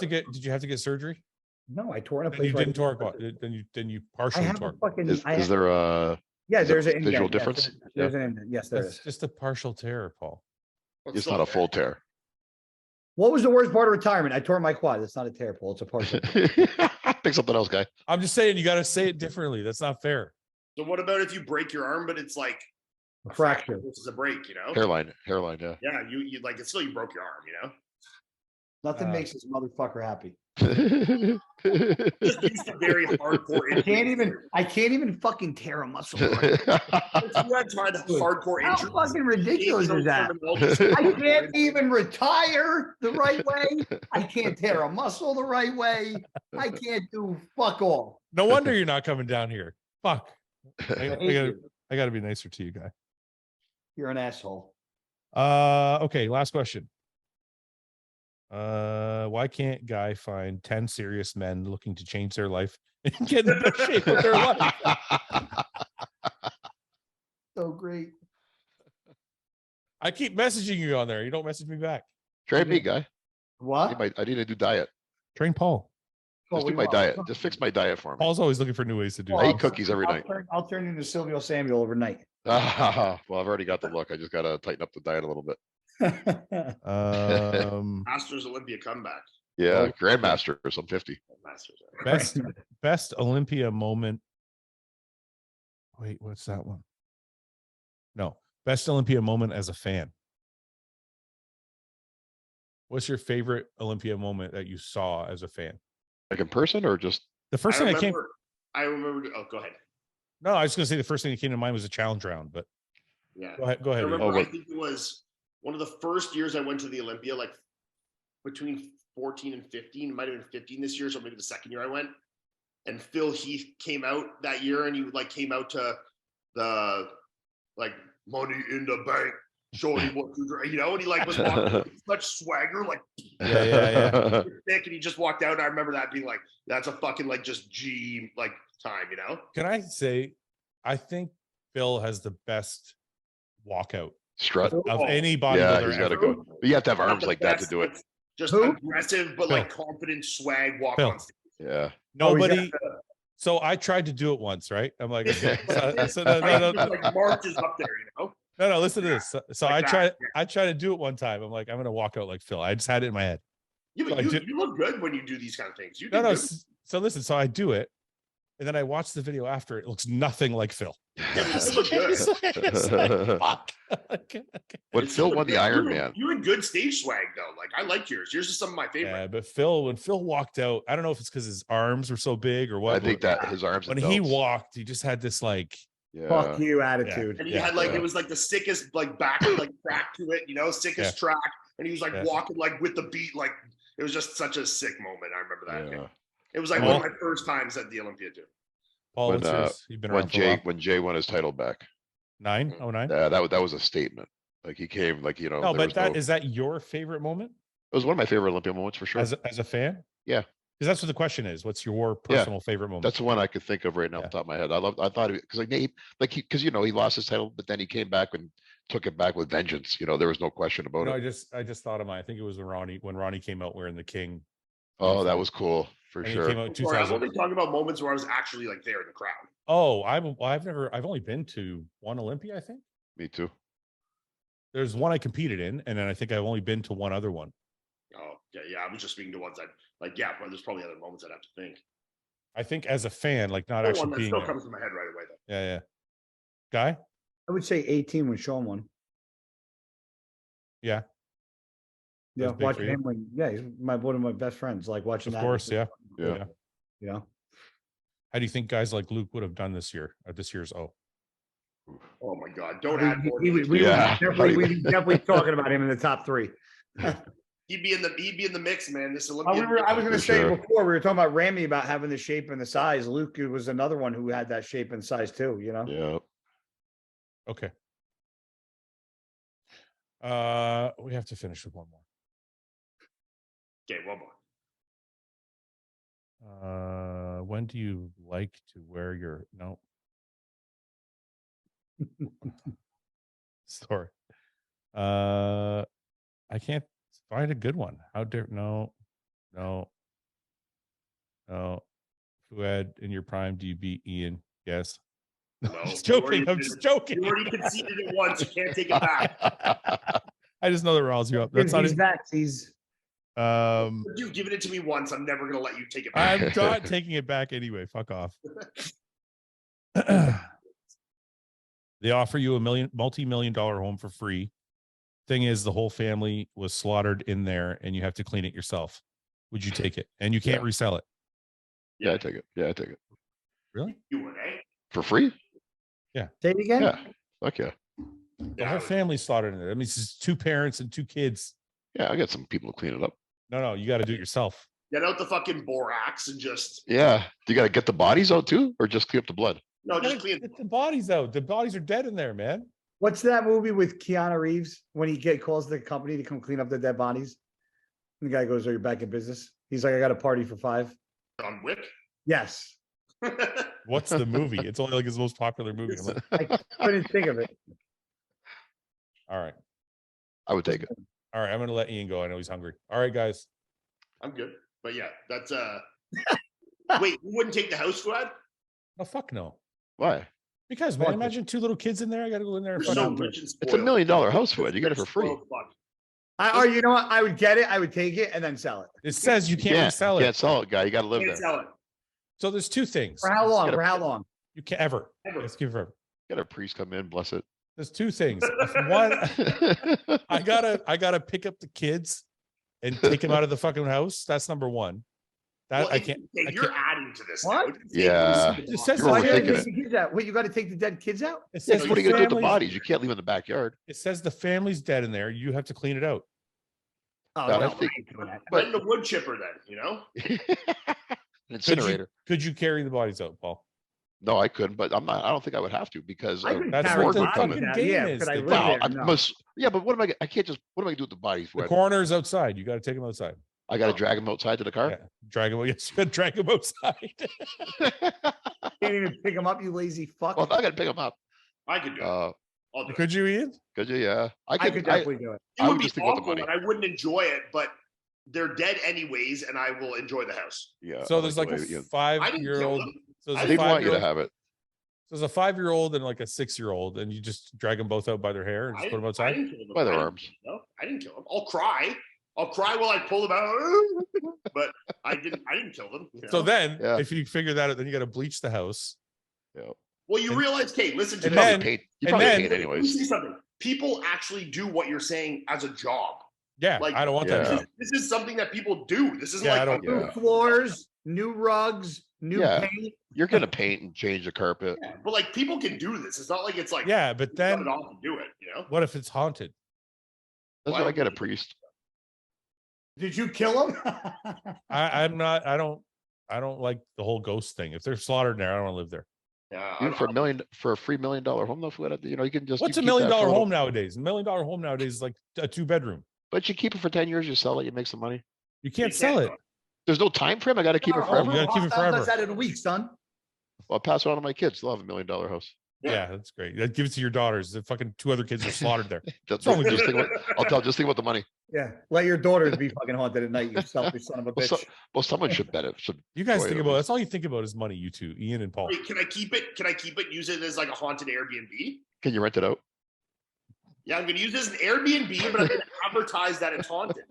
to get surgery? No, I tore it. You didn't tore quad. Then you partially tore. Is there a there's a visual difference? There's an yes, there is. Just a partial tear, Paul. It's not a full tear. What was the worst part of retirement? I tore my quad. It's not a tear, Paul. It's a partial. Pick something else, guy. I'm just saying you got to say it differently. That's not fair. So what about if you break your arm, but it's like a fracture? This is a break, Hairline, yeah. Yeah, you like it's still you broke your arm, Nothing makes this motherfucker happy. Just used to very hardcore. I can't even fucking tear a muscle. It's hardcore How injury. fucking ridiculous is that? I can't even retire the right way. I can't tear a muscle the right way. I can't do fuck all. No wonder you're not coming down here. Fuck. I gotta be nicer to you, guy. You're an asshole. Okay, last question. Why can't Guy find 10 serious men looking to change their life and get in the shape of their life? So great. I keep messaging you on there. You don't message me back. Train me, Guy. What? I need to do diet. Train Paul. Just do my diet. Just fix my diet for me. Paul's always looking for new ways to do it. I eat cookies every night. I'll turn into Silvio Samuel overnight. Well, I've already got the look. I just got to tighten up the diet a little bit. Masters Olympia comeback. Yeah, Grandmaster or some 50. Best Olympia moment. Wait, what's that one? No, best Olympia moment as a fan. What's your favorite Olympia moment that you saw as a fan? Like in person or just the first thing I remember. Oh, go ahead. No, I was going to say the first thing that came to mind was a challenge round, but yeah, go ahead. I think it was one of the first years I went to the Olympia, like between 14 and 15. It might have been 15 this year, so maybe the second year I went. And Phil Heath came out that year, and he like came out to the like money in the bank, showing what to drink, and he like was walking with such swagger, like yeah. thick, and he just walked out. And I remember that being like, that's a fucking like just G like time, Can I say, I think Phil has the best walkout strut of any bodybuilder. Yeah, he's got to go. But you have to have arms like that to do it. Just aggressive, but like confident swag walk on stage. Yeah. Nobody. So I tried to do it once, right? I'm like, okay. No. Like March is up there, No, listen to this. So like I tried to do it one time. I'm like, I'm gonna walk out like Phil. I just had it in my head. Yeah, but you look good when you do these kind of things. No. So listen, so I do it. And then I watched the video after. It looks nothing like Phil. But Phil won the Iron Man. You had good stage swag though. Like I like yours. Yours is some of my favorite. Yeah, but when Phil walked out, I don't know if it's because his arms were so big or what. I think that his arms. When he walked, he just had this like fuck you attitude. And he had like it was like the sickest like back to it, sickest track. And he was like walking like with the beat. Like it was just such a sick moment. I remember that. Yeah. It was like one of my first times at the Olympia too. Paul, you've been around when Jay won his title back. 9? Yeah, that was a statement. Like he came, like No, but is that your favorite moment? It was one of my favorite Olympia moments for sure. As a fan? Yeah. Because that's what the question is. What's your personal favorite moment? That's the one I could think of right now off the top of my head. I thought because he lost his title, but then he came back and took it back with vengeance. There was no question about it. I just thought of mine. I think it was when Ronnie came out wearing the King. Oh, that was cool for sure. Sorry, I'm only talking about moments where I was actually like there in the crowd. Oh, I've only been to one Olympia, I think. Me too. There's one I competed in, and then I think I've only been to one other one. Oh, yeah. I was just speaking to ones that but there's probably other moments I'd have to think. I think as a fan, like not actually one that being still there. comes to my head right away though. Yeah. Guy? I would say 18 when Sean won. Yeah. Yeah, watching him win. Yeah, he's one of my best friends. Like watching that. Of course, yeah. Yeah. How do you think guys like Luke would have done this year at this year's Oh my God! Don't add more. We definitely talking about him in the top 3. He'd be in the mix, man. This Olympia. I was going to say before we were talking about Ramy about having the shape and the size. Luke was another one who had that shape and size too. Yeah. Okay. We have to finish with one more. Okay, one more. When do you like to wear your Sorry. I can't find a good one. How dare no. Fouad, in your prime, do you beat Iain? Yes. No, I'm just joking. I'm just joking. You already conceded it once. You can't take it back. I just know that riles you up. That's not He's You've given it to me once. I'm never gonna let you take it back. I'm not taking it back anyway. Fuck off. They offer you a multi-million-dollar home for free. Thing is, the whole family was slaughtered in there, and you have to clean it yourself. Would you take it? And you can't resell it. Yeah, I take it. Yeah, I take it. Really? You would, eh? For free? Yeah. Say it again. Yeah. Fuck yeah. The whole family slaughtered in there. I mean, it's just 2 parents and 2 kids. Yeah, I got some people to clean it up. No, you got to do it yourself. Get out the fucking borax and just. Yeah. Do you got to get the bodies out too, or just clean up the blood? No, just clean. Get the bodies out. The bodies are dead in there, man. What's that movie with Keanu Reeves when he calls the company to come clean up the dead bodies? And the guy goes, "Are you back in business?" He's like, "I got a party for 5." On Wick? Yes. What's the movie? It's only like his most popular movie. I couldn't think of it. All right. I would take it. All right. I'm going to let Iain go. I know he's hungry. All right, guys. I'm good. But yeah, that's wait, you wouldn't take the house, Fouad? Oh, fuck no. Why? Because, man, imagine 2 little kids in there. I got to go in there and You're fucking. so rich and It's $1 spoiled. million house, Fouad. You get it for free. You know what? I would get it. I would take it and then sell it. It says you can't resell You it. can't sell it, guy. You got to live Can't there. sell it. So there's 2 things. For how long? For how long? You can't ever. Ever. Let's give forever. Got a priest come in, bless it. There's 2 things. One, I gotta pick up the kids and take them out of the fucking house. That's number 1. That Well, I can't. You're adding to this. What? Now. Yeah. It says You're Why the you gotta overthinking take families, the kids out? Wait, you got to take the dead kids out? it says What are the you going to do with the families- bodies? You can't leave them in the backyard. It says the family's dead in there. You have to clean it out. Oh, No, I no, think- I ain't doing that. But the wood chipper then, An incinerator. Could you carry the bodies out, Paul? No, I couldn't, but I don't think I would have to because I could That's carry what the bodies fucking out. game Yeah, is. could I The live Wow, there? I No. must. Yeah, but what am I? I can't just. What am I going to do with the bodies? The Fouad? coroner's outside. You got to take them outside. I got to drag them outside to the car. Yeah, drag them. Yes, you got to drag them outside. Can't even pick them up, you lazy fuck. Well, I got to pick them up. I could do it. I'll do it. Could you, Iain? Could you? Yeah, I could definitely do it. It I would would be just think about the awful, money. and I wouldn't enjoy it, but they're dead anyways, and I will enjoy the house. Yeah. So I there's the like a way you- 5-year-old. them. So I there's a They'd want you to 5-year-old. have it. So there's a 5-year-old and like a 6-year-old, and you just drag them both out by their hair and just put them I outside. didn't kill them. By their I didn't arms. kill them. No, I didn't kill them. I'll cry while I pull them out, but I didn't kill them. you So know? then, Yeah. if you figure that out, then you got to bleach the house. Well, you realize, Kate, listen to and me. then- Paid. You and probably then- paid Let me anyways. say something. People actually do what you're saying as a job. Yeah, Like, I don't want that Yeah. job. This is something that people do. This isn't Yeah, I like don't- New Yeah. floors, new rugs, new Yeah. paint. You're going to paint and change the carpet. but like people can do this. It's not like it's like Yeah, but cut then it off and do it. You know. what if it's haunted? That's Why what I would get a you? priest. Did you kill him? I'm not. I don't like the whole ghost thing. If they're slaughtered in there, I don't want to live there. Yeah. Even for a free $1 million home, though, Fouad, you know, you can just. What's you $1 keep million that for a little- home nowadays? $1 million home nowadays is like a 2-bedroom. But you keep it for 10 years, you sell it, you make some money. You can't sell it. There's no time frame. I got to keep it Oh, forever. you gotta keep it Hostile does forever. that in a week, son. I'll pass it on to my kids. They'll have $1 million house. Yeah, that's great. Give it to your daughters. The fucking 2 other kids are slaughtered there. Just wrong with think about, just think about the money. Yeah, let your daughters be fucking haunted at night, you selfish son of a bitch. Well, someone should bet it. You guys enjoy think it. about that's all you think about is money, you two, Ian and Paul. Wait, can I keep it? Can I keep it? Use it as like a haunted Airbnb? Can you rent it out? Yeah, I'm gonna use this as an Airbnb, but I'm gonna advertise that it's haunted.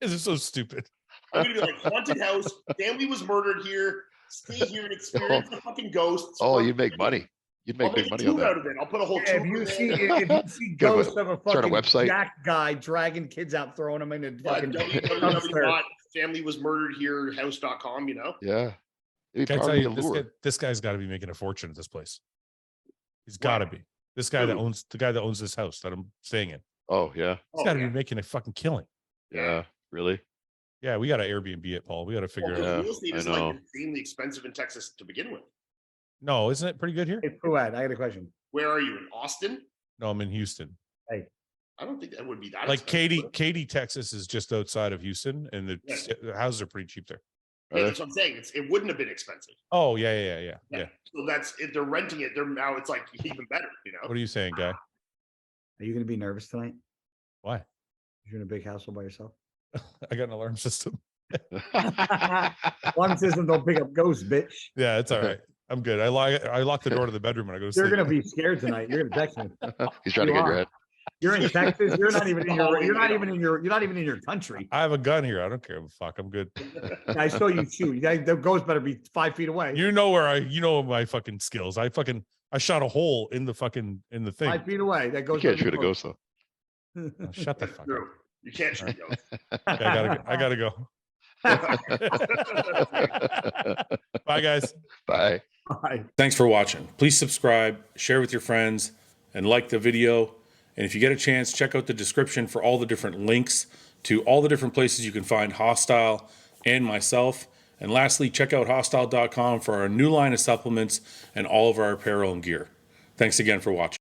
This is so stupid. I'm gonna be like haunted house. Family was murdered here. Stay here and experience the fucking ghosts. Oh, you'd make money. You'd I'll make make big a money on tour out that. of it. I'll put a whole Yeah, tour. if you in see there. ghosts of a Start a fucking website. jack guy dragging kids out, throwing them in a Yeah, fucking dumpster. www.familywasmurderedherehouse.com, you know? Yeah. It'd Can I tell probably you, be a lure. this guy's got to be making a fortune at this place. He's got to be. This guy that Who? owns the guy that owns this house that I'm staying in. Oh, yeah. He's got to yeah. be making a fucking killing. Yeah. Really? Yeah, we got to Airbnb it, Paul. We got to figure Well, it out. Yeah, real estate I is know. like insanely expensive in Texas to begin with. No, isn't it pretty good here? Hey, Fouad, I got a question. Where are you in Austin? No, I'm in Houston. I don't think that would be that Like expensive. Katy, Texas is just outside of Houston, and the houses are pretty cheap there. Yeah, that's what I'm saying. It wouldn't have been expensive. Oh yeah. So that's if they're renting it, they're now it's like even better, you know. What are you saying, guy? Are you going to be nervous tonight? Why? You're in a big house all by yourself. I got an alarm system. One system don't pick up ghosts, bitch. Yeah, it's all right. I'm good. I lock the door to the bedroom when I go to You're sleep. going to be scared tonight. You're going to text me. He's trying to You get your are. head. You're in Texas. You're not even in your. You're not even in your. You're not even in your country. I have a gun here. I don't care. Fuck, I'm good. I saw you shoot. The ghost better be 5 feet away. You know my fucking skills. I shot a hole in the thing. 5 feet away. That You goes. can't shoot a ghost, though. Oh, shut the fuck up. True. You can't shoot ghosts. Okay, I gotta go. Bye, guys. Bye. Bye. Thanks for watching. Please subscribe, share with your friends, and like the video. And if you get a chance, check out the description for all the different links to all the different places you can find Hostile and myself. And lastly, check out hostile.com for our new line of supplements and all of our apparel and gear. Thanks again for watching.